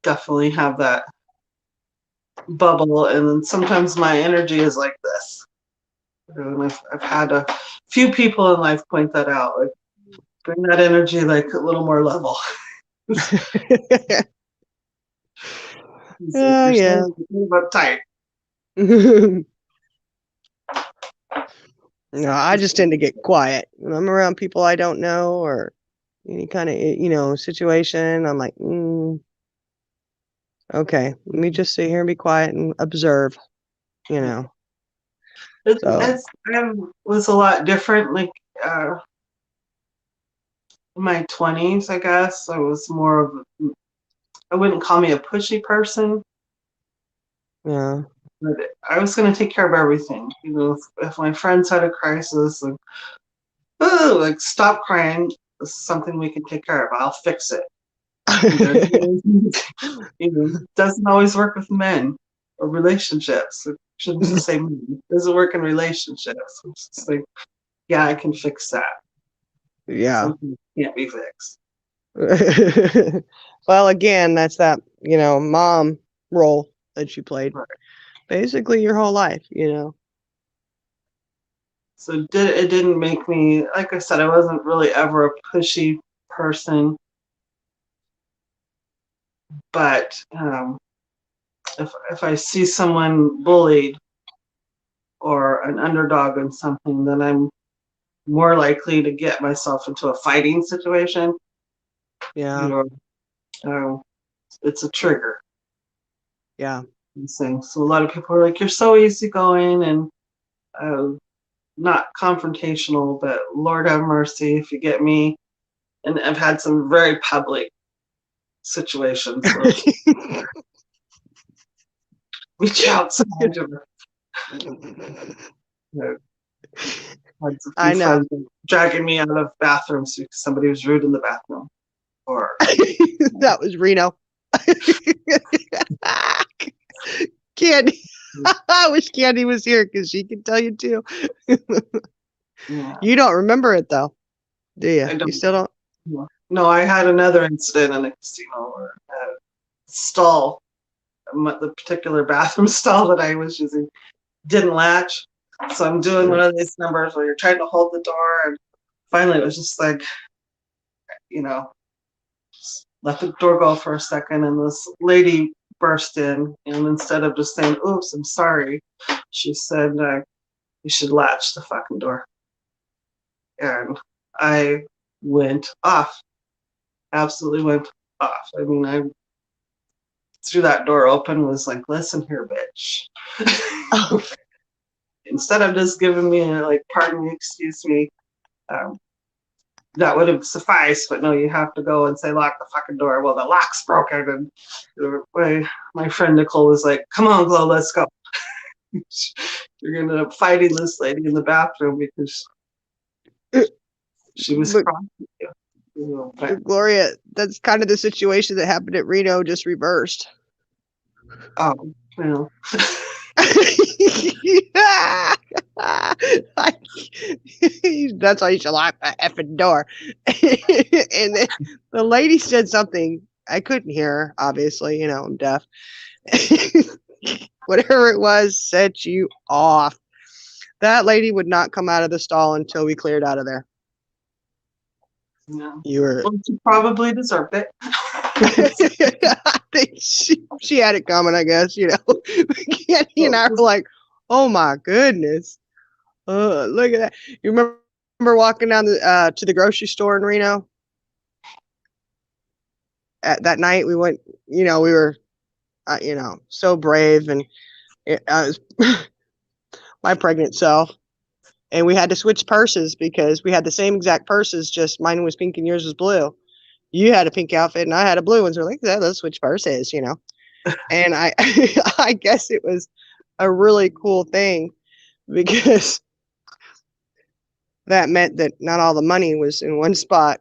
definitely have that bubble, and then sometimes my energy is like this. And I've had a few people in life point that out, like bring that energy like a little more level. Oh yeah. Uptight. No, I just tend to get quiet when I'm around people I don't know or any kind of situation. I'm like, okay, let me just sit here and be quiet and observe. So It was a lot different. Like in my 20s, I guess I was more of. I wouldn't call me a pushy person. yeah. But I was going to take care of everything. If my friends had a crisis, like stop crying. This is something we can take care of. I'll fix it. Doesn't always work with men or relationships. It shouldn't just say men. It doesn't work in relationships. It's just like, yeah, I can fix that. Yeah. Something can't be fixed. Well, again, that's that, mom role that you played Right. basically your whole life, So it didn't make me, like I said, I wasn't really ever a pushy person. But if I see someone bullied or an underdog in something, then I'm more likely to get myself into a fighting situation. Yeah. It's a trigger. Yeah. So a lot of people are like, you're so easygoing and not confrontational, but Lord have mercy if you get me. And I've had some very public situations. Reach out. I know. Dragging me out of bathrooms because somebody was rude in the bathroom. Or that was Reno. Candy. I wish Candy was here because she could tell you too. yeah. You don't remember it though, do you? You still don't? No, I had another incident in a casino where a stall, the particular bathroom stall that I was using, didn't latch. So I'm doing one of these numbers where you're trying to hold the door, and finally it was just like, let the door go for a second, and this lady burst in, and instead of just saying, oops, I'm sorry, she said, you should latch the fucking door. And I went off. Absolutely went off. I mean, I threw that door open, was like, listen here, bitch. Oh. Instead of just giving me pardon me, excuse me, that would have sufficed, but no, you have to go and say, lock the fucking door. Well, the lock's broken. And my friend Nicole was like, come on, Glo, let's go. You're going to end up fighting this lady in the bathroom because she was crossing you. Gloria, that's kind of the situation that happened at Reno, just reversed. Oh, well. That's why you should lock that effing door. And then the lady said something. I couldn't hear her, obviously, I'm deaf. Whatever it was set you off. That lady would not come out of the stall until we cleared out of there. Yeah. You were. Well, she probably deserved it. I think she had it coming, I guess, Candy and I were like, oh my goodness. Look at that. You remember walking down to the grocery store in Reno? At that night we went, we were so brave, and I was my pregnant self, and we had to switch purses because we had the same exact purses, just mine was pink and yours was blue. You had a pink outfit and I had a blue one, so we're like, yeah, let's switch purses, and I I guess it was a really cool thing because that meant that not all the money was in one spot.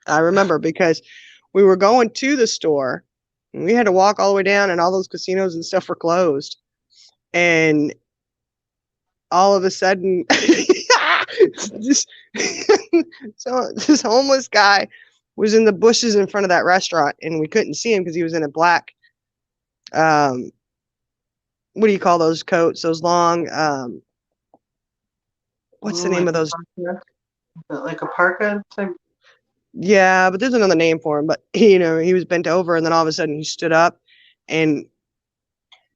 I remember because we were going to the store and we had to walk all the way down, and all those casinos and stuff were closed. And all of a sudden, this, so this homeless guy was in the bushes in front of that restaurant, and we couldn't see him because he was in a black, what do you call those coats? Those long, what's the name of those? Like a parka type? Yeah, but there's another name for him. But he was bent over, and then all of a sudden he stood up, and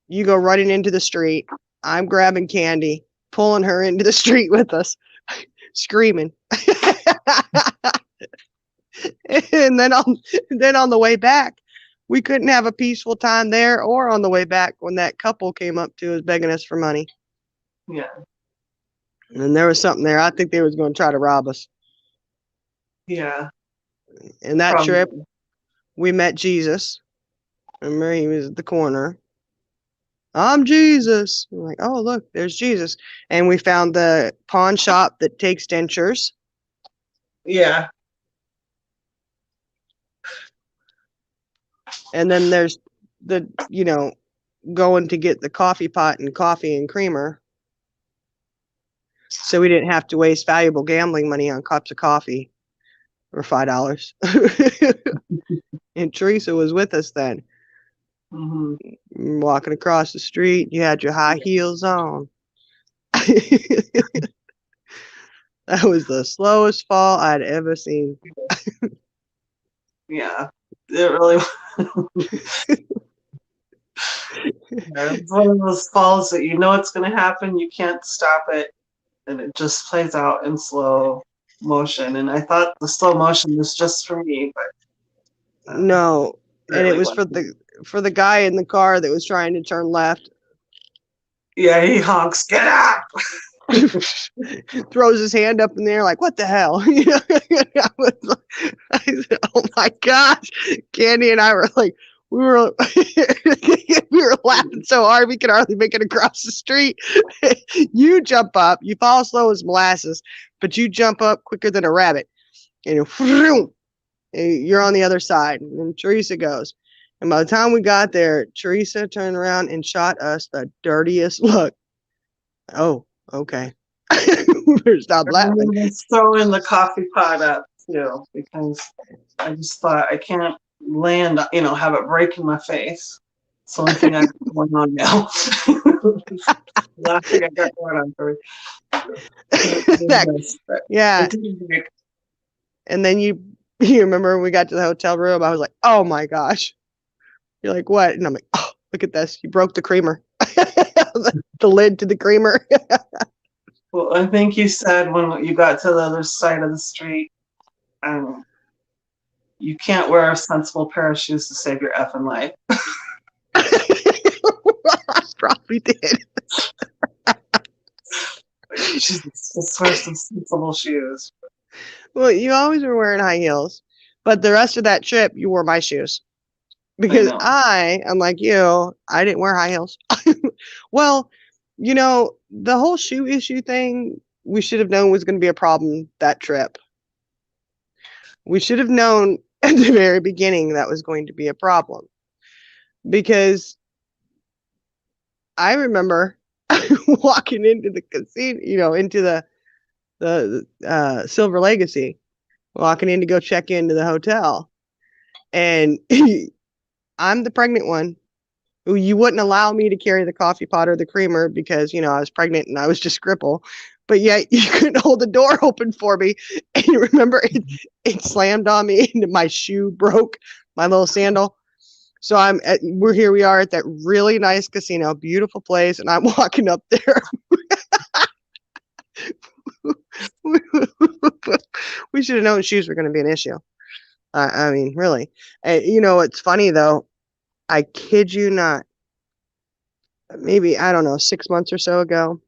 you go running into the street. I'm grabbing Candy, pulling her into the street with us, screaming. And then on the way back, we couldn't have a peaceful time there or on the way back when that couple came up to us begging us for money. Yeah. And there was something there. I think they was going to try to rob us. Yeah. And that trip, we met Jesus. Remember, he was at the corner. I'm Jesus. I'm like, oh, look, there's Jesus. And we found the pawn shop that takes dentures. Yeah. And then there's the, going to get the coffee pot and coffee and creamer. So we didn't have to waste valuable gambling money on cups of coffee for $5. And Teresa was with us then. Mm-hmm. Walking across the street, you had your high heels on. That was the slowest fall I'd ever seen. Yeah, it really was. It's one of those falls that it's going to happen. You can't stop it. And it just plays out in slow motion. And I thought the slow motion was just for me, but no. And it was for the guy in the car that was trying to turn left. Yeah, he honks, get out! Throws his hand up in the air like, what the hell? I said, oh my gosh. Candy and I were like, we were laughing so hard we could hardly make it across the street. You jump up, you fall slow as molasses, but you jump up quicker than a rabbit. And you're on the other side. And then Teresa goes. And by the time we got there, Teresa turned around and shot us the dirtiest look. Oh, okay. Stop laughing. I was throwing the coffee pot up too, because I just thought I can't land, have it break in my face. It's the only thing I got going on now. Last thing I got going on for yeah. And then you remember when we got to the hotel room, I was like, oh my gosh. You're like, what? And I'm like, oh, look at this. You broke the creamer. The lid to the creamer. Well, I think you said when you got to the other side of the street, you can't wear a sensible pair of shoes to save your effing life. I probably did. Just wear some sensible shoes. Well, you always were wearing high heels, but the rest of that trip, you wore my shoes. Because I'm like you, I didn't wear high heels. Well, the whole shoe issue thing, we should have known was going to be a problem that trip. We should have known at the very beginning that was going to be a problem. Because I remember walking into the casino, into the Silver Legacy, walking in to go check into the hotel, and I'm the pregnant one. Who you wouldn't allow me to carry the coffee pot or the creamer because I was pregnant and I was just cripple, but yet you couldn't hold the door open for me. And you remember it slammed on me and my shoe broke, my little sandal. So we are at that really nice casino, beautiful place, and I'm walking up there. We should have known shoes were going to be an issue. I mean, really. It's funny though. I kid you not. Maybe, I don't know, 6 months or so ago,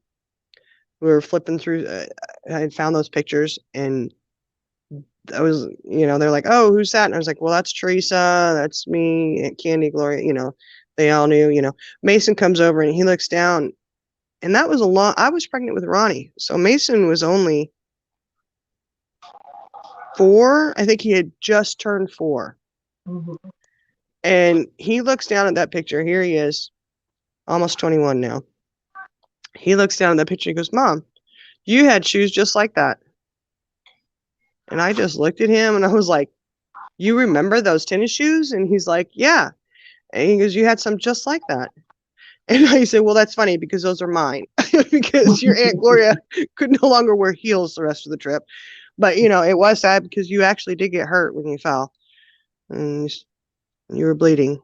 we were flipping through. I had found those pictures, and I was, they're like, "Oh, who's that?" And I was like, "Well, that's Teresa. That's me, Aunt Candy, Gloria." They all knew. Mason comes over and he looks down, and that was I was pregnant with Ronnie, so Mason was only 4. I think he had just turned 4. Mhm. And he looks down at that picture. Here he is, almost 21 now. He looks down at that picture. He goes, "Mom, you had shoes just like that." And I just looked at him and I was like, "You remember those tennis shoes?" And he's like, "Yeah." And he goes, "You had some just like that." And I said, "Well, that's funny because those are mine." Because your Aunt Gloria could no longer wear heels the rest of the trip. But, it was sad because you actually did get hurt when you fell. And you were bleeding.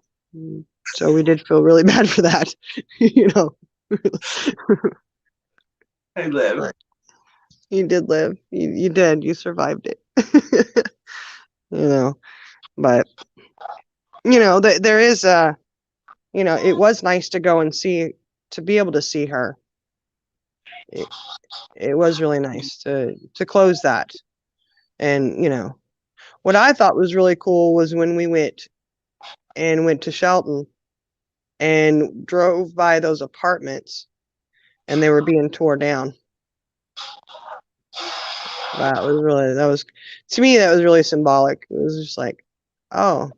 So we did feel really bad for that. I live. But you did live. You did. You survived it. But, there is it was nice to go and to be able to see her. It was really nice to close that. And, what I thought was really cool was when we went to Shelton and drove by those apartments and they were being torn down. To me, that was really symbolic. It was just like, oh,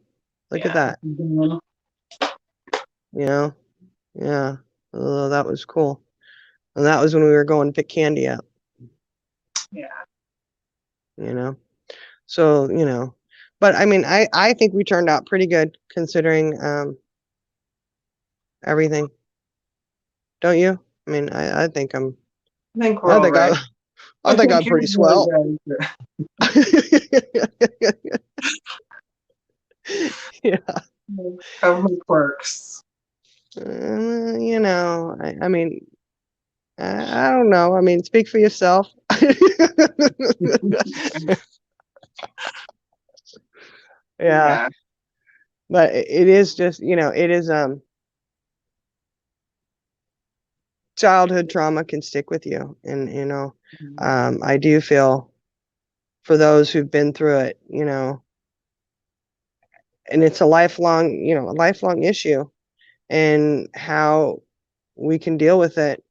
look at that. Mhm. Yeah. That was cool. And that was when we were going to pick candy up. Yeah. So, but I mean, I think we turned out pretty good considering everything. Don't you? I mean, I think I'm I think we're all right. I think I'm you're pretty really swell. Yeah. Have my quirks. I mean, I don't know. I mean, speak for yourself. Yeah. But it is just, it is childhood trauma can stick with you. And I do feel for those who've been through it, and it's a lifelong issue, and how we can deal with it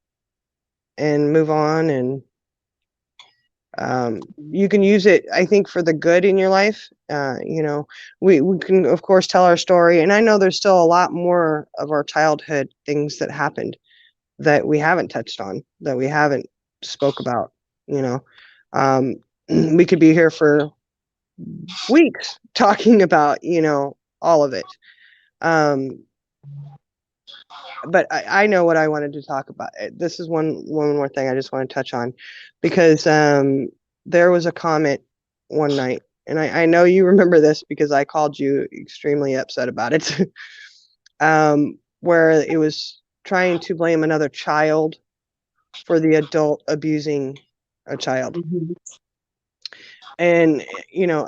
and move on. And you can use it, I think, for the good in your life. We can, of course, tell our story. And I know there's still a lot more of our childhood things that happened that we haven't touched on, that we haven't spoke about. We could be here for weeks talking about, all of it. But I know what I wanted to talk about. This is one more thing I just want to touch on, because there was a comment one night, and I know you remember this because I called you extremely upset about it, where it was trying to blame another child for the adult abusing a child. Mhm. And,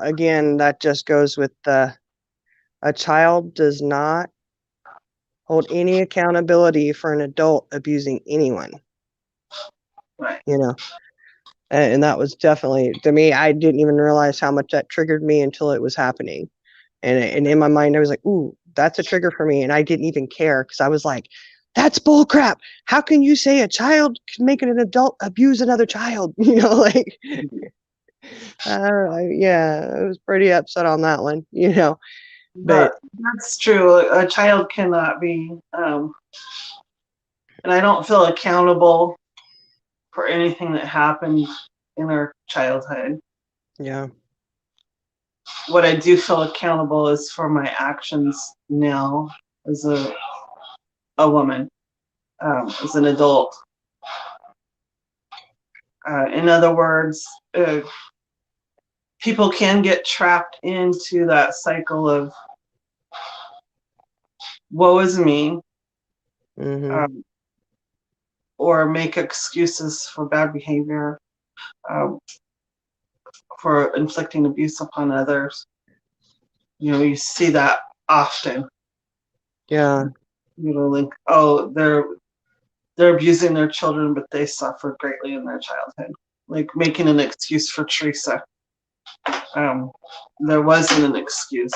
again, that just goes with a child does not hold any accountability for an adult abusing anyone. Right. And that was definitely, to me, I didn't even realize how much that triggered me until it was happening. And in my mind, I was like, ooh, that's a trigger for me. And I didn't even care because I was like, that's bull crap. How can you say a child can make an adult abuse another child? Yeah, I was pretty upset on that one, but That's true. A child cannot be and I don't feel accountable for anything that happened in our childhood. Yeah. What I do feel accountable is for my actions now as a woman, as an adult. In other words, people can get trapped into that cycle of woe is me, Mm-hmm. um, or make excuses for bad behavior, um, for inflicting abuse upon others. You know, you see that often. Yeah. You know, like, oh, they're abusing their children, but they suffered greatly in their childhood. Like making an excuse for Teresa. There wasn't an excuse.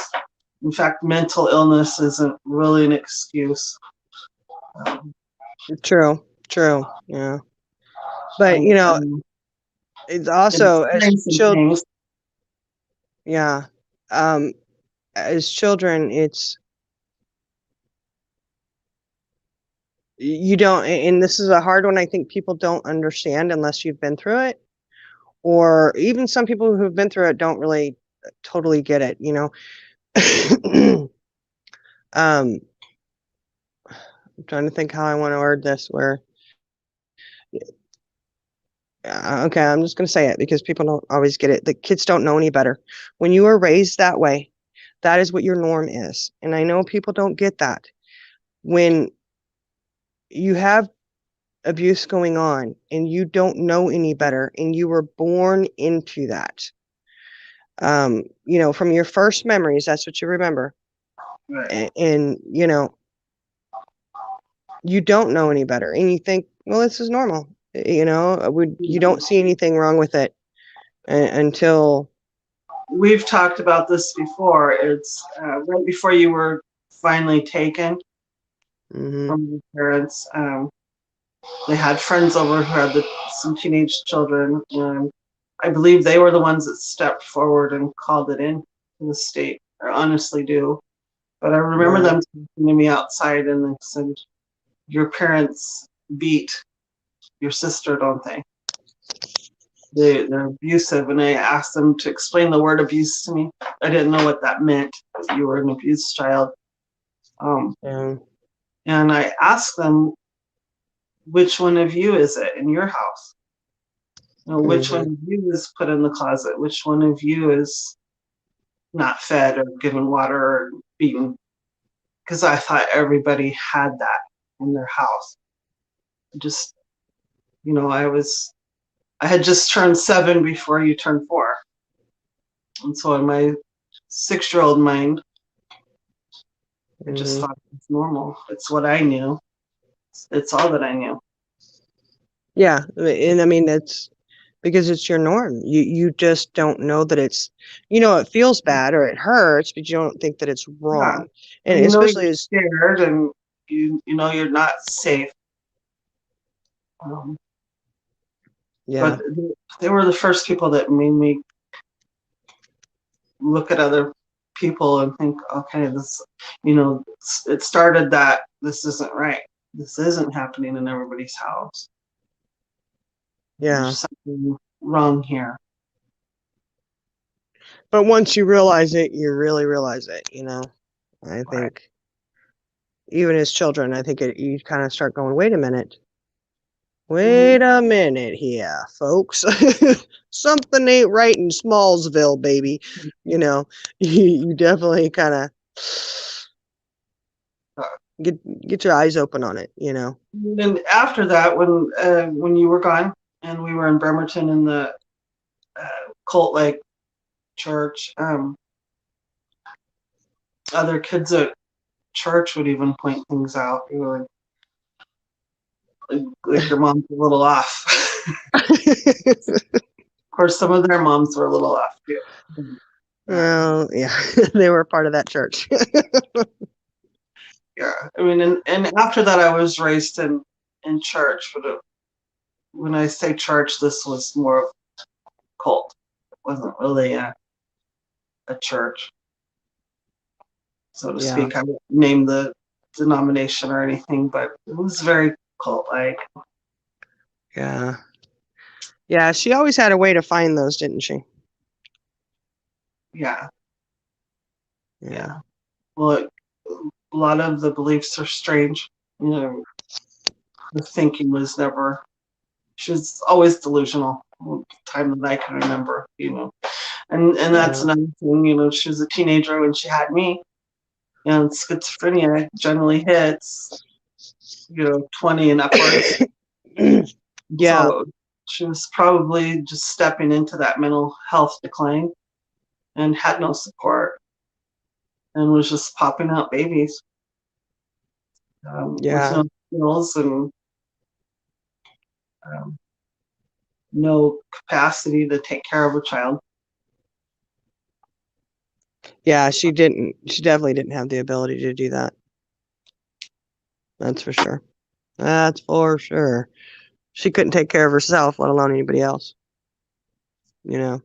In fact, mental illness isn't really an excuse. Um, True. True. Yeah. But it's also as and some children. things. Yeah. As children, it's you don't, and this is a hard one. I think people don't understand unless you've been through it, or even some people who've been through it don't really totally get it. I'm trying to think how I want to word this. Where okay, I'm just going to say it because people don't always get it. The kids don't know any better. When you are raised that way, that is what your norm is. And I know people don't get that. When you have abuse going on and you don't know any better and you were born into that, from your first memories, that's what you remember. Right. And you don't know any better and you think, well, this is normal. You don't see anything wrong with it until We've talked about this before. It's right before you were finally taken mhm, from your parents. They had friends over who had some teenage children, and I believe they were the ones that stepped forward and called it in to the state. I honestly do. But I remember yeah, them talking to me outside and they said, your parents beat your sister, don't they? They're abusive. And I asked them to explain the word abuse to me. I didn't know what that meant, that you were an abused child. yeah, And I asked them, which one of you is it in your house? Which one mhm, of you is put in the closet? Which one of you is not fed or given water or beaten? Because I thought everybody had that in their house. Just, I had just turned 7 before you turned 4. And so in my 6-year-old mind, I just mhm. thought it's normal. It's what I knew. It's all that I knew. Yeah, and I mean that's because it's your norm. You just don't know that it feels bad or it hurts, but you don't think that it's Yeah. wrong. And And especially you're as scared and you know you're not safe. Um, yeah, but they were the first people that made me look at other people and think, okay, this, it started that this isn't right. This isn't happening in everybody's house. yeah. There's something wrong here. But once you realize it, you really realize it. I Right. think even as children, I think you kind of start going, wait a minute. Mhm. Wait a minute here, folks. Something ain't right in Smallsville, baby. You know, you definitely kind of get your eyes open on it. And after that, when you were gone and we were in Bremerton in the Colt Lake Church, other kids at church would even point things out. You were like your mom's a little off. Of course, some of their moms were a little off too. Well, yeah, they were part of that church. Yeah, I mean, and after that, I was raised in church. But when I say church, this was more of a cult. It wasn't really a church, so to Yeah, speak. I won't name the denomination or anything, but it was very cult-like. Yeah. Yeah, she always had a way to find those, didn't she? Yeah. Yeah. Well, a lot of the beliefs are strange. You know, her thinking was never. She was always delusional. Time that I can remember, you know, and that's Yeah. another thing. You know, she was a teenager when she had me, and schizophrenia generally hits, 20 and upwards. Yeah. So she was probably just stepping into that mental health decline and had no support and was just popping out babies with Yeah. no skills and um, no capacity to take care of a child. Yeah, she didn't. She definitely didn't have the ability to do that. That's for sure. That's for sure. She couldn't take care of herself, let alone anybody else. You know.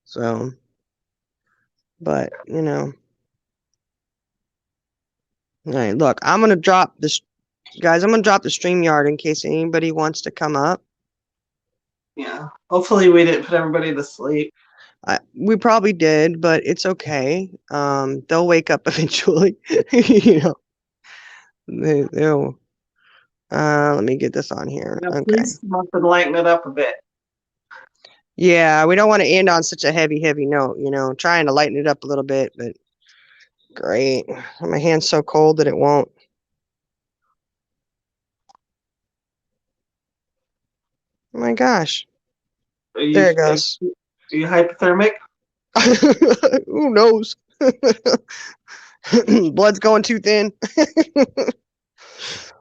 So, but all right. Look, I'm gonna drop this, guys. I'm gonna drop the StreamYard in case anybody wants to come up. Yeah. Hopefully we didn't put everybody to sleep. We probably did, but it's okay. They'll wake up eventually. you know. They'll. Let me get this on here. Yeah, Okay. please come up and lighten it up a bit. Yeah, we don't want to end on such a heavy note, trying to lighten it up a little bit, but great. My hand's so cold that it won't. Oh my gosh. There it goes. Are you hypothermic? Who knows? Blood's going too thin.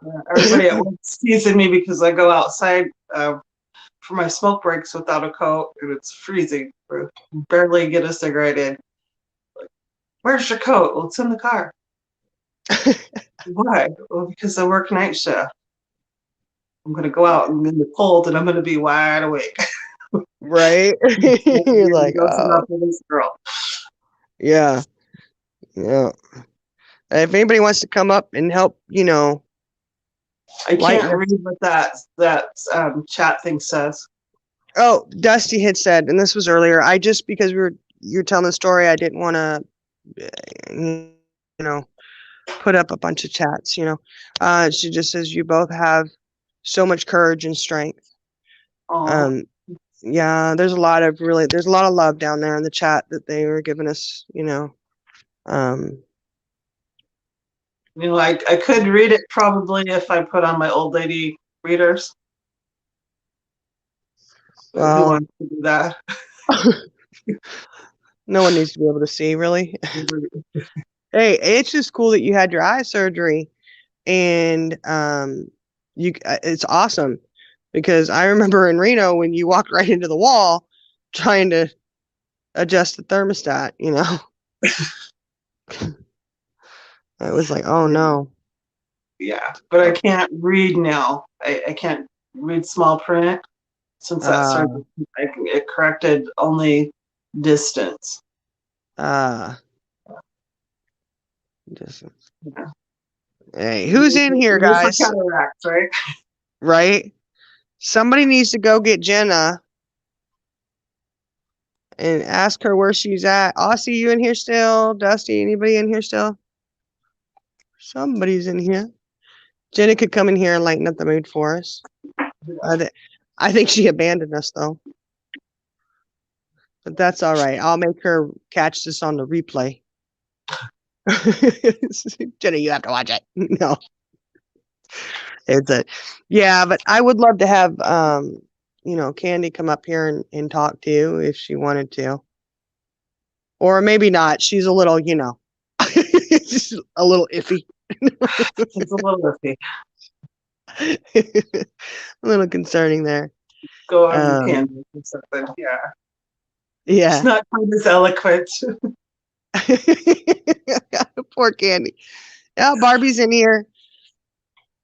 Yeah, everybody at work teasing me because I go outside for my smoke breaks without a coat and it's freezing. I barely get a cigarette in. Like, where's your coat? Well, it's in the car. Why? Well, because I work night shift. I'm gonna go out in the cold and I'm gonna be wide awake. Right? You're like, That's oh, enough for this girl. yeah. Yeah. If anybody wants to come up and help, I lighten can't it. read what that chat thing says. Oh, Dusty had said, and this was earlier. I just because you're telling the story, I didn't want to, you know, put up a bunch of chats. She just says you both have so much courage and strength. Oh, Yeah, there's a lot of love down there in the chat that they were giving us. Um, I could read it probably if I put on my old lady readers. But who well, wants to do that? no one needs to be able to see, really. Hey, it's just cool that you had your eye surgery, and it's awesome because I remember in Reno when you walked right into the wall trying to adjust the thermostat. I was like, oh no. Yeah, but I can't read now. I can't read small print since that surgery. It corrected only distance. Distance. Yeah. Hey, who's in here, For guys? cataracts, right? Right? Somebody needs to go get Jenna and ask her where she's at. Aussie, you in here still? Dusty, anybody in here still? Somebody's in here. Jenna could come in here and lighten up the mood for us. I think she abandoned us though. But that's all right. I'll make her catch this on the replay. Jenna, you have to watch it. No. Yeah, but I would love to have Candy come up here and talk to you if she wanted to. Or maybe not. She's a little, just a little iffy. It's a little iffy. A little concerning there. Go on Candy or something. Yeah. Yeah. It's not quite as eloquent. Poor Candy. Yeah, Barbie's in here.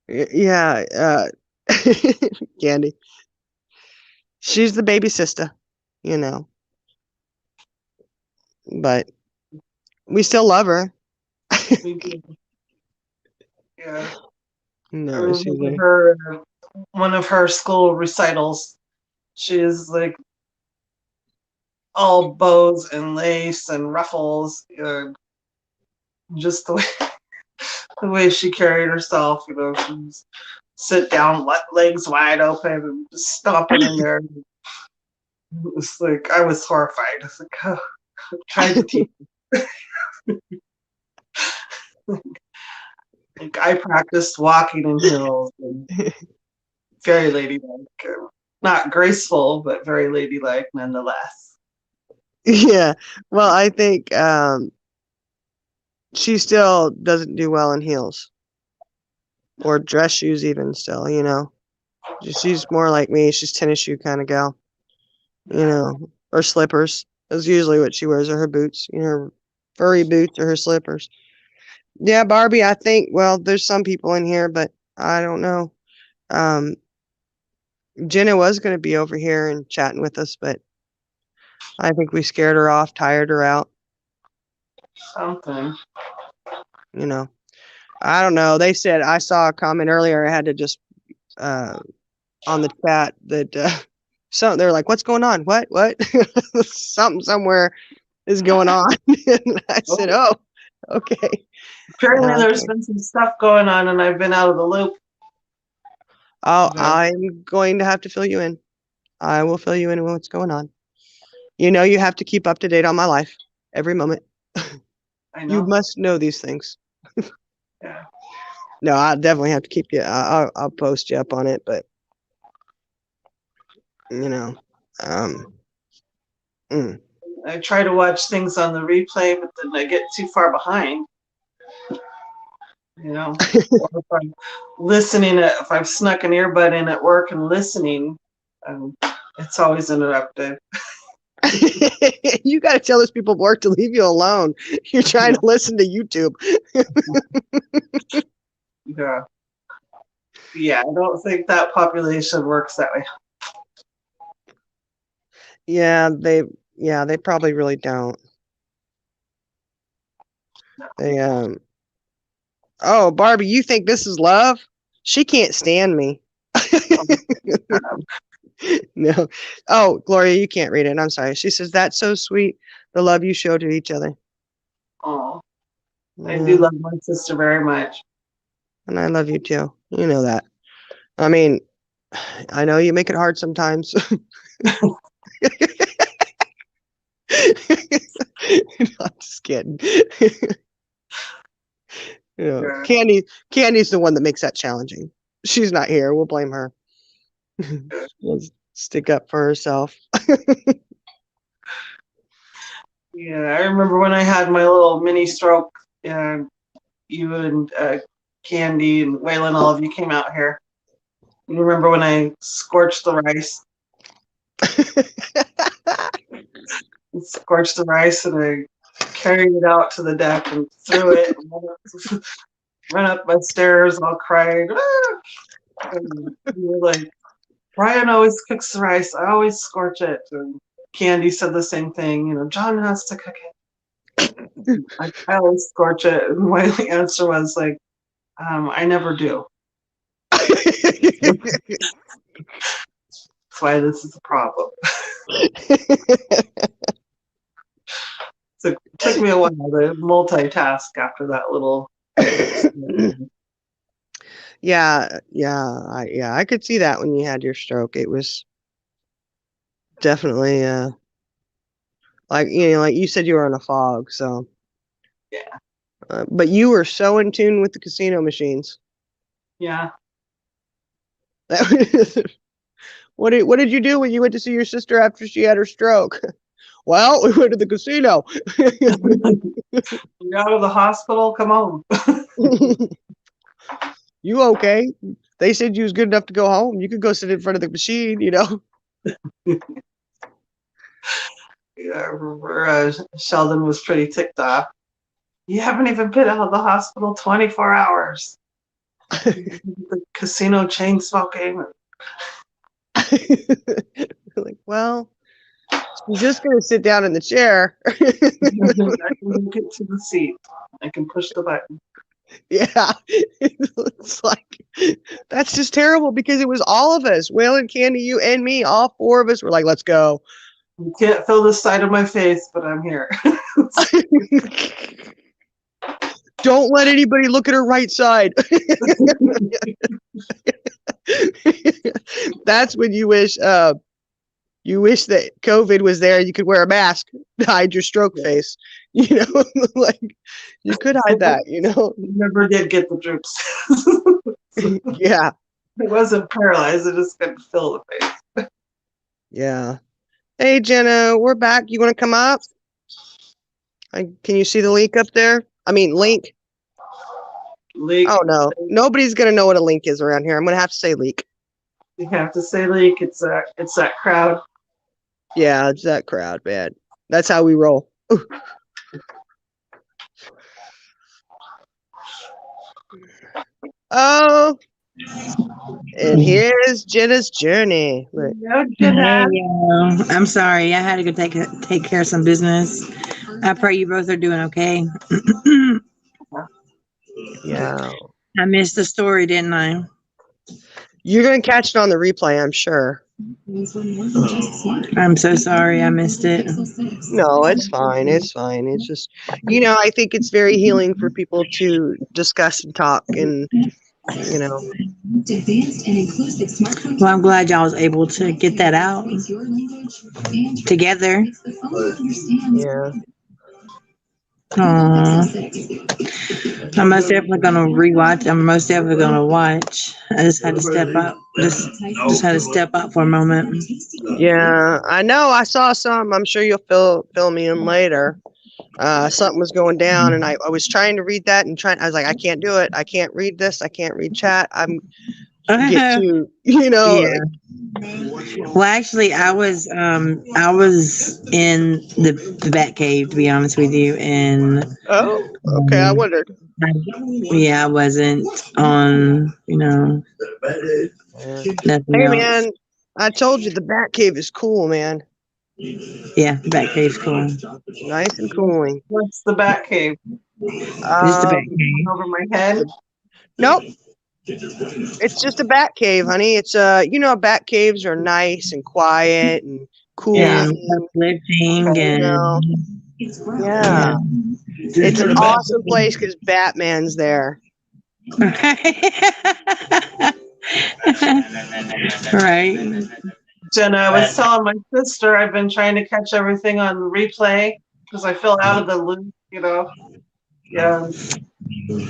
Yeah, Candy. She's the baby sister, but we still love her. Yeah. I No, she's remember a her, one of her school recitals. She is like all bows and lace and ruffles, just the way she carried herself. She's sit down, legs wide open, and just stomping in there. It was like I was horrified. I was like, oh, I tried to teach. Like I practiced walking in heels and very ladylike. Not graceful, but very ladylike nonetheless. yeah. Well, I think she still doesn't do well in heels or dress shoes even still, She's more like me. She's tennis shoe kind of gal, or slippers. That's usually what she wears, are her boots, her furry boots or her slippers. Yeah, Barbie, I think, well, there's some people in here, but I don't know. Um, Jenna was going to be over here and chatting with us, but I think we scared her off, tired her out, Something. you know. I don't know. They said, I saw a comment earlier. I had to just, on the chat that, they're like, what's going on? What? Something somewhere is going on. And I said, oh, okay. Apparently, there's Okay. been some stuff going on, and I've been out of the loop. Oh, Yeah. I'm going to have to fill you in. I will fill you in on what's going on. You have to keep up to date on my life every moment. I You know. must know these things. Yeah. No, I definitely have to keep you. I'll post you up on it, but um, mm. I try to watch things on the replay, but then I get too far behind. Or if I'm if I've snuck an earbud in at work and listening, it's always interrupted. You got to tell those people at work to leave you alone. You're trying to listen to YouTube. Yeah. Yeah, I don't think that population works that way. Yeah, they probably really don't. They Oh, Barbie, you think this is love? She can't stand me. No. Oh, Gloria, you can't read it. I'm sorry. She says, that's so sweet, the love you show to each other. Oh, I do Yeah, love my sister very much. and I love you too. You know that. I mean, I know you make it hard sometimes. I'm just kidding. Yeah. Candy's the one that makes that challenging. She's not here. We'll blame her. She'll stick up for herself. Yeah, I remember when I had my little mini stroke, and you and Candy and Waylon, all of you came out here. You remember when I scorched the rice? Scorched the rice, and I carried it out to the deck and threw it. And ran up my stairs, all crying. Ah! And you were like, Brian always cooks the rice. I always scorch it. And Candy said the same thing. John has to cook it. I always scorch it. And my answer was like, I never do. That's why this is a problem. So it took me a while to multitask after that little. Yeah, I could see that when you had your stroke. It was definitely like like you said, you were in a fog. So Yeah. but you were so in tune with the casino machines. Yeah. What did you do when you went to see your sister after she had her stroke? Well, we went to the casino. You're out of the hospital. Come on. You okay? They said you was good enough to go home. You could go sit in front of the machine, Yeah, I remember Sheldon was pretty ticked off. You haven't even been out of the hospital 24 hours. The casino chain smoking. Like, well, she's just gonna sit down in the chair. I can get to the seat. I can push the button. Yeah, it's like that's just terrible because it was all of us, Waylon, Candy, you, and me. All four of us were like, "Let's go." You can't feel the side of my face, but I'm here. Don't let anybody look at her right side. That's when you wish that COVID was there. You could wear a mask to hide your stroke face. Like you could hide that. Never did get the droops. Yeah, I wasn't paralyzed. I just couldn't feel the face. yeah. Hey, Jenna, we're back. You want to come up? Can you see the link up there? I mean, link. Leak. Oh no, nobody's gonna know what a link is around here. I'm gonna have to say leak. You have to say leak. It's that crowd. Yeah, it's that crowd, man. That's how we roll. Oh, and here's Jenna's journey. Look. No, Jenna. Hey, I'm sorry. I had to go take care of some business. I pray you both are doing okay. Yeah. I missed the story, didn't I? You're going to catch it on the replay, I'm sure. I'm so sorry I missed it. No, it's fine. It's fine. It's just, I think it's very healing for people to discuss and talk and, Well, I'm glad y'all was able to get that out together. Yeah. I'm most definitely gonna rewatch. I'm most definitely gonna watch. I just had to step up. Just had to step up for a moment. Yeah, I know. I saw some. I'm sure you'll fill me in later. Something was going down, and I was trying to read that I was like, I can't do it. I can't read this. I can't read chat. I'm get to Yeah. Well, actually, I was in the Bat Cave, to be honest with you, and Oh, okay. I wondered. yeah, I wasn't on, nothing Hey, else. man, I told you the Bat Cave is cool, man. Yeah, the Bat Cave's cool. Nice and cooling. What's the Bat Cave? Just the Bat Cave. Over my head? Nope. It's just a bat cave, honey. It's bat caves are nice and quiet and cool. And uplifting and yeah. It's an awesome place because Batman's there. Right. Jenna, I was telling my sister I've been trying to catch everything on replay because I feel out of the loop, Yeah.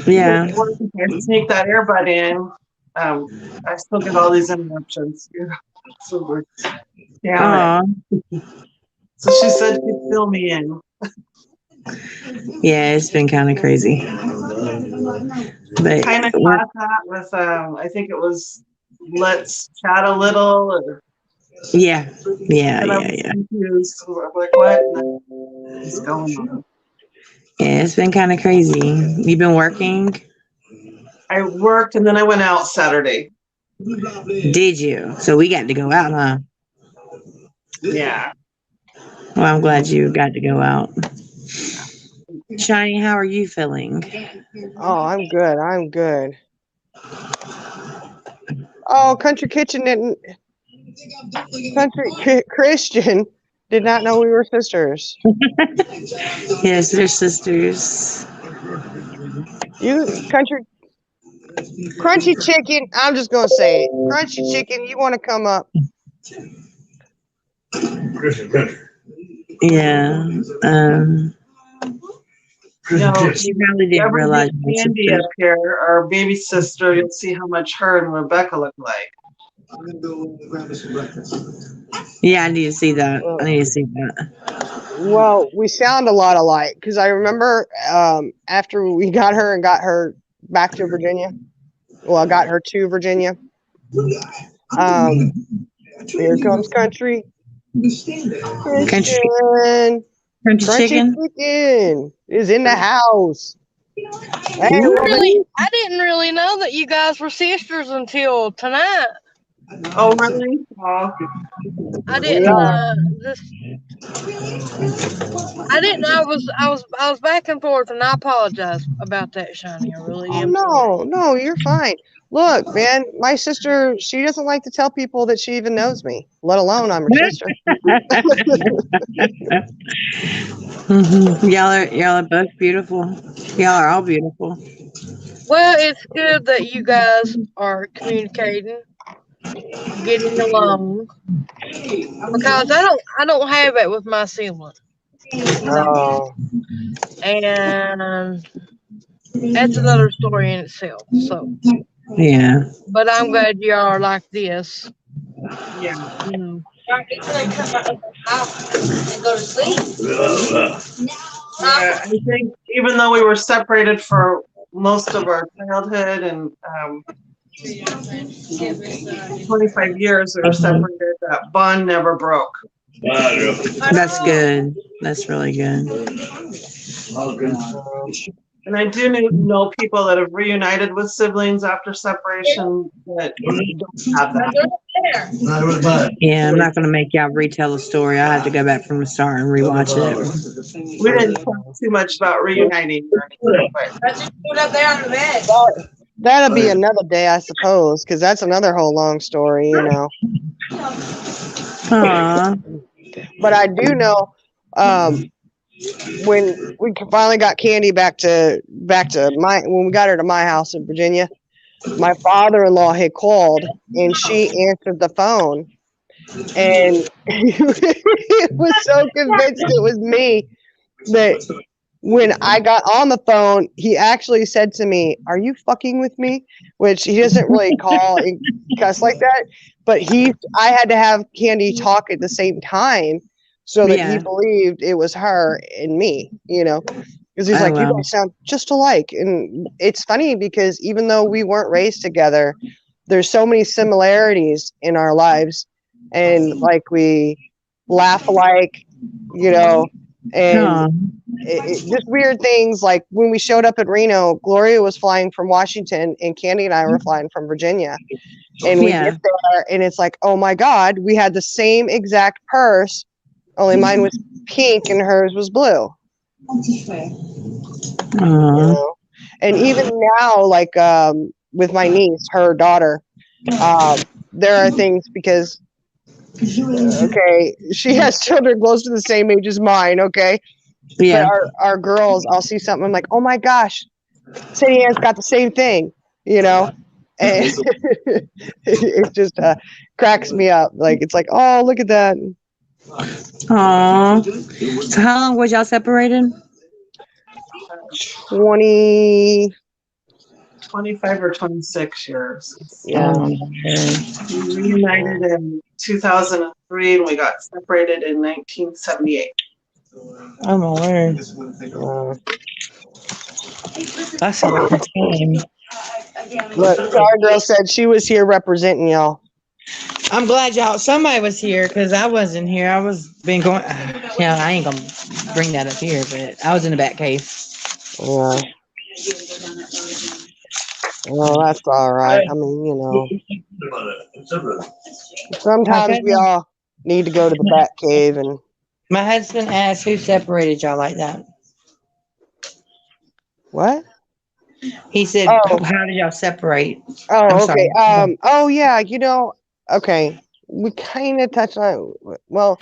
Yeah. I sneak that earbud in. I still get all these interruptions. So yeah. So she said she'd fill me in. Yeah, it's been kind of crazy. But kind of caught that with I think it was Let's Chat a Little. Yeah. Confused. I'm like, what is going on? Yeah, it's been kind of crazy. You've been working? I worked and then I went out Saturday. Did you? So we got to go out, huh? Yeah. Well, I'm glad you got to go out. Shiny, how are you feeling? Oh, I'm good. I'm good. Oh, Country Christian did not know we were sisters. Yes, they're sisters. You Crunchy Chicken. I'm just gonna say it. Crunchy Chicken. You want to come up? Yeah. She probably didn't realize. Andy up here, our baby sister. You'll see how much her and Rebecca look like. Yeah, I need to see that. Well, we sound a lot alike because I remember after we got her back to Virginia. Well, I got her to Virginia. Here comes Country. Crunchy Chicken is in the house. Hey, I didn't really know that you guys were sisters until tonight. Oh, really? Oh, I didn't. This. I didn't. I was back and forth, and I apologize about that, Shani. I really Oh, am sorry. no, you're fine. Look, man, my sister, she doesn't like to tell people that she even knows me, let alone I'm her sister. Y'all are both beautiful. Y'all are all beautiful. Well, it's good that you guys are communicating, getting along, because I don't have it with my sibling, Oh, and that's another story in itself. So, Yeah. but I'm glad you are like this. yeah. You know. Yeah, I think even though we were separated for most of our childhood and 25 years we were separated, that bond never broke. That's good. That's really good. And I do know people that have reunited with siblings after separation that don't have that. Yeah, I'm not gonna make y'all retell the story. I have to go back from the start and rewatch it. We didn't talk too much about reuniting or anything, but that'll be another day, I suppose, because that's another whole long story, you know. Aw. But I do know, when we finally got Candy back to when we got her to my house in Virginia, my father-in-law had called and she answered the phone, and he was so convinced it was me that when I got on the phone, he actually said to me, "Are you fucking with me?" Which he doesn't really call and cuss like that, but I had to have Candy talk at the same time so that he Yeah. believed it was her and me, you know, because he's Oh, like, "You wow. guys sound just alike," and it's funny because even though we weren't raised together, there's so many similarities in our lives, and like we laugh alike, you know, and Aw. just weird things like when we showed up at Reno, Gloria was flying from Washington and Candy and I were flying from Virginia. And we Yeah. get there and it's like, oh my God, we had the same exact purse, only mine was pink and hers was blue. You Aw. know? And even now, like with my niece, her daughter, there are things because okay, she has children close to the same age as mine, okay? Yeah. But our girls, I'll see something, I'm like, oh my gosh, Sadie Ann's got the same thing, you know? And it just cracks me up. Like, it's like, oh, look at that. Aw. So how long was y'all separated? 20, 25 or 26 years. yeah. We reunited in 2003 and we got separated in 1978. Oh my word. That's a long time. Look, Star Girl said she was here representing y'all. I'm glad somebody was here because I wasn't here. I was been going. Yeah, I ain't gonna bring that up here, but I was in the back cave. Yeah. Well, that's all right. I mean, you know, sometimes we all need to go to the back cave and. My husband asked who separated y'all like that. What? He said, Oh. "How did y'all separate?" Oh, I'm okay. sorry. Oh yeah, you know, okay. We kind of touched on it. Well,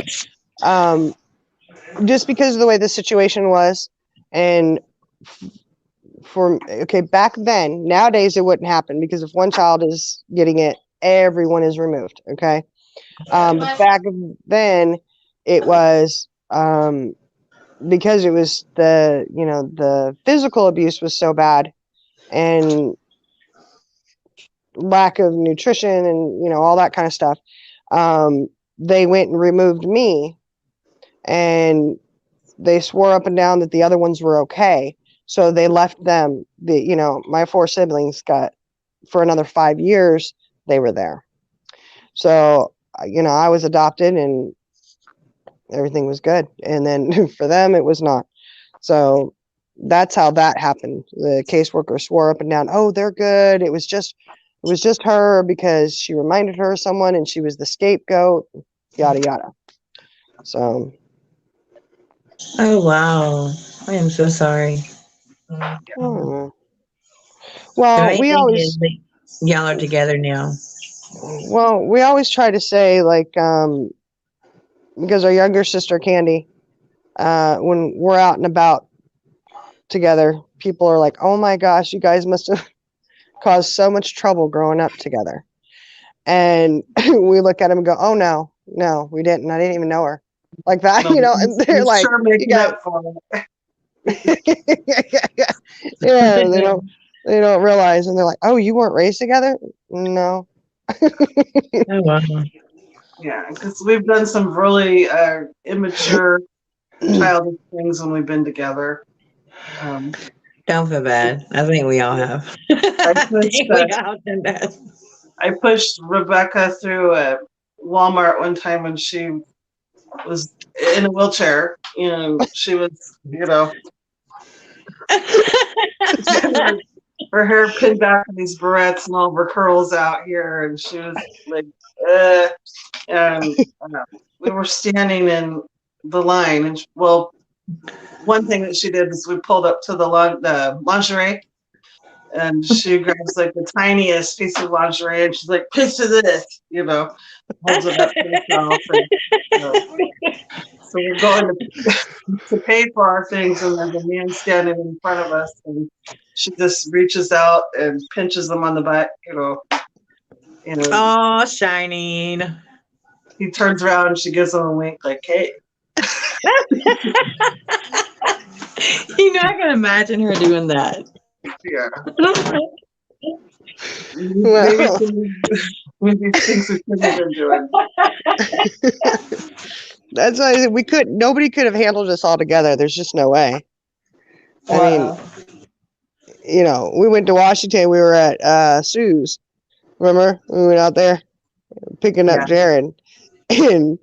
just because of the way the situation was, and back then, nowadays it wouldn't happen because if one child is getting it, everyone is removed. Okay. But back then, it was because it was the physical abuse was so bad, and lack of nutrition and all that kind of stuff. They went and removed me, and they swore up and down that the other ones were okay, so they left them. My four siblings got, for another 5 years they were there, so I was adopted and everything was good, and then for them it was not. So that's how that happened. The caseworker swore up and down, oh, they're good, it was just it was just her because she reminded her of someone and she was the scapegoat, yada yada. So Oh wow. I am so sorry. I don't The know. Well, main thing is that y'all are together now. we always try to say like because our younger sister Candy, when we're out and about together, people are like, "Oh my gosh, you guys must have caused so much trouble growing up together." And we look at them and go, "Oh no, no, we didn't. I didn't even know her like that." No, You know, and they're he's like, sure "You making guys." up for it. Yeah, they don't realize, and they're like, "Oh, you weren't raised together?" No. Oh wow. Yeah, because we've done some really immature childish things when we've been together. Um, Don't feel bad. I think we all have. I I pushed think we all done that. I pushed Rebecca through a Walmart one time when she was in a wheelchair, and she was, her hair pinned back in these barrettes and all of her curls out here, and she was like, and we were standing in the line, and one thing that she did is we pulled up to the lingerie, and she grabs like the tiniest piece of lingerie, and she's like, "Picture this," holds it up to herself, and so we're going to pay for our things, and there's a man standing in front of us, and she just reaches out and pinches him on the butt, and Oh, shining. he turns around and she gives him a wink, like, "Hey." I can imagine her doing that. Yeah. Well, Maybe things we shouldn't have been doing. that's why I said nobody could have handled us all together. There's just no way. I mean, we went to Washington. We were at Sue's. Remember? We went out there picking up Yeah. Jared. And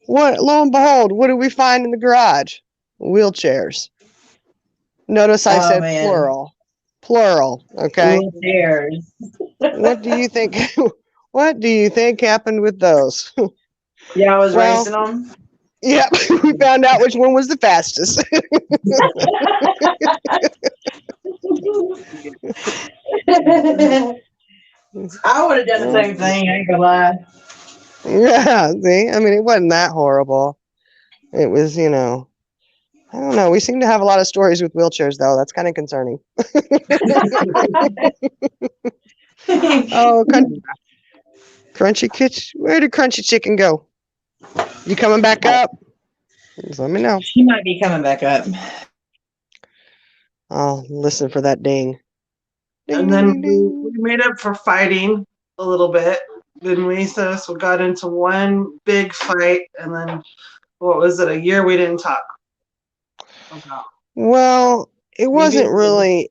lo and behold, what did we find in the garage? Wheelchairs. Notice I Oh, said man. plural. Plural. Okay. Wheelchairs. What do you think? What do you think happened with those? Yeah, I was Well- racing them. Yep, we found out which one was the fastest. I would have done the same thing. I ain't gonna lie. Yeah, see, I mean, it wasn't that horrible. It was, I don't know. We seem to have a lot of stories with wheelchairs, though. That's kind of concerning. Oh, Crunchy Kitch, where did Crunchy Chicken go? You coming back up? Just let me know. She might be coming back up. I'll listen for that ding. Ding, And ding, then ding, we made up for fighting a little bit. Then we got into one big fight, and then what was it? A year we didn't talk about. Well, it wasn't it was- really.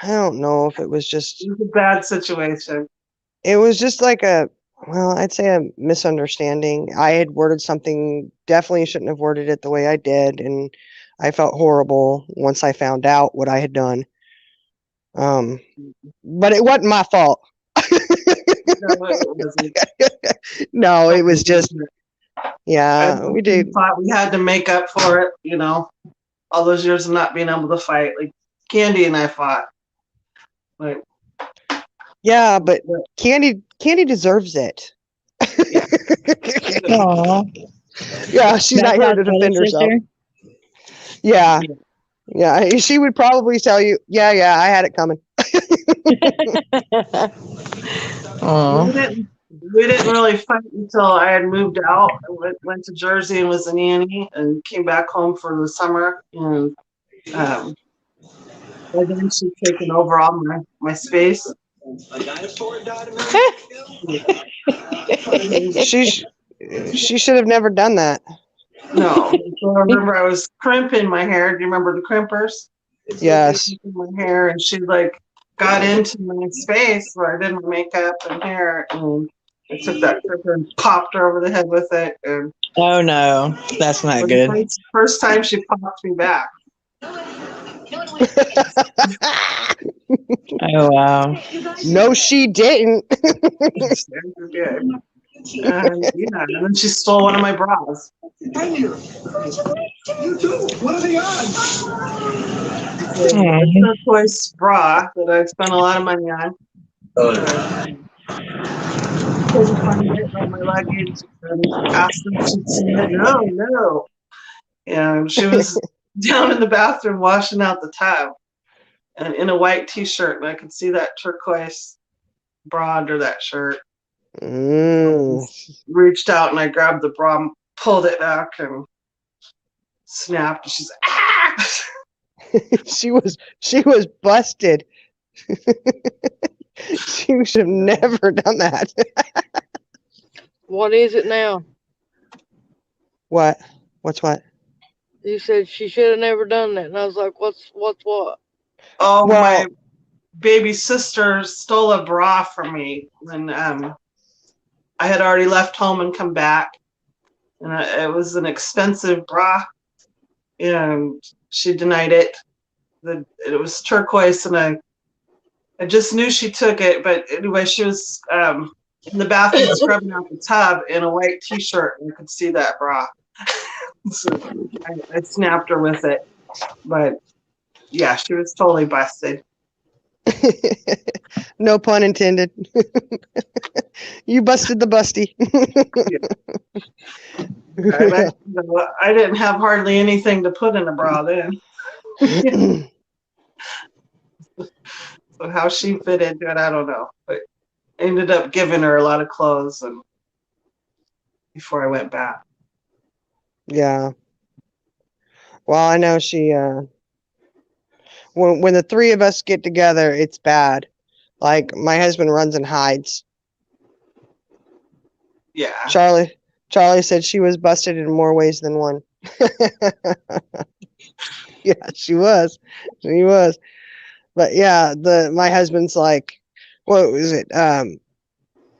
I don't know if it was just. It was a bad situation. It was just like I'd say a misunderstanding. I had worded something, definitely shouldn't have worded it the way I did, and I felt horrible once I found out what I had done. But it wasn't my fault. No, it wasn't. No, it was just, yeah, we did. Thought we had to make up for it, all those years of not being able to fight. Like Candy and I fought. Like, Yeah, but Candy deserves it. Aw. Yeah, she's not here to defend herself. Yeah. Yeah, she would probably tell you, yeah, I had it coming. Aw. we didn't really fight until I had moved out. I went to Jersey and was a nanny, and came back home for the summer. And then she's taken over all my space. She should have never done that. No, so I remember I was crimping my hair. Do you remember the crimpers? Yes. My hair, and she got into my space where I did my makeup and hair, and I took that crimper and popped her over the head with it. And Oh no, that's not for good. the first time she popped me back. Oh, wow. No, she didn't. Very good. And yeah, and then she stole one of my bras. A turquoise bra that I spent a lot of money on. Couldn't find it on my luggage and asked her if she'd seen it. No, no. And she was down in the bathroom washing out the tub and in a white t-shirt, and I could see that turquoise bra under that shirt. Reached out and I grabbed the bra and pulled it back and snapped. And she's like, ah! she was busted. She should have never done that. What is it now? What? What's what? You said she should have never done that, and I was like, "What's what?" Oh, Well- my baby sister stole a bra from me when I had already left home and come back, and it was an expensive bra, and she denied it. It was turquoise, and I just knew she took it. But anyway, she was in the bathroom scrubbing out the tub in a white t-shirt, and you could see that bra. So I snapped her with it, but yeah, she was totally busted. No pun intended. You busted the busty. I didn't have hardly anything to put in a bra then. So how she fit into it, I don't know. But I ended up giving her a lot of clothes and before I went back. Yeah. Well, I know she when the three of us get together, it's bad. Like my husband runs and hides. Yeah. Charlie said she was busted in more ways than one. Yeah, she was. She was. But yeah, my husband's like, what was it?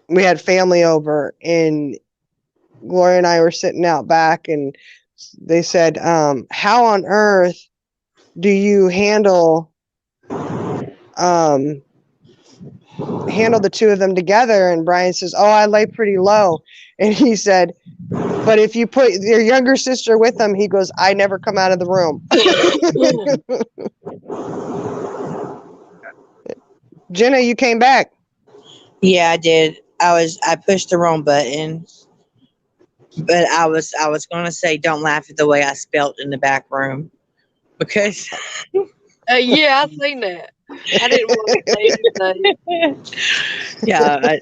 We had family over and Gloria and I were sitting out back and they said, how on earth do you handle the two of them together? And Brian says, oh, I lay pretty low. And he said, but if you put your younger sister with them, he goes, I never come out of the room. Jenna, you came back. Yeah, I did. I pushed the wrong button. But I was gonna say don't laugh at the way I spelt in the back room. Because Yeah, I seen that. I didn't want to say anything. yeah,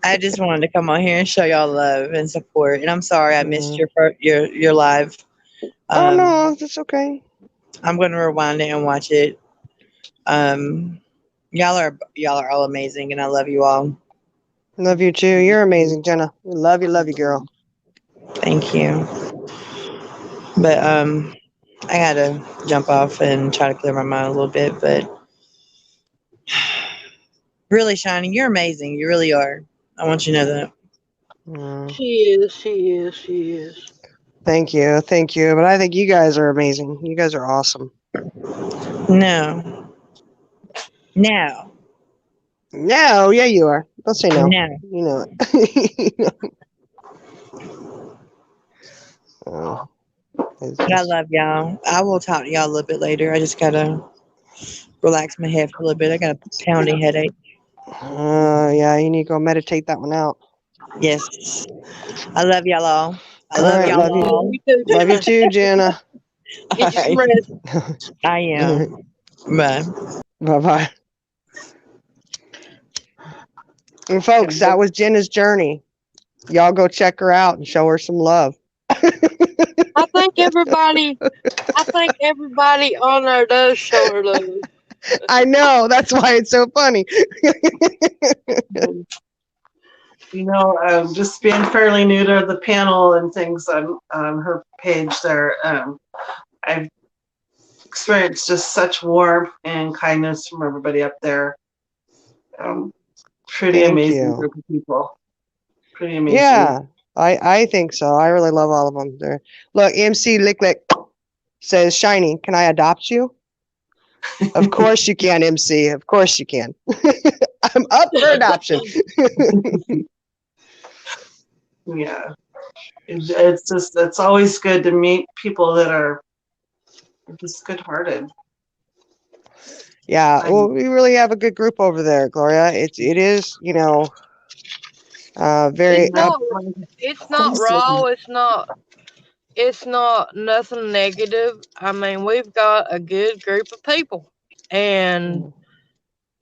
I just wanted to come on here and show y'all love and support. And I'm sorry I missed your live. Oh no, that's okay. I'm gonna rewind it and watch it. Y'all are all amazing, and I love you all. Love you too. You're amazing, Jenna. We love you, girl. Thank you. But I gotta jump off and try to clear my mind a little bit. But really, Shiny, you're amazing. You really are. I want you to know that. She is. Thank you. But I think you guys are amazing. You guys are awesome. No. No, yeah, you are. Don't say no. No. You know it. Oh, But I love y'all. I will talk to y'all a little bit later. I just gotta relax my head for a little bit. I got a pounding headache. Yeah, you need to go meditate that one out. Yes. I love y'all all. I All love right, y'all love you. all. Love you too, Jenna. Get you some rest. I am. Bye. Bye-bye. And folks, that was Jenna's journey. Y'all go check her out and show her some love. I think everybody on there does show her love. I know. That's why it's so funny. You know, just being fairly new to the panel and things on her page there, I've experienced just such warmth and kindness from everybody up there. Pretty Thank amazing you. group of people. Pretty amazing. Yeah, I think so. I really love all of them. There. Look, MC Lick Lick. says, Shiny, can I adopt you? Of course you can, MC. Of course you can. I'm up for adoption. Yeah. It's always good to meet people that are just good-hearted. Yeah, well, we really have a good group over there, Gloria. It is, very It's not. Like, It's not raw. It's not nothing negative. I mean, we've got a good group of people, and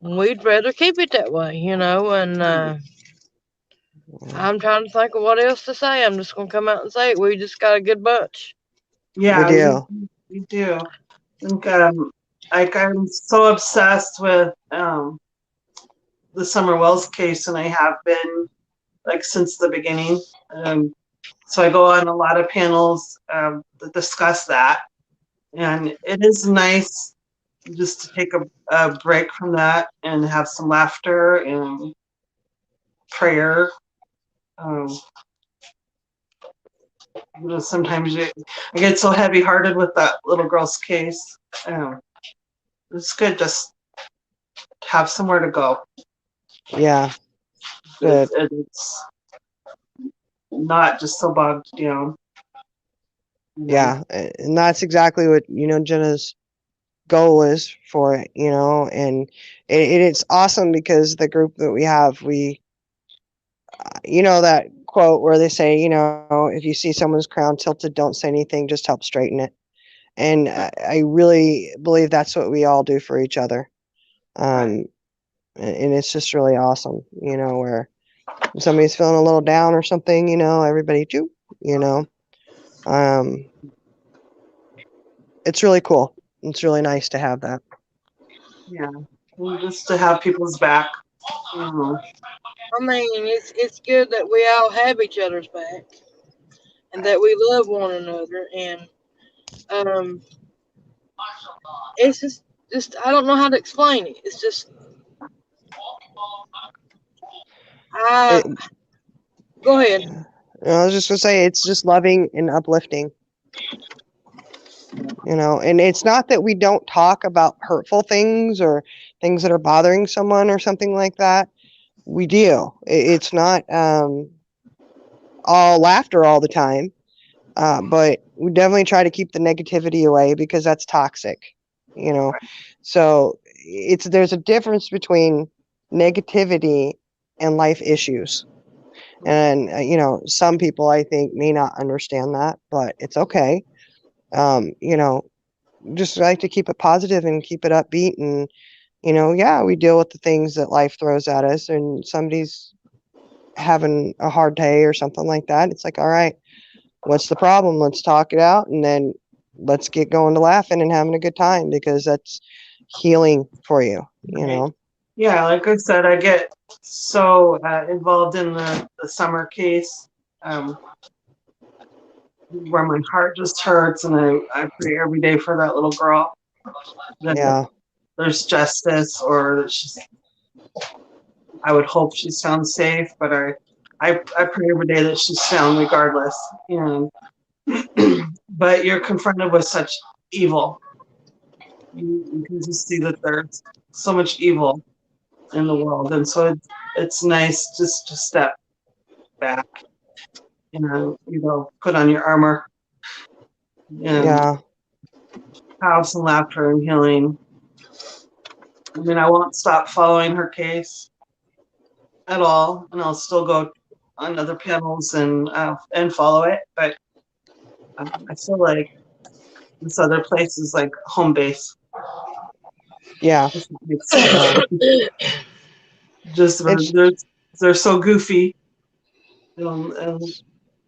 we'd rather keep it that way, you know. And I'm trying to think of what else to say. I'm just gonna come out and say it. We just got a good bunch. we yeah, do. we do. I think, like I'm so obsessed with the Summer Wells case, and I have been like since the beginning. Um, so I go on a lot of panels that discuss that, and it is nice just to take a break from that and have some laughter and prayer. Um, sometimes I get so heavy-hearted with that little girl's case. It's good just to have somewhere to go. Yeah, good. It's not just so bogged down. Yeah, and that's exactly what, Jenna's goal is for it, and it's awesome because the group that we have, that quote where they say, if you see someone's crown tilted, don't say anything, just help straighten it. And I really believe that's what we all do for each other. And it's just really awesome, where when somebody's feeling a little down or something, everybody do, um, it's really cool. It's really nice to have that. Yeah, and just to have people's back. Mhm. I mean, it's good that we all have each other's back and that we love one another. And um, it's just I don't know how to explain it. It's just I It, go ahead. I was just gonna say, it's just loving and uplifting, and it's not that we don't talk about hurtful things or things that are bothering someone or something like that. We do. It's not all laughter all the time, but we definitely try to keep the negativity away because that's toxic, you know. So there's a difference between negativity and life issues. And some people I think may not understand that, but it's okay. Um, you know, just like to keep it positive and keep it upbeat, and yeah, we deal with the things that life throws at us, and somebody's having a hard day or something like that. It's like, all right, what's the problem? Let's talk it out, and then let's get going to laughing and having a good time, because that's healing for you, Right. Yeah, like I said, I get so involved in the summer case, where my heart just hurts, and I pray every day for that little girl that Yeah, there's justice, or that I would hope she's found safe, but I pray every day that she's found regardless. And but you're confronted with such evil. You can just see that there's so much evil in the world, and so it's nice just to step back, put on your armor and yeah, have some laughter and healing. I mean, I won't stop following her case at all, and I'll still go on other panels and follow it. But I feel like this other place is like home base. yeah. Just It's they're so goofy, and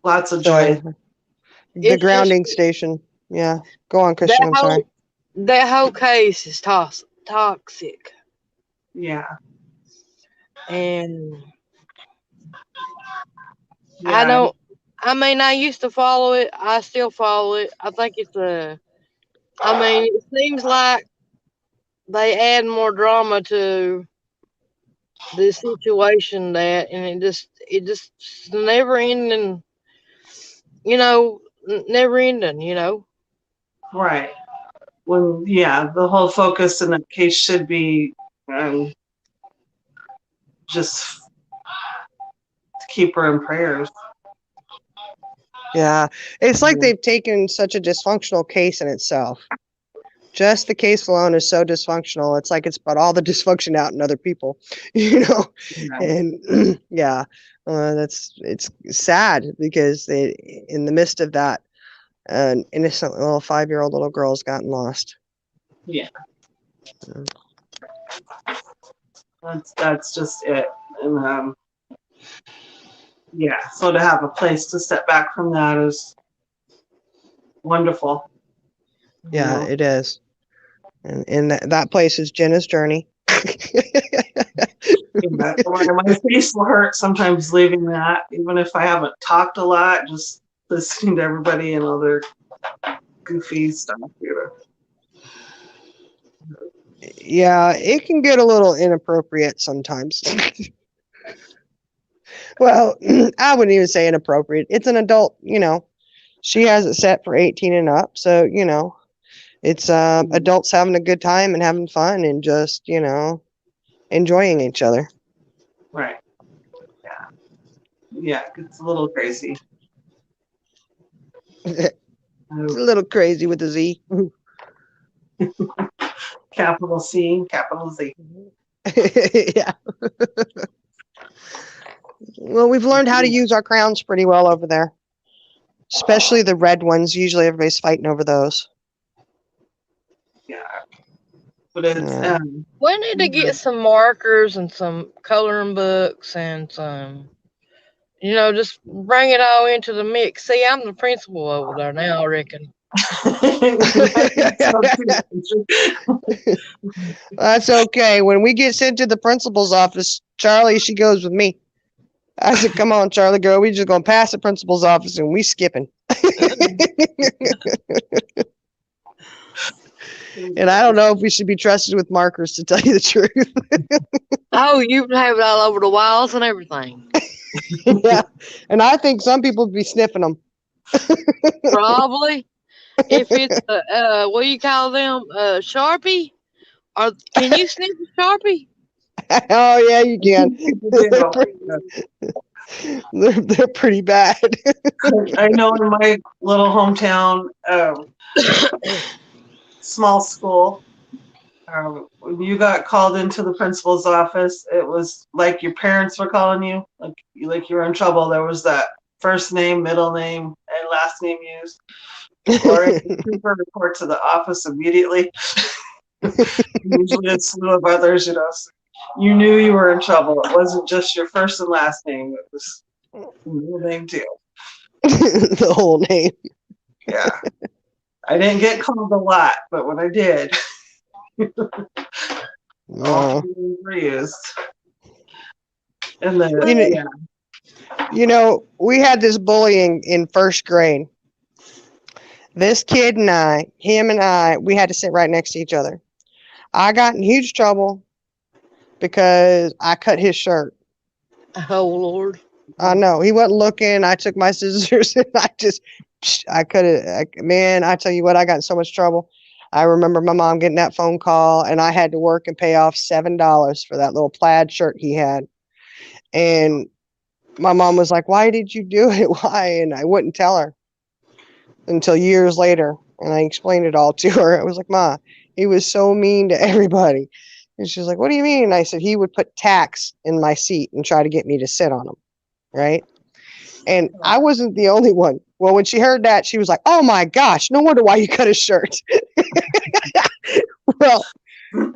lots of joy. the It's just grounding station. Yeah, go on, that Christian. I'm whole sorry. that whole case is toxic, Yeah, and I yeah, don't. I mean, I used to follow it. I still follow it. I think it's a. I mean, it seems like they add more drama to the situation and it just it's never ending. Never ending. Right. When, yeah, the whole focus in that case should be just to keep her in prayers. Yeah. It's like Mhm. they've taken such a dysfunctional case in itself. Just the case alone is so dysfunctional. It's like it's brought all the dysfunction out in other people, you know? Yeah. And yeah, it's sad because in the midst of that, an innocent little 5-year-old little girl's gotten lost. Yeah. Mm. That's just it. And yeah, so to have a place to step back from that is wonderful. you Yeah, know. it is. And that place is Jenna's journey. Yeah, my face will hurt sometimes leaving that, even if I haven't talked a lot, just listening to everybody and all their goofy stuff. Yeah, it can get a little inappropriate sometimes. Well, I wouldn't even say inappropriate. It's an adult, she has it set for 18 and up. So, it's adults having a good time and having fun and just, enjoying each other. Right. Yeah. Yeah, it's a little crazy. It's a little crazy with the Z. Capital C, capital Z. Yeah. Well, we've learned how to use our crowns pretty well over there. Especially the red ones. Usually everybody's fighting over those. Yeah. But it's Yeah. We need to get some markers and some coloring books and some, just bring it all into the mix. See, I'm the principal over there now, I reckon. That's okay. When we get sent to the principal's office, Charlie, she goes with me. I said, come on, Charlie girl, we just gonna pass the principal's office and we skipping. And I don't know if we should be trusted with markers, to tell you the truth. Oh, you have it all over the walls and everything. Yeah. And I think some people would be sniffing them. Probably. If it's what do you call them? Sharpie? Or can you sniff a Sharpie? Oh yeah, you can. They're pretty bad. I know in my little hometown, small school, when you got called into the principal's office, it was like your parents were calling you, like you were in trouble. There was that first name, middle name, and last name used. Or you report to the office immediately. Usually a slew of others, so you knew you were in trouble. It wasn't just your first and last name, it was the middle name too. The whole name. Yeah. I didn't get called a lot, but when I did, all names were used. And then, we had this bullying in first grade. This kid and him and I, we had to sit right next to each other. I got in huge trouble because I cut his shirt. Oh, Lord. I know. He wasn't looking. I took my scissors and I cut it. Man, I tell you what, I got in so much trouble. I remember my mom getting that phone call and I had to work and pay off $7 for that little plaid shirt he had. And my mom was like, why did you do it? Why? And I wouldn't tell her until years later. And I explained it all to her. I was like, Ma, he was so mean to everybody. And she was like, what do you mean? And I said, he would put tacks in my seat and try to get me to sit on them. Right. And I wasn't the only one. Well, when she heard that, she was like, oh my gosh, no wonder why you cut his shirt. Well,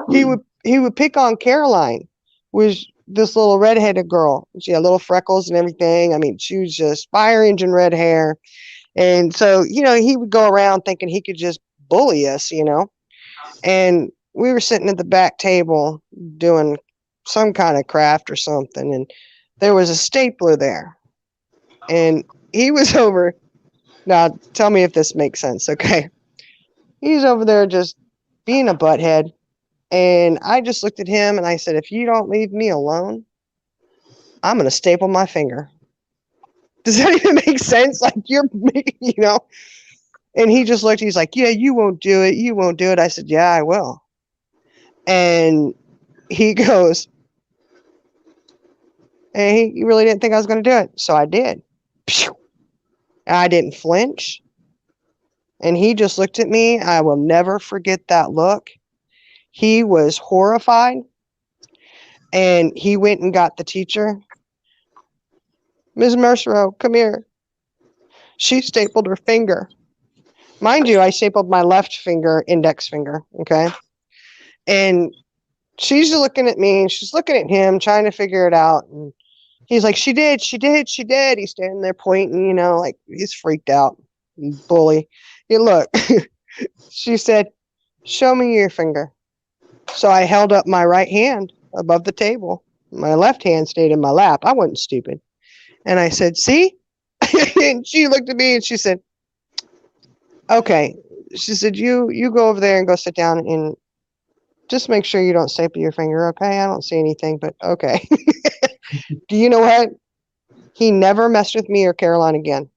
he would pick on Caroline, was this little redheaded girl. She had little freckles and everything. I mean, she was just fire engine red hair. And so, he would go around thinking he could just bully us, and we were sitting at the back table doing some kind of craft or something. And there was a stapler there and he was over. Now tell me if this makes sense. Okay. He's over there just being a butthead. And I just looked at him and I said, if you don't leave me alone, I'm going to staple my finger. Does that even make sense? Like And he just looked, he's like, yeah, you won't do it. You won't do it. I said, yeah, I will. And he goes, hey, you really didn't think I was going to do it. So I did. Phew. I didn't flinch. And he just looked at me. I will never forget that look. He was horrified. And he went and got the teacher. Ms. Mercero, come here. She stapled her finger. Mind you, I stapled my left finger, index finger. Okay. And she's looking at me and she's looking at him, trying to figure it out. And he's like, she did. He's standing there pointing, like he's freaked out. Bully. Hey, look, she said, show me your finger. So I held up my right hand above the table. My left hand stayed in my lap. I wasn't stupid. And I said, see? And she looked at me and she said, okay. She said, you go over there and go sit down and just make sure you don't staple your finger, okay? I don't see anything, but okay. Do you know what? He never messed with me or Caroline again.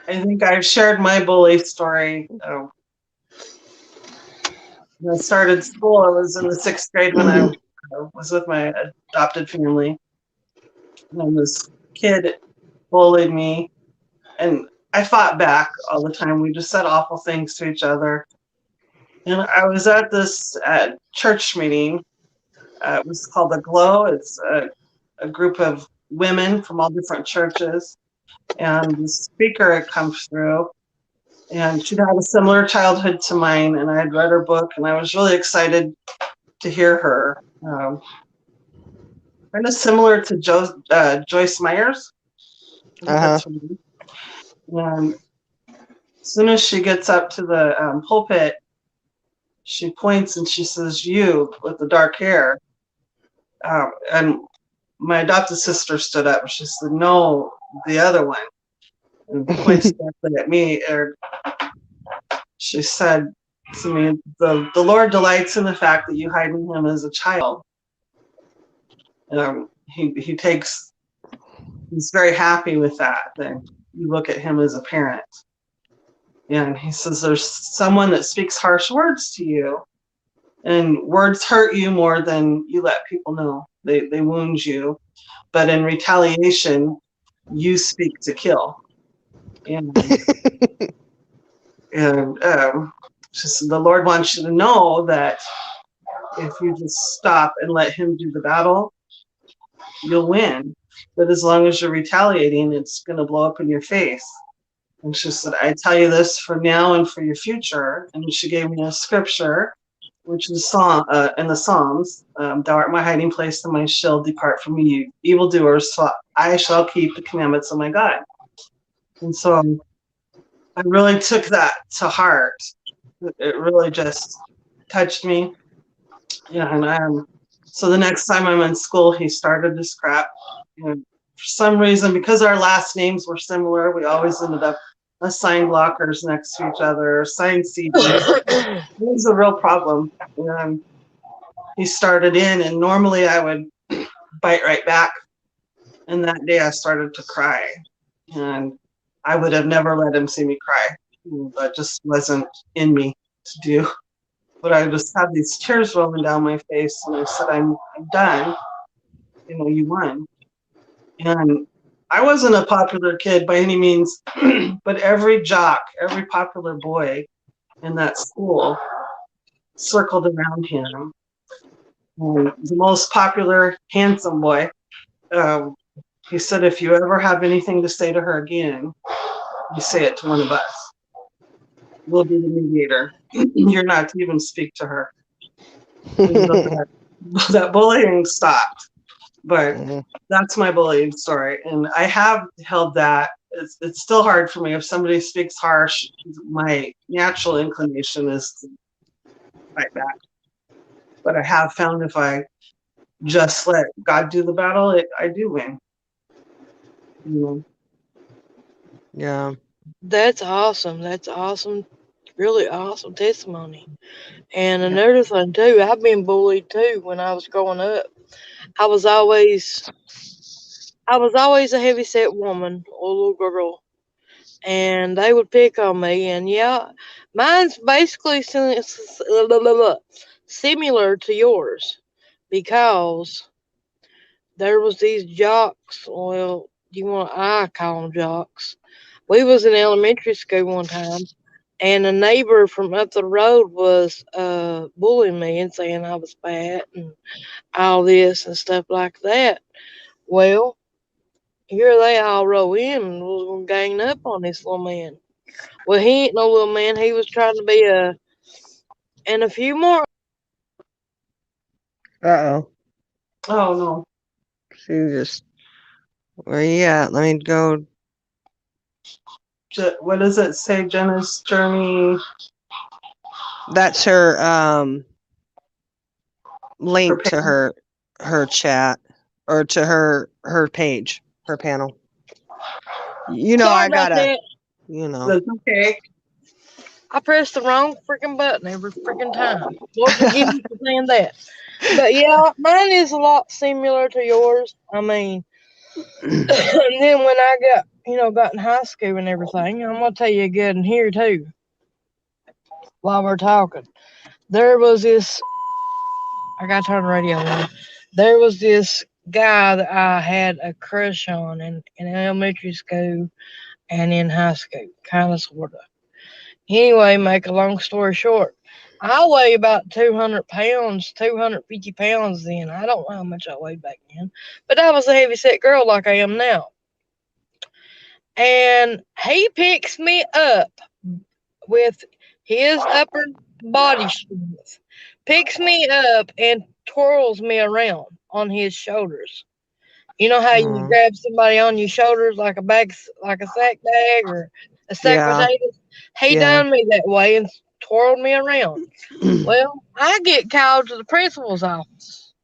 I think I've shared my bully story. When I started school, I was in the 6th grade when I was with my adopted family. And this kid bullied me, and I fought back all the time. We just said awful things to each other. And I was at this church meeting. It was called The Glow. It's a group of women from all different churches. And the speaker had come through, and she'd had a similar childhood to mine, and I had read her book, and I was really excited to hear her. Kind of similar to Joyce Myers. Uh-huh. And as soon as she gets up to the pulpit, she points and she says, you with the dark hair. And my adopted sister stood up and she said, no, the other one. And points directly at me. She said to me, the Lord delights in the fact that you hide in him as a child. He's very happy with that you look at him as a parent. And he says, there's someone that speaks harsh words to you, and words hurt you more than you let people know. They wound you, but in retaliation, you speak to kill. And just, the Lord wants you to know that if you just stop and let him do the battle, you'll win. But as long as you're retaliating, it's going to blow up in your face. And she said, I tell you this for now and for your future. And she gave me a scripture, which is in the Psalms. Thou art my hiding place and my shield. Depart from me, you evildoers. So I shall keep the commandments of my God. And so I really took that to heart. It really just touched me. Yeah, and so the next time I'm in school, he started to scrap. And for some reason, because our last names were similar, we always ended up assigned lockers next to each other, assigned CDs. It was a real problem. And he started in, and normally I would bite right back. And that day I started to cry. And I would have never let him see me cry. That just wasn't in me to do. But I just had these tears rolling down my face, and I said, I'm done. You won. And I wasn't a popular kid by any means, but every jock, every popular boy in that school circled around him. And the most popular, handsome boy, he said, if you ever have anything to say to her again, you say it to one of us. We'll be the mediator. You're not to even speak to her. That bullying stopped. But that's my bullying story. And I have held that. It's still hard for me. If somebody speaks harsh, my natural inclination is to fight back. But I have found if I just let God do the battle, I do win. Yeah. That's awesome. That's awesome. Really awesome testimony. And another thing too, I've been bullied too when I was growing up. I was always a heavyset woman or little girl. and they would pick on me. And yeah, mine's basically similar to yours because there was these jocks. Well, I call them jocks. We was in elementary school one time, and a neighbor from up the road was bullying me and saying I was fat and all this and stuff like that. Well, here they all roll in and was ganging up on this little man. Well, he ain't no little man. He was trying to be and a few more. Uh-oh. Oh no. She just, where you at? Let me go. What does it say? Jenna's journey. That's her link to her chat or to her page, her panel. You know, Sorry I about gotta, that. you know. That's okay. I pressed the wrong freaking button every freaking time. Lord forgive me for saying that. But yeah, mine is a lot similar to yours. I mean, and then when I got in high school and everything, I'm gonna tell you good in here too. While we're talking, there was this. I gotta turn the radio on. There was this guy that I had a crush on in elementary school and in high school, kind of sorta. Anyway, make a long story short, I weigh about 200 pounds, 250 pounds then. I don't know how much I weighed back then, but I was a heavy set girl like I am now. And he picks me up with his upper body strength, picks me up and twirls me around on his shoulders. You know how you Aw. grab somebody on your shoulders like a bag, like a sack bag or a sack of Yeah, potatoes? He yeah. done me that way and twirled me around. Well, I get called to the principal's office,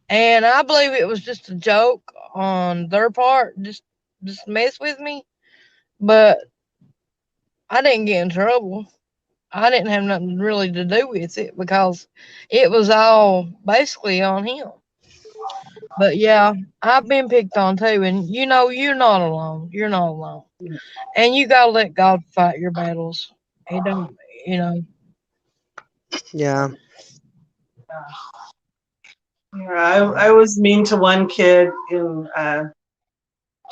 and I believe it was just a joke on their part, just mess with me. But I didn't get in trouble. I didn't have nothing really to do with it because it was all basically on him. But yeah, I've been picked on too, and you're not alone. You're not alone, and you gotta let God fight your battles. He don't, you know. Yeah. Yeah, I was mean to one kid in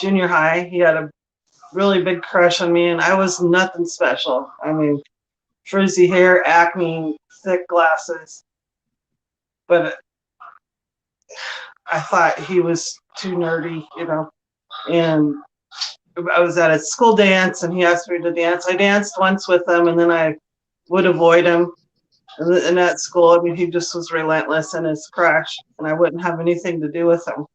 junior high. He had a really big crush on me, and I was nothing special. I mean, frizzy hair, acne, thick glasses. But I thought he was too nerdy, And I was at a school dance, and he asked me to dance. I danced once with him, and then I would avoid him. And at school, I mean, he just was relentless in his crush, and I wouldn't have anything to do with him.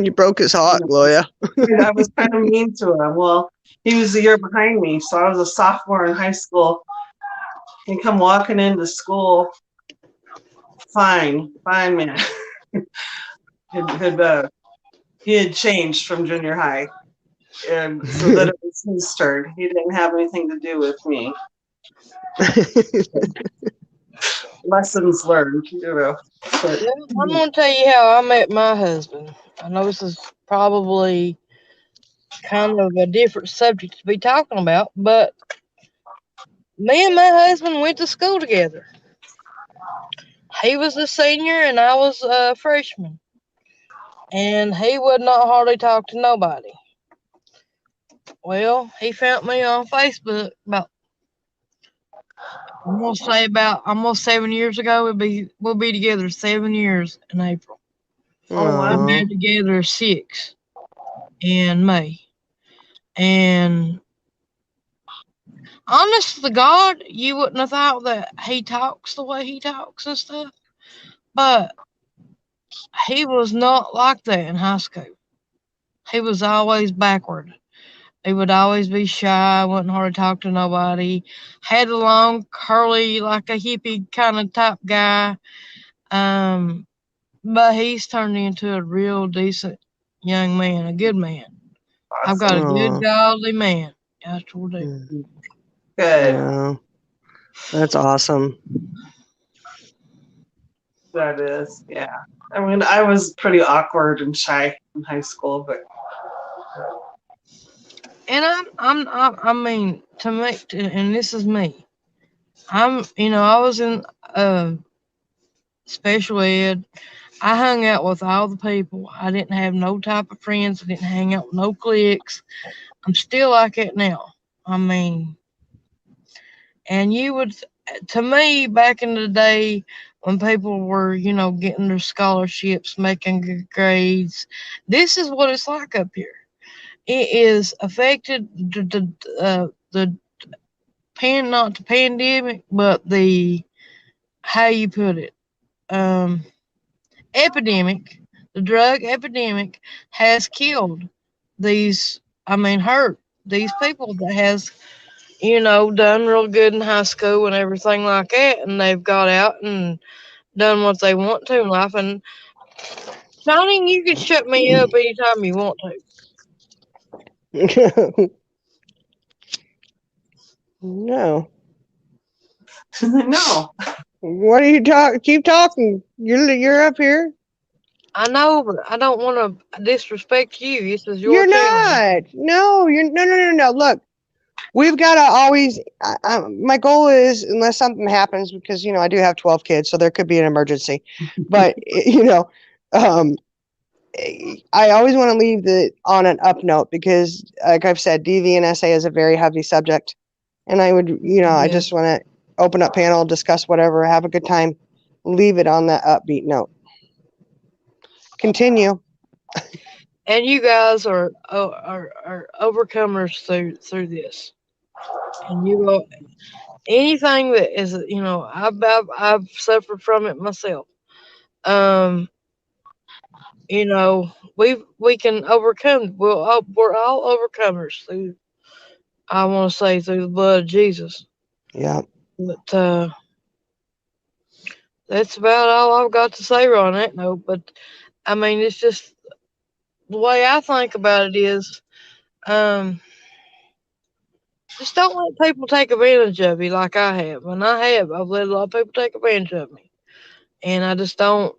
You broke his heart, You Gloria. know, I was kind of mean to him. Well, he was a year behind me, so I was a sophomore in high school. He come walking into school, fine man. He had changed from junior high, and so that it was his turn. He didn't have anything to do with me. Lessons learned, But, Well, I'm gonna tell you how I met my husband. I know this is probably kind of a different subject to be talking about, but me and my husband went to school together. He was a senior and I was a freshman, and he would not hardly talk to nobody. Well, he found me on Facebook about almost 7 years ago. We'll be together 7 years in April. oh We've wow. Aw. been together 6 in May. And honest to God, you wouldn't have thought that he talks the way he talks and stuff. But he was not like that in high school. He was always backward. He would always be shy, wouldn't hardly talk to nobody. Had a long, curly, like a hippie kind of type guy. But he's turned into a real decent young man, a good man. I've got a Awesome. good, Aw. godly man. I sure do. Good. Yeah. That's awesome. That is, yeah. I mean, I was pretty awkward and shy in high school, but And I mean, to me, and this is me. I was in special ed. I hung out with all the people. I didn't have no type of friends. I didn't hang out with no cliques. I'm still like that now. I mean, and you would, to me, back in the day when people were, getting their scholarships, making good grades, this is what it's like up here. It is affected not the pandemic, but the, how you put it, um, epidemic, the drug epidemic has killed these, hurt these people that has, done real good in high school and everything like that, and they've got out and done what they want to in life. And Shining, you can shut me up anytime you want to. No. No. What are you talking? Keep talking. You're up here. I know, but I don't want to disrespect you. This is your You're channel. not. No, you're no. Look, we've got to always. My goal is, unless something happens, because I do have 12 kids, so there could be an emergency. But um, I always want to leave on an up note because, like I've said, DV&SA is a very heavy subject, and I would, I Yeah. just want to open up panel, discuss whatever, have a good time, leave it on that upbeat note. Continue. And you guys are overcomers through this. And you will, anything that is, I've suffered from it myself. We can overcome. We're all overcomers through, I want to say, through the blood of Jesus. Yeah. But that's about all I've got to say on that note. But I mean, it's just the way I think about it is, just don't let people take advantage of you like I have. And I've let a lot of people take advantage of me. And I don't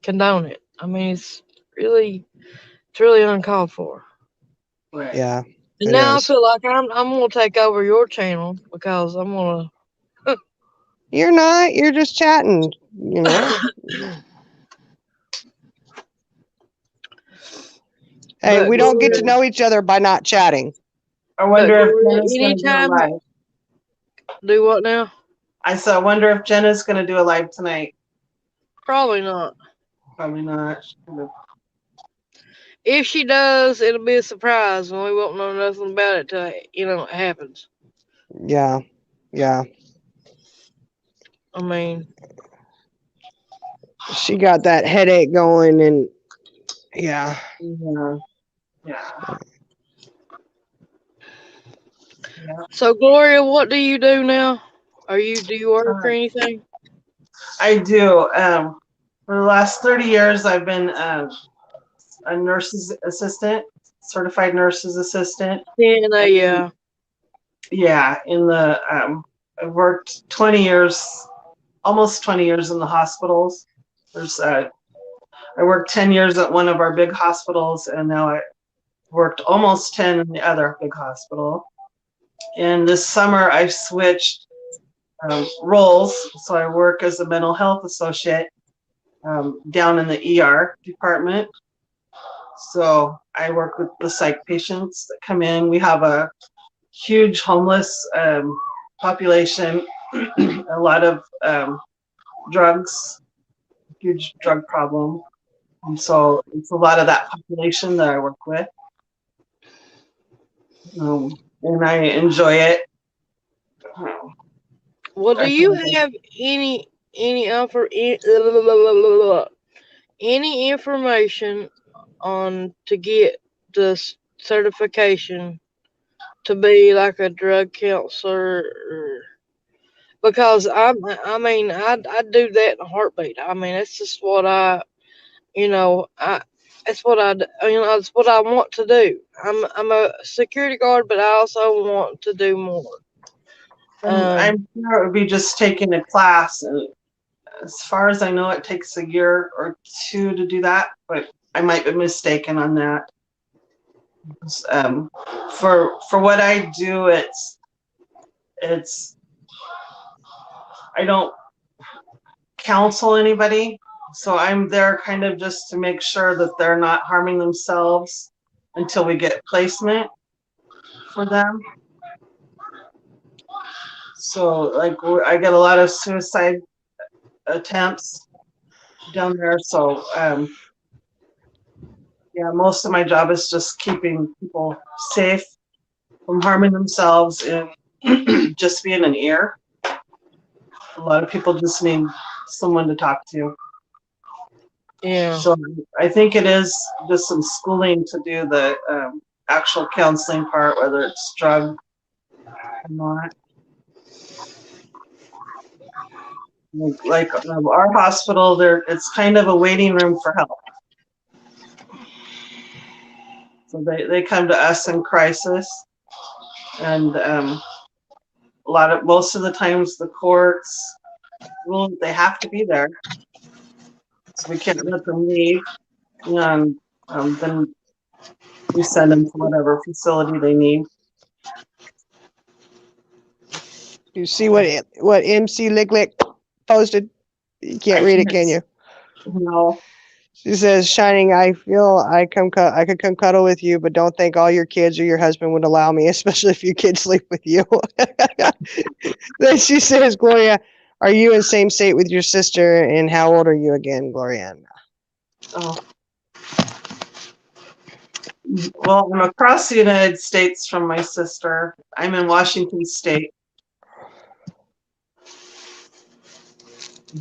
condone it. I mean, it's really uncalled for. Right. Yeah. And It now is. I feel like I'm gonna take over your channel because I'm gonna. You're not. You're just chatting. Hey, But we don't get to Gloria, know each other by not chatting. I wonder if Gloria, Jenna's going to do a anytime, live. do what now? I said, I wonder if Jenna's going to do a live tonight. Probably not. Probably not. If she does, it'll be a surprise, and we won't know nothing about it till it happens. Yeah. Yeah. I mean, She got that headache going, and yeah. Yeah. Yeah. so Gloria, what do you do now? Do you work or anything? I do. For the last 30 years, I've been a nurse's assistant, certified nurse's assistant. Yeah. Yeah, I've worked 20 years, almost 20 years in the hospitals. I worked 10 years at one of our big hospitals, and now I worked almost 10 in the other big hospital. And this summer, I switched roles, so I work as a mental health associate down in the ER department. So I work with the psych patients that come in. We have a huge homeless population, a lot of drugs, huge drug problem. And so it's a lot of that population that I work with. And I enjoy it. Well, do you have any information on to get the certification to be like a drug counselor? Because I do that in a heartbeat. I mean, it's just what it's what it's what I want to do. I'm a security guard, but I also want to do more. I'm sure it would be just taking a class, and as far as I know, it takes a year or two to do that, but I might be mistaken on that. For what I do, it's I don't counsel anybody, so I'm there kind of just to make sure that they're not harming themselves until we get placement for them. So like I get a lot of suicide attempts down there, so yeah, most of my job is just keeping people safe from harming themselves and just being an ear. A lot of people just need someone to talk to. Yeah. So I think it is just some schooling to do the actual counseling part, whether it's drug or not. Like our hospital, there it's kind of a waiting room for help. So they come to us in crisis, and most of the times the courts rule they have to be there, so we can't let them leave. And then we send them to whatever facility they need. You see what MC Lick posted? You can't read it, can you? No. She says, "Shining, I feel I could come cuddle with you, but don't think all your kids or your husband would allow me, especially if your kids sleep with you." Then she says, "Gloria, are you in same state with your sister? And how old are you again, Gloria?" Oh. Well, I'm across the United States from my sister. I'm in Washington State.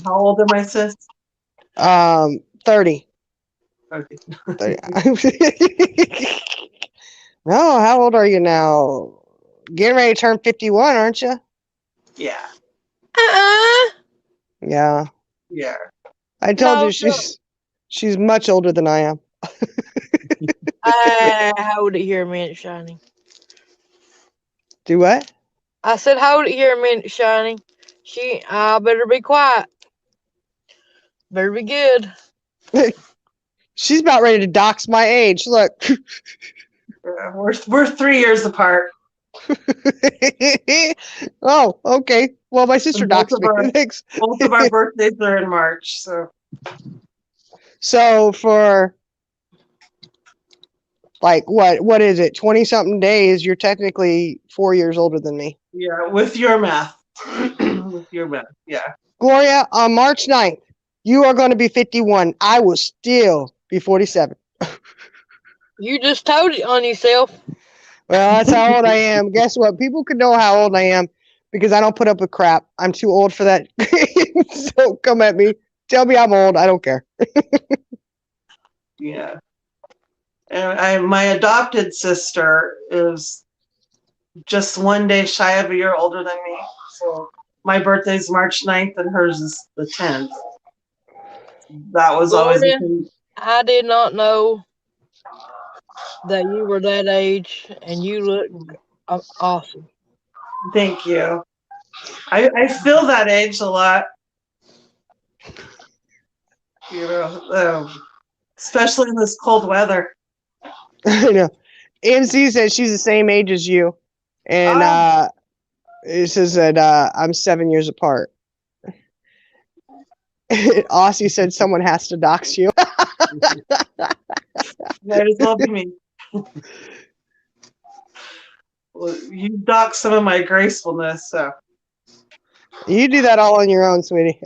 How old am I, sis? 30. Okay. 30. No, how old are you now? Getting ready to turn 51, aren't you? Yeah. Yeah. Yeah. I told No, you she's much older than I am. Hold it here a minute, Shiny. Do what? I said, hold it here a minute, Shiny. I better be quiet. Better be good. She's about ready to dox my age. Look. We're 3 years apart. Oh, okay. Well, my sister And both doxed of me. our- Thanks. Both of our birthdays are in March, so So for like what is it? 20 something days, you're technically 4 years older than me. yeah, with your math. With your math, yeah. Gloria, on March 9th, you are going to be 51. I will still be 47. You just told it on yourself. Well, that's how old I am. Guess what? People can know how old I am because I don't put up with crap. I'm too old for that. So come at me. Tell me I'm old. I don't care. Yeah. And my adopted sister is just 1 day shy of a year older than me. So my birthday's March 9th and hers is the 10th. That was always the Gloria, thing. I did not know that you were that age, and you look awesome. Thank you. I feel that age a lot. You know, especially in this cold weather. I know. MC says she's the same age as you. And it says that I'm 7 years apart. Aussie said someone has to dox you. Might as well be me. Well, you docked some of my gracefulness, so. You do that all on your own, sweetie.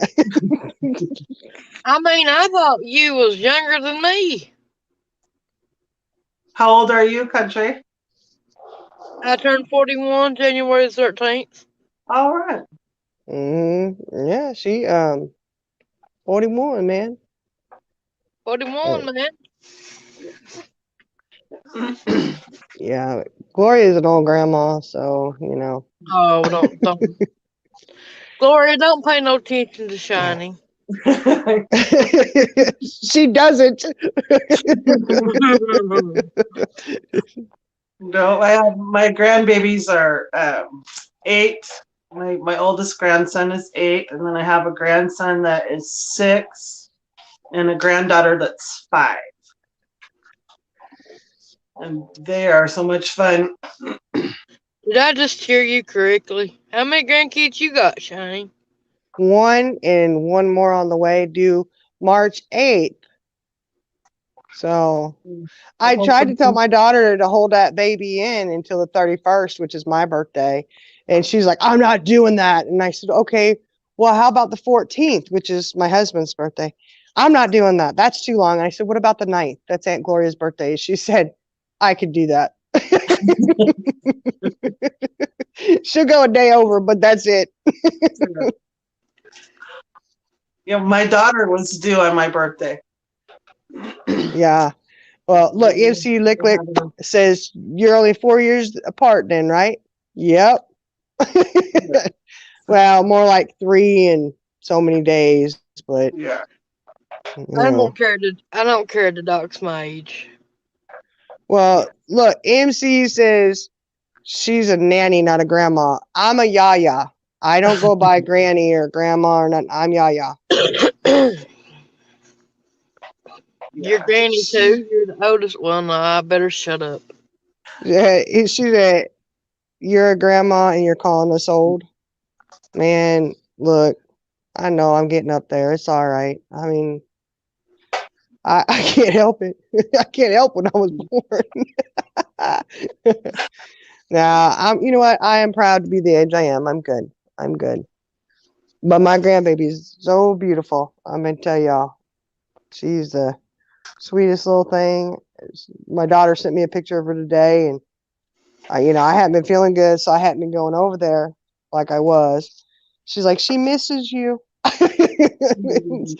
I mean, I thought you was younger than me. How old are you, country? I turned 41 January 13th. All right. Yeah, she 41, man. 41, man. Yeah, Gloria is an old grandma, so you know. Oh, don't. Gloria, don't pay no attention to Shiny. She doesn't. No, I have my grandbabies are 8. My oldest grandson is 8, and then I have a grandson that is 6, and a granddaughter that's 5. And they are so much fun. Did I just hear you correctly? How many grandkids you got, Shani? One and one more on the way, due March 8th. So I tried to tell my daughter to hold that baby in until the 31st, which is my birthday. And she's like, I'm not doing that. And I said, okay, well, how about the 14th, which is my husband's birthday? I'm not doing that. That's too long. And I said, what about the 9th? That's Aunt Gloria's birthday. She said, I could do that. She'll go a day over, but that's it. Yeah, my daughter was due on my birthday. Yeah. Well, look, MC Licklick says you're only 4 years apart then, right? Yep. Well, more like 3 and so many days, but Yeah. you I know. don't care to dox my age. Well, look, MC says she's a nanny, not a grandma. I'm a yaya. I don't go by granny or grandma or nothing. I'm yaya. Your granny too. You're the oldest one. I better shut up. Yeah, she said, you're a grandma and you're calling us old. Man, look, I know I'm getting up there. It's all right. I mean, I can't help it. I can't help when I was born. Now, you know what? I am proud to be the age I am. I'm good. I'm good. But my grandbaby's so beautiful. I'm gonna tell y'all, she's the sweetest little thing. My daughter sent me a picture of her today, and I hadn't been feeling good, so I hadn't been going over there like I was. She's like, she misses you. Sends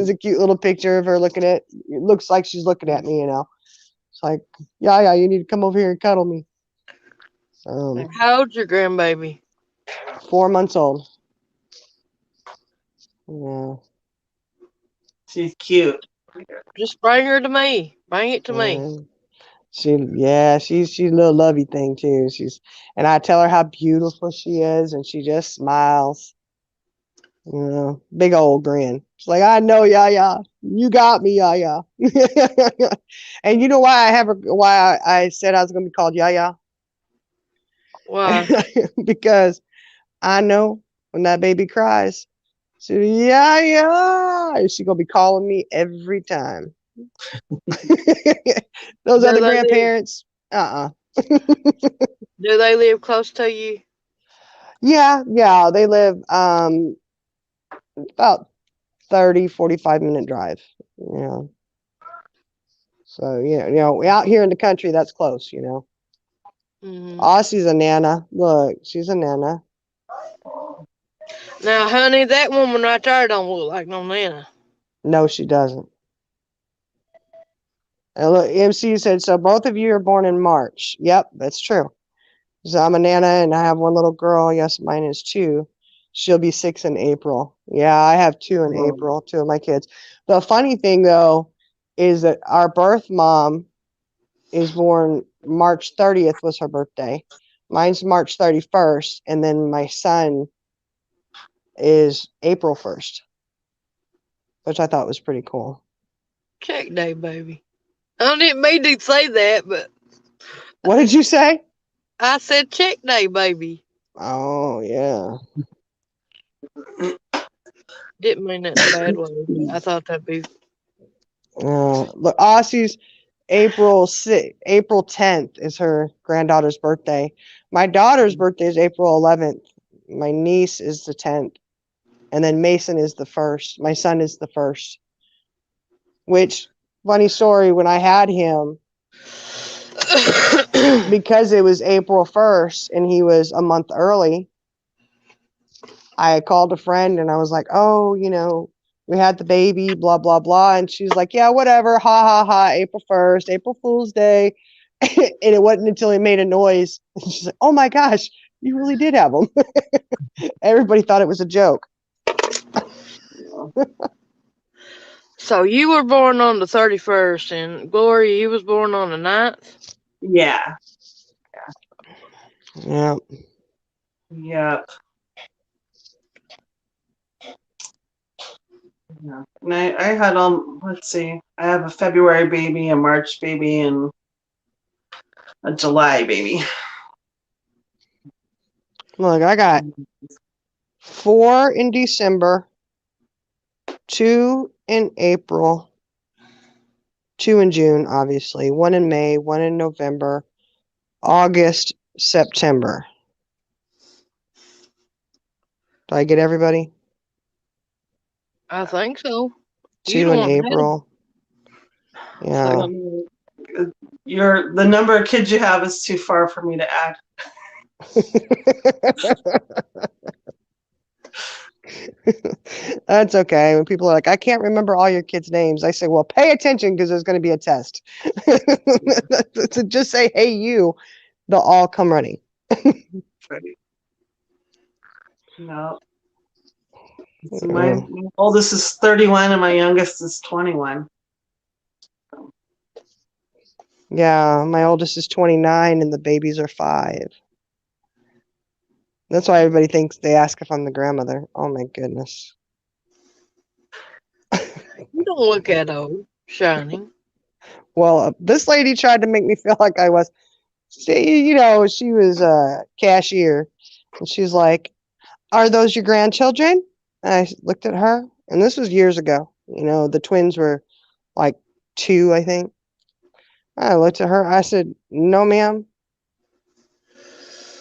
a cute little picture of her looking at. It looks like she's looking at me. It's like, yeah, you need to come over here and cuddle me. How old's your grandbaby? 4 months old. Yeah. She's cute. Just bring her to me. Bring it to me. She's a little lovey thing too. And I tell her how beautiful she is, and she just smiles. Big old grin. She's like, I know, Yaya. You got me, Yaya. And you know why I said I was gonna be called Yaya? Why? Because I know when that baby cries, Yaya, she's gonna be calling me every time. Those other grandparents, Do they live close to you? Yeah, they live about 45-minute drive. Yeah. So out here in the country, that's close. Mm-hmm. Aussie's a nana. Look, she's a nana. Now, honey, that woman right there don't look like no nana. No, she doesn't. And look, MC said, so both of you are born in March. Yep, that's true. So I'm a nana and I have one little girl. Yes, mine is 2. She'll be 6 in April. Yeah, I have 2 in April, 2 of my kids. The funny thing, though, is that our birth mom is born March 30th was her birthday. Mine's March 31st. And then my son is April 1st, which I thought was pretty cool. Check day, baby. I didn't mean to say that, but. What did you say? I said check day, baby. Oh, yeah. Didn't mean that in a bad way. I thought that'd be. Look, Aussie's April 10th is her granddaughter's birthday. My daughter's birthday is April 11th. My niece is the 10th. And then Mason is the 1st. My son is the 1st. Which, funny story, when I had him, because it was April 1st and he was a month early, I called a friend and I was like, oh, we had the baby, blah, blah, blah. And she's like, yeah, whatever. Ha, ha, ha. April 1st, April Fool's Day. And it wasn't until he made a noise. And she's like, oh my gosh, you really did have him. Everybody thought it was a joke. So you were born on the 31st, and Gloria, you was born on the 9th? Yeah. Yeah. Yeah. Yeah. And I had let's see, I have a February baby, a March baby, and a July baby. Look, I got 4 in December, 2 in April, 2 in June, obviously, 1 in May, 1 in November, August, September. Do I get everybody? I think so. 2 You in don't have- April. Yeah. The number of kids you have is too far for me to add. That's okay. When people are like, I can't remember all your kids' names, I say, well, pay attention because there's going to be a test. So just say, hey, you, they'll all come running. Right. No. So my oldest is 31 and my youngest is 21. Yeah, my oldest is 29 and the babies are 5. That's why everybody thinks they ask if I'm the grandmother. Oh my goodness. You don't look that old, Shiny. Well, this lady tried to make me feel like I was. She was a cashier, and she's like, "Are those your grandchildren?" And I looked at her, and this was years ago. The twins were like 2, I think. I looked at her. I said, "No, ma'am."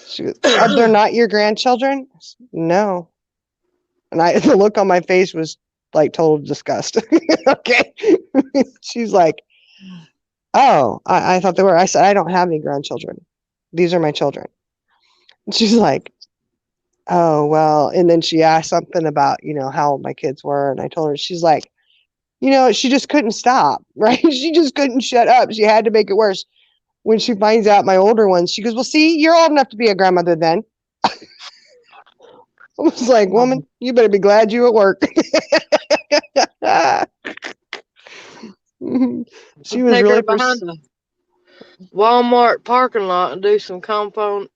She goes, "They're not your grandchildren?" I said, "No." And the look on my face was like total disgust. Okay. She's like, "Oh, I thought they were." I said, "I don't have any grandchildren. These are my children." And she's like, "Oh, well." And then she asked something about, how old my kids were. And I told her, she's like, she just couldn't stop, right? She just couldn't shut up. She had to make it worse. When she finds out my older ones, she goes, "Well, see, you're old enough to be a grandmother then." I was like, "Woman, you better be glad you at work." She was Take really her behind the Walmart parking lot and do some typhoon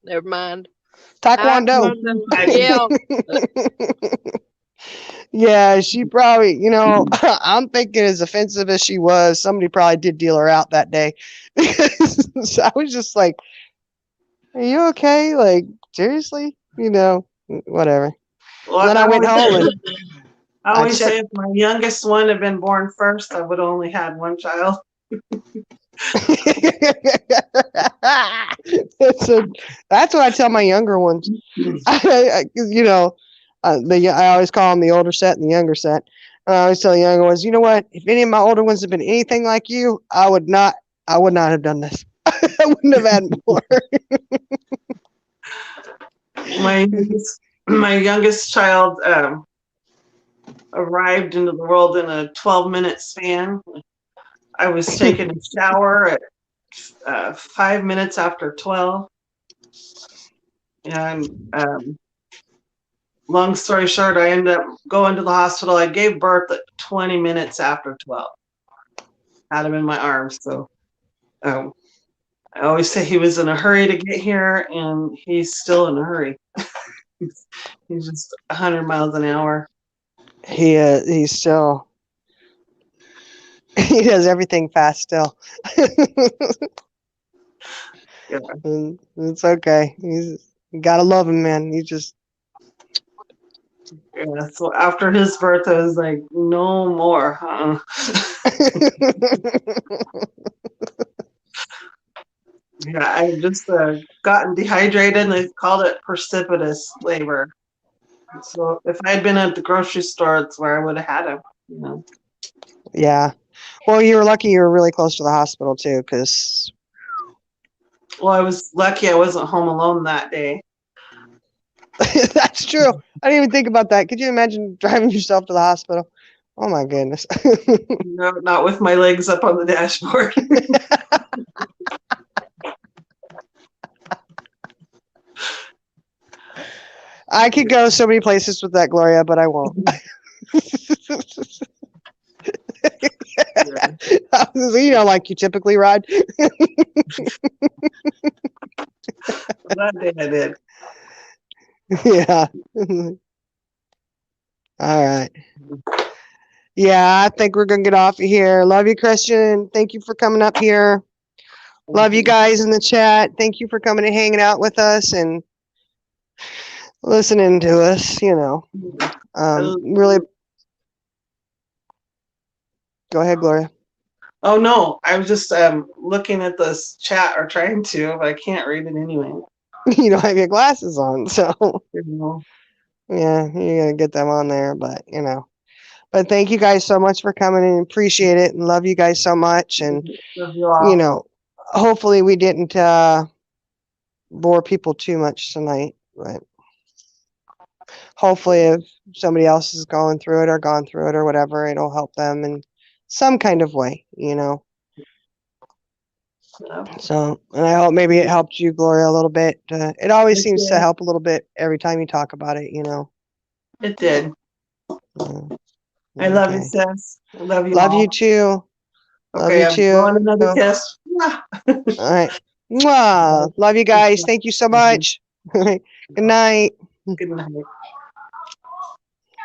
never mind. Taekwondo. Yeah. Yeah, she probably, I'm thinking as offensive as she was, somebody probably did deal her out that day. So I was just like, "Are you okay? Like, seriously?" Whatever. Well, Then I went home and I always checked- say if my youngest one had been born first, I would only had one child. That's what I tell my younger ones. I always call them the older set and the younger set. And I always tell the younger ones, you know what? If any of my older ones had been anything like you, I would not have done this. I wouldn't have had more. My youngest child arrived into the world in a 12-minute span. I was taking a shower at 5 minutes after 12. And long story short, I ended up going to the hospital. I gave birth at 20 minutes after 12. Had him in my arms. So I always say he was in a hurry to get here, and he's still in a hurry. He's just 100 miles an hour. He's still, he does everything fast still. Yeah. And it's okay. You gotta love him, man. Yeah, so after his birth, I was like, no more, huh? Yeah, I just gotten dehydrated and they called it precipitous labor. So if I had been at the grocery store, it's where I would have had him. Yeah. Well, you were lucky you were really close to the hospital too, because Well, I was lucky I wasn't home alone that day. that's true. I didn't even think about that. Could you imagine driving yourself to the hospital? Oh my goodness. No, not with my legs up on the dashboard. I could go so many places with that, Gloria, but I won't. Like you typically ride. That day I did. Yeah. All right. Yeah, I think we're gonna get off of here. Love you, Christian. Thank you for coming up here. Love you guys in the chat. Thank you for coming and hanging out with us and listening to us, really go ahead, Gloria. Oh no, I was just looking at this chat or trying to, but I can't read it anyway. You don't have your glasses on, so You know. yeah, you're gonna get them on there, but But thank you guys so much for coming and appreciate it and love you guys so much. And Love you all. hopefully we didn't bore people too much tonight, but hopefully if somebody else is going through it or gone through it or whatever, it'll help them in some kind of way. Yeah. So, and I hope maybe it helped you, Gloria, a little bit. It always It seems to did. help a little bit every time you talk about it, It did. Uh, I love you, okay. sis. I love you Love all. you too. Love Okay, you I'm too. blowing another kiss. All right. Mwah. Love you guys. Thank you so much. Good night. Good night.